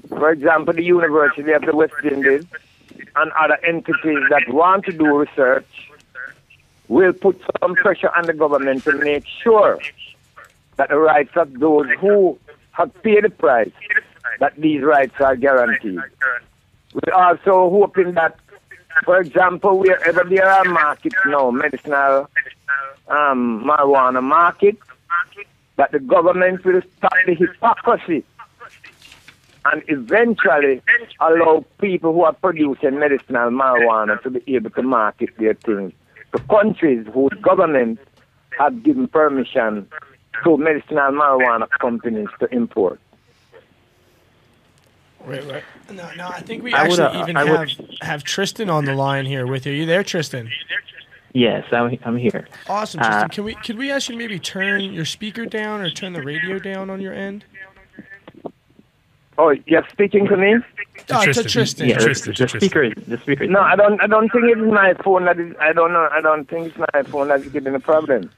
for example, the University of the West Indies and other entities that want to do research, will put some pressure on the government to make sure that the rights of those who have paid the price, that these rights are guaranteed. We're also hoping that, for example, wherever there are markets now, medicinal marijuana market, that the government will stop the hypocrisy and eventually allow people who are producing medicinal marijuana to be able to market their things to countries whose governments have given permission to medicinal marijuana companies to import. Right. No, I think we actually have Tristan on the line here with you. You there, Tristan? Yes, I'm here. Awesome, Tristan. Could we ask you to maybe turn your speaker down or turn the radio down on your end? Oh, you're speaking to me? To Tristan. Yeah, the speaker. No, I don't think it's my phone that is. I don't know. I don't think it's my phone that's giving the problem.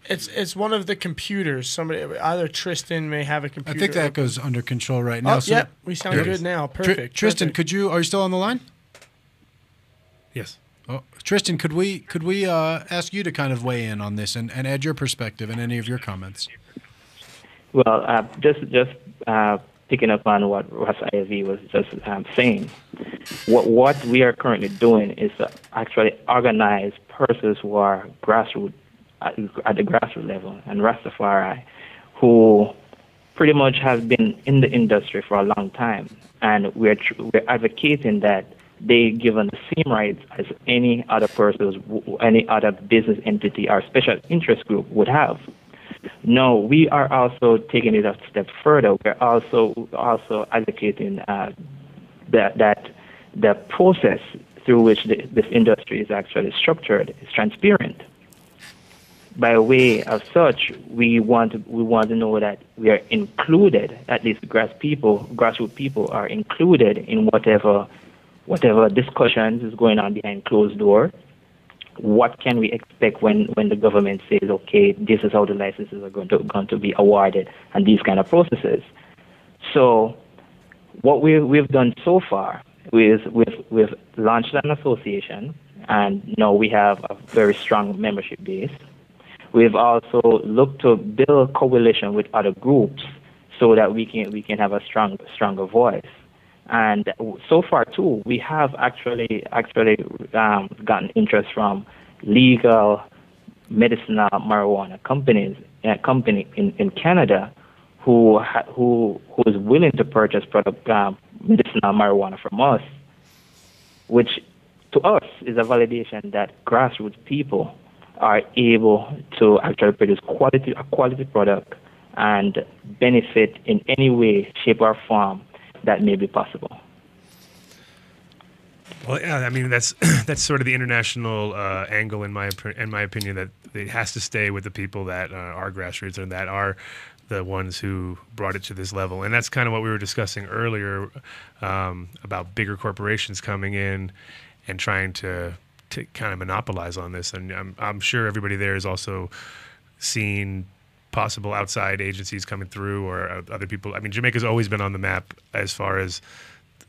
It's one of the computers. Somebody, either Tristan may have a computer. I think that goes under control right now. Yep, we sound good now. Perfect. Tristan, are you still on the line? Yes. Oh, Tristan, could we ask you to kind of weigh in on this and add your perspective and any of your comments? Well, just picking up on what Russ IV was just saying, what we are currently doing is to actually organize persons who are grassroots at the grassroots level, and Rastafari, who pretty much have been in the industry for a long time, and we're advocating that they given the same rights as any other persons, any other business entity or special interest group would have. No, we are also taking it a step further. We're also advocating that the process through which this industry is actually structured is transparent. By way of such, we want to know that we are included, at least grassroots people are included in whatever discussions is going on behind closed doors. What can we expect when the government says, okay, this is how the licenses are going to be awarded, and these kind of processes. So what we've done so far is we've launched an association, and now we have a very strong membership base. We've also looked to build coalition with other groups so that we can have a stronger voice. And so far too, we have actually gotten interest from legal medicinal marijuana company in Canada who is willing to purchase medicinal marijuana from us, which to us is a validation that grassroots people are able to actually produce a quality product and benefit in any way, shape, or form that may be possible. Well, yeah, I mean that's sort of the international angle in my opinion, that it has to stay with the people that are grassroots and that are the ones who brought it to this level. And that's kind of what we were discussing earlier about bigger corporations coming in and trying to kind of monopolize on this. And I'm sure everybody there is also seen possible outside agencies coming through or other people. I mean, Jamaica's always been on the map as far as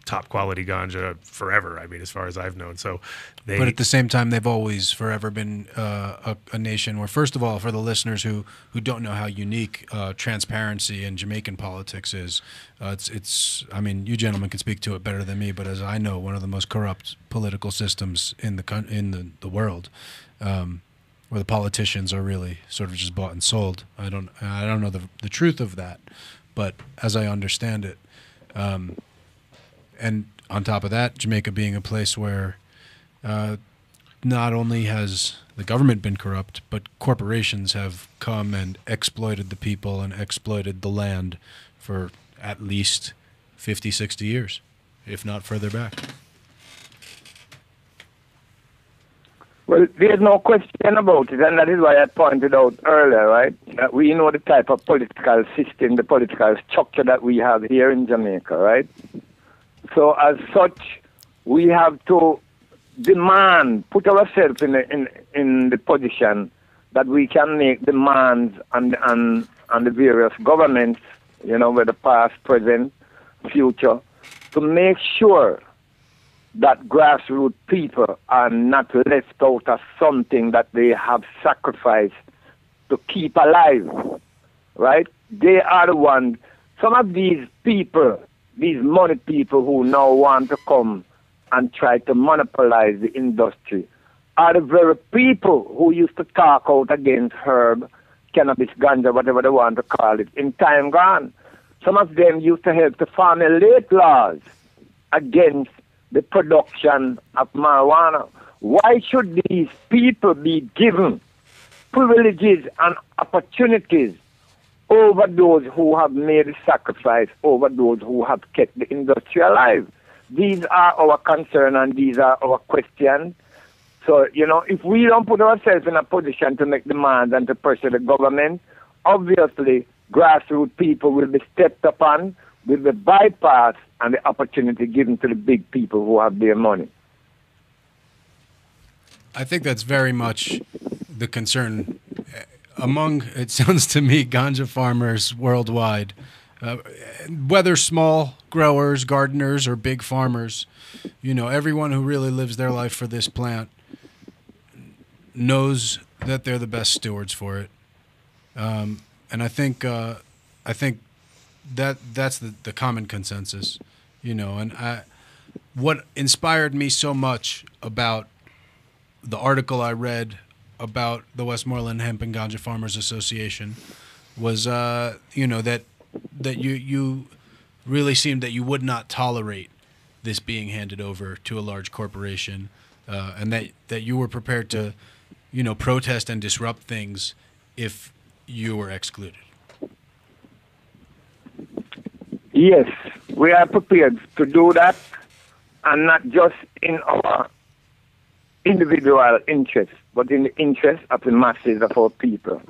top quality ganja forever. I mean, as far as I've known. So, but at the same time, they've always forever been a nation where, first of all, for the listeners who don't know how unique transparency in Jamaican politics is, it's. I mean, you gentlemen can speak to it better than me, but as I know, one of the most corrupt political systems in the world. Where the politicians are really sort of just bought and sold. I don't know the truth of that, but as I understand it, and on top of that, Jamaica being a place where not only has the government been corrupt, but corporations have come and exploited the people and exploited the land for at least 50, 60 years, if not further back. Well, there's no question about it, and that is why I pointed out earlier, right? That we know the type of political system, the political structure that we have here in Jamaica, right? So as such, we have to demand, put ourselves in the position that we can make demands on the various governments, you know, whether past, present, future, to make sure that grassroots people are not left out of something that they have sacrificed to keep alive, right? They are the ones, some of these people, these money people who now want to come and try to monopolize the industry, are the very people who used to talk out against herb, cannabis, ganja, whatever they want to call it, in time gone. Some of them used to help to formulate laws against the production of marijuana. Why should these people be given privileges and opportunities over those who have made a sacrifice, over those who have kept the industry alive? These are our concerns and these are our questions. So, you know, if we don't put ourselves in a position to make demands and to pressure the government, obviously grassroots people will be stepped upon, will be bypassed, and the opportunity given to the big people who have their money. I think that's very much the concern among, it sounds to me, ganja farmers worldwide. Whether small growers, gardeners, or big farmers, you know, everyone who really lives their life for this plant knows that they're the best stewards for it. And I think that's the common consensus, you know. And what inspired me so much about the article I read about the Westmoreland Hemp and Ganja Farmers Association was, you know, that you really seemed that you would not tolerate this being handed over to a large corporation, and that you were prepared to, you know, protest and disrupt things if you were excluded. Yes, we are prepared to do that, and not just in our individual interest, but in the interest of the masses of our people.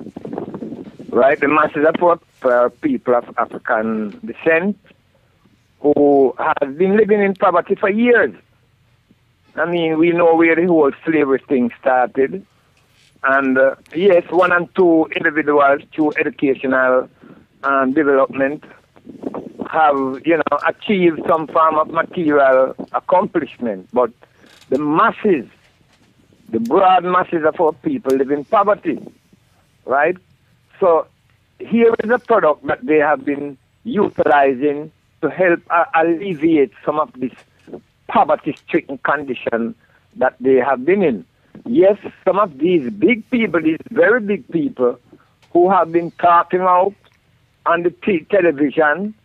Right? The masses of our people of African descent who have been living in poverty for years. I mean, we know where the whole slavery thing started. And yes, one and two individuals through educational development have, you know, achieved some form of material accomplishment. But the masses, the broad masses of our people live in poverty, right? So here is a product that they have been utilizing to to help alleviate some of this poverty-stricken condition that they have been in. Yes, some of these big people, these very big people, who have been talking out on the television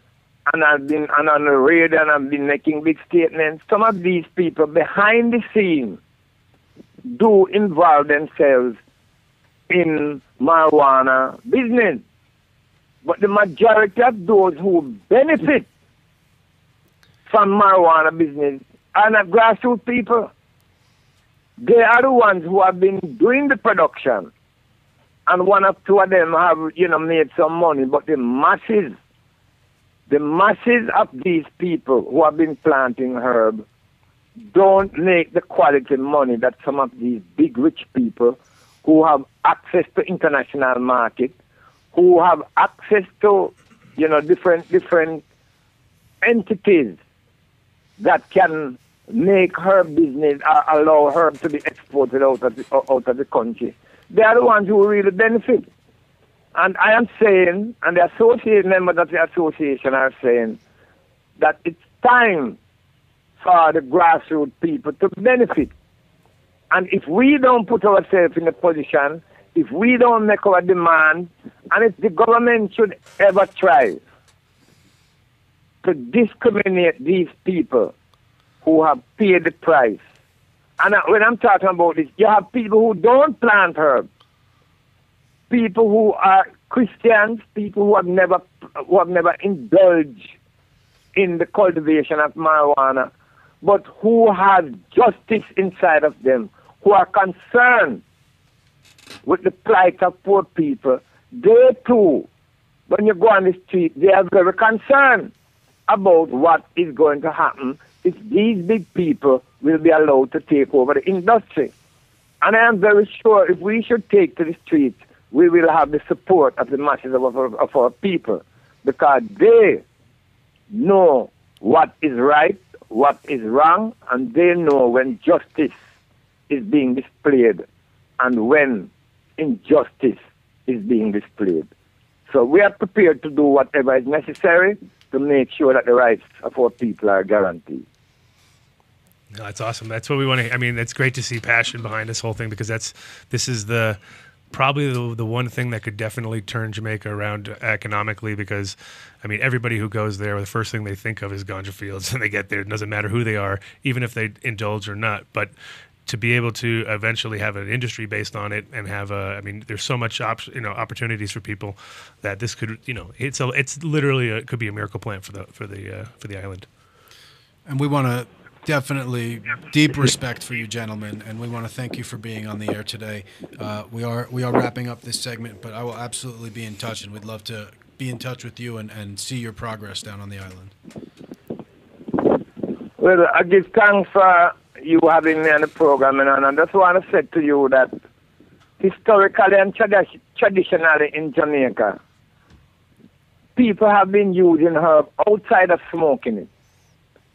and have been and on the radio and have been making big statements, some of these people behind the scene do involve themselves in marijuana business. But the majority of those who benefit from marijuana business are not grassroots people. They are the ones who have been doing the production. And one or two of them have, made some money. But the masses of these people who have been planting herb don't make the quality money that some of these big rich people who have access to international market, who have access to, different entities that can make herb business, allow herb to be exported out of the country. They are the ones who really benefit. And I am saying, and the associate members of the association are saying, that it's time for the grassroots people to benefit. And if we don't put ourselves in a position, if we don't make our demand, and if the government should ever try to discriminate these people who have paid the price. And when I'm talking about this, you have people who don't plant herbs, people who are Christians, people who have never indulged in the cultivation of marijuana, but who have justice inside of them, who are concerned with the plight of poor people. They too, when you go on the street, they are very concerned about what is going to happen if these big people will be allowed to take over the industry. And I am very sure if we should take to the streets, we will have the support of the masses of our people, because they know what is right, what is wrong, and they know when justice is being displayed and when injustice is being displayed. So we are prepared to do whatever is necessary to make sure that the rights of our people are guaranteed. No, that's awesome. That's what we want to. I mean, it's great to see passion behind this whole thing, because this is probably the one thing that could definitely turn Jamaica around economically, because, I mean, everybody who goes there, the first thing they think of is ganja fields, and they get there. It doesn't matter who they are, even if they indulge or not. But to be able to eventually have an industry based on it and have there's so much opportunities for people that this could, it's literally it could be a miracle plant for the island. And we want to definitely deep respect for you gentlemen, and we want to thank you for being on the air today. We are wrapping up this segment, but I will absolutely be in touch, and we'd love to be in touch with you and see your progress down on the island. Well, I give thanks for you having me on the program, and I just want to say to you that historically and traditionally in Jamaica, people have been using herb outside of smoking it.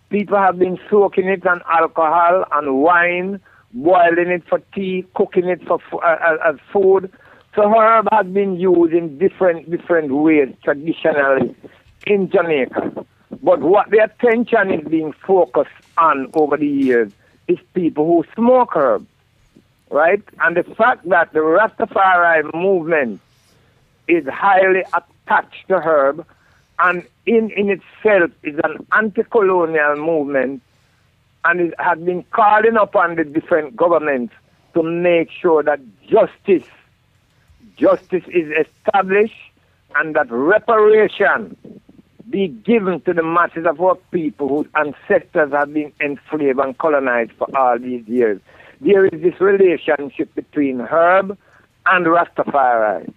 People have been soaking it on alcohol and wine, boiling it for tea, cooking it for as food. So herb has been used in different ways traditionally in Jamaica. But what the attention is being focused on over the years is people who smoke herb, right? And the fact that the Rastafari movement is highly attached to herb, and in itself is an anti-colonial movement, and it has been calling upon the different governments to make sure that justice is established and that reparation be given to the masses of our people whose ancestors have been enslaved and colonized for all these years. There is this relationship between herb and Rastafari,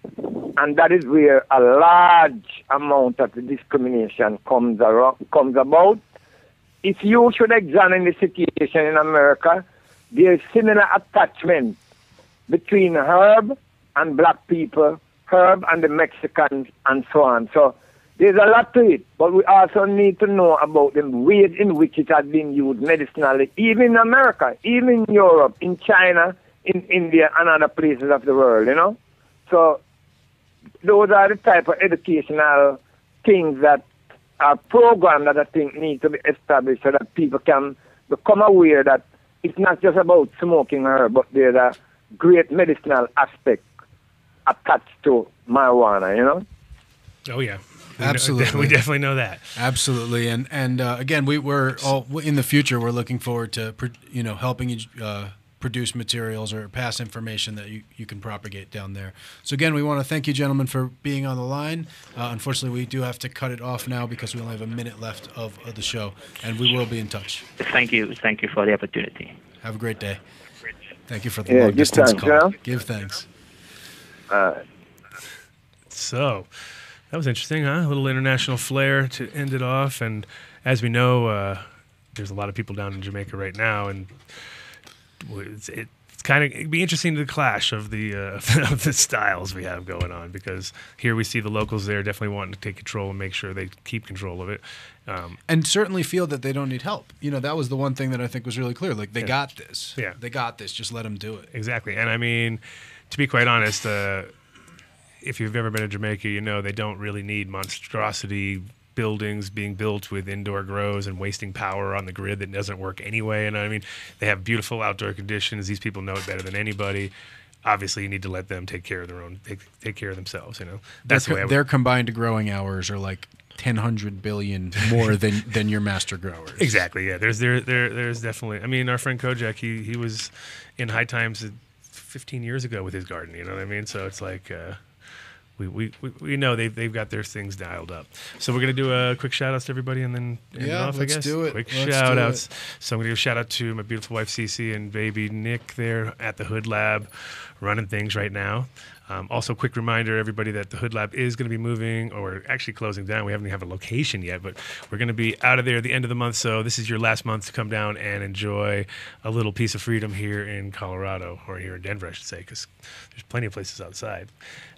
and that is where a large amount of the discrimination comes about. If you should examine the situation in America, there is similar attachment between herb and black people, herb and the Mexicans, and so on. So there's a lot to it, but we also need to know about the ways in which it has been used medicinally, even in America, even in Europe, in China, in India, and other places of the world, So those are the type of educational things that a program that I think needs to be established so that people can become aware that it's not just about smoking herb, but there's a great medicinal aspect attached to marijuana, you know? Oh, yeah. Absolutely. We definitely know that. Absolutely. And again, we're all in the future, we're looking forward to, helping you produce materials or pass information that you can propagate down there. So again, we want to thank you, gentlemen, for being on the line. Unfortunately, we do have to cut it off now because we only have a minute left of the show, and we will be in touch. Thank you for the opportunity. Have a great day. Thank you for the long distance call. Yeah? Give thanks. So that was interesting, huh? A little international flair to end it off. And as we know, there's a lot of people down in Jamaica right now, and it's kind of, it'd be interesting to the clash of the of the styles we have going on, because here we see the locals there definitely wanting to take control and make sure they keep control of it, and certainly feel that they don't need help. That was the one thing that I think was really clear. Like, they got this. Yeah, they got this. Just let them do it. Exactly. And I mean, to be quite honest, if you've ever been to Jamaica, they don't really need monstrosity buildings being built with indoor grows and wasting power on the grid that doesn't work anyway. And I mean, they have beautiful outdoor conditions. These people know it better than anybody. Obviously, you need to let them take care of their own, take care of themselves. That's the way their combined growing hours are like 1,000 billion more than your master growers. Exactly. Yeah. There's definitely. I mean, our friend Kojak, he was in high times 15 years ago with his garden. You know what I mean? So it's like. We know they've got their things dialed up. So we're going to do a quick shout-outs to everybody and then end it off, I guess. Let's do it. Quick shout-outs. So I'm going to give a shout-out to my beautiful wife, Cece, and baby Nick there at the HoodLab running things right now. Also, quick reminder, everybody, that the HoodLab is going to be moving, or actually closing down. We haven't even have a location yet, but we're going to be out of there at the end of the month. So this is your last month to come down and enjoy a little piece of freedom here in Colorado, or here in Denver, I should say, because there's plenty of places outside.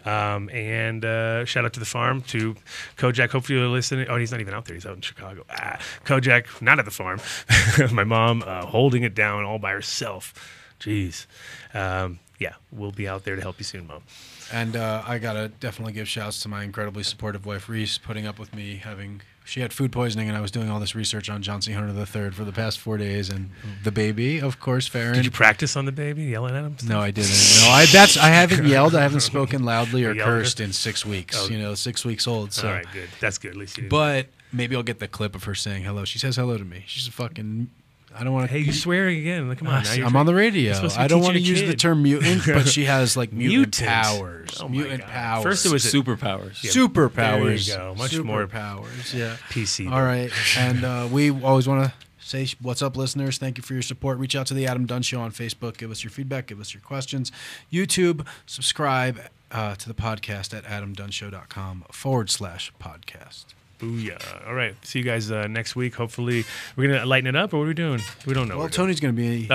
And shout out to the farm, to Kojak. Hopefully you're listening. Oh, he's not even out there. He's out in Chicago. Kojak, not at the farm. My mom holding it down all by herself. Jeez. Yeah, we'll be out there to help you soon, Mom. And I got to definitely give shouts to my incredibly supportive wife, Reese, putting up with me she had food poisoning, and I was doing all this research on John C. Hunter III for the past 4 days, and the baby, of course, Farron. Did you practice on the baby, yelling at him? No, I didn't. No, I haven't yelled. I haven't spoken loudly or cursed in 6 weeks. Oh. 6 weeks old. So. All right, good. That's good. At least you didn't. But maybe I'll get the clip of her saying hello. She says hello to me. She's a fucking... I don't want to. Hey, you're swearing again. Like, come on. Now I'm on the radio. I don't want to use the term mutant, but she has like mutant powers. Oh, mutant powers. First it was superpowers. Yeah. Superpowers. There you go. Much more powers. Yeah. PC. All right. And we always want to say what's up, listeners. Thank you for your support. Reach out to the Adam Dunn Show on Facebook. Give us your feedback. Give us your questions. YouTube. Subscribe to the podcast at adamdunnshow.com/podcast. Booyah. All right. See you guys next week. Hopefully, we're going to lighten it up, or what are we doing? We don't know. Well, Tony's going to be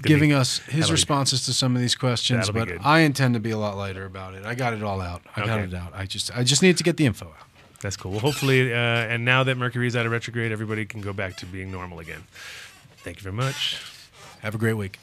giving us his responses to some of these questions, but I intend to be a lot lighter about it. I got it all out. I got it out. I just need to get the info out. That's cool. Well, hopefully, and now that Mercury's out of retrograde, everybody can go back to being normal again. Thank you very much. Have a great week.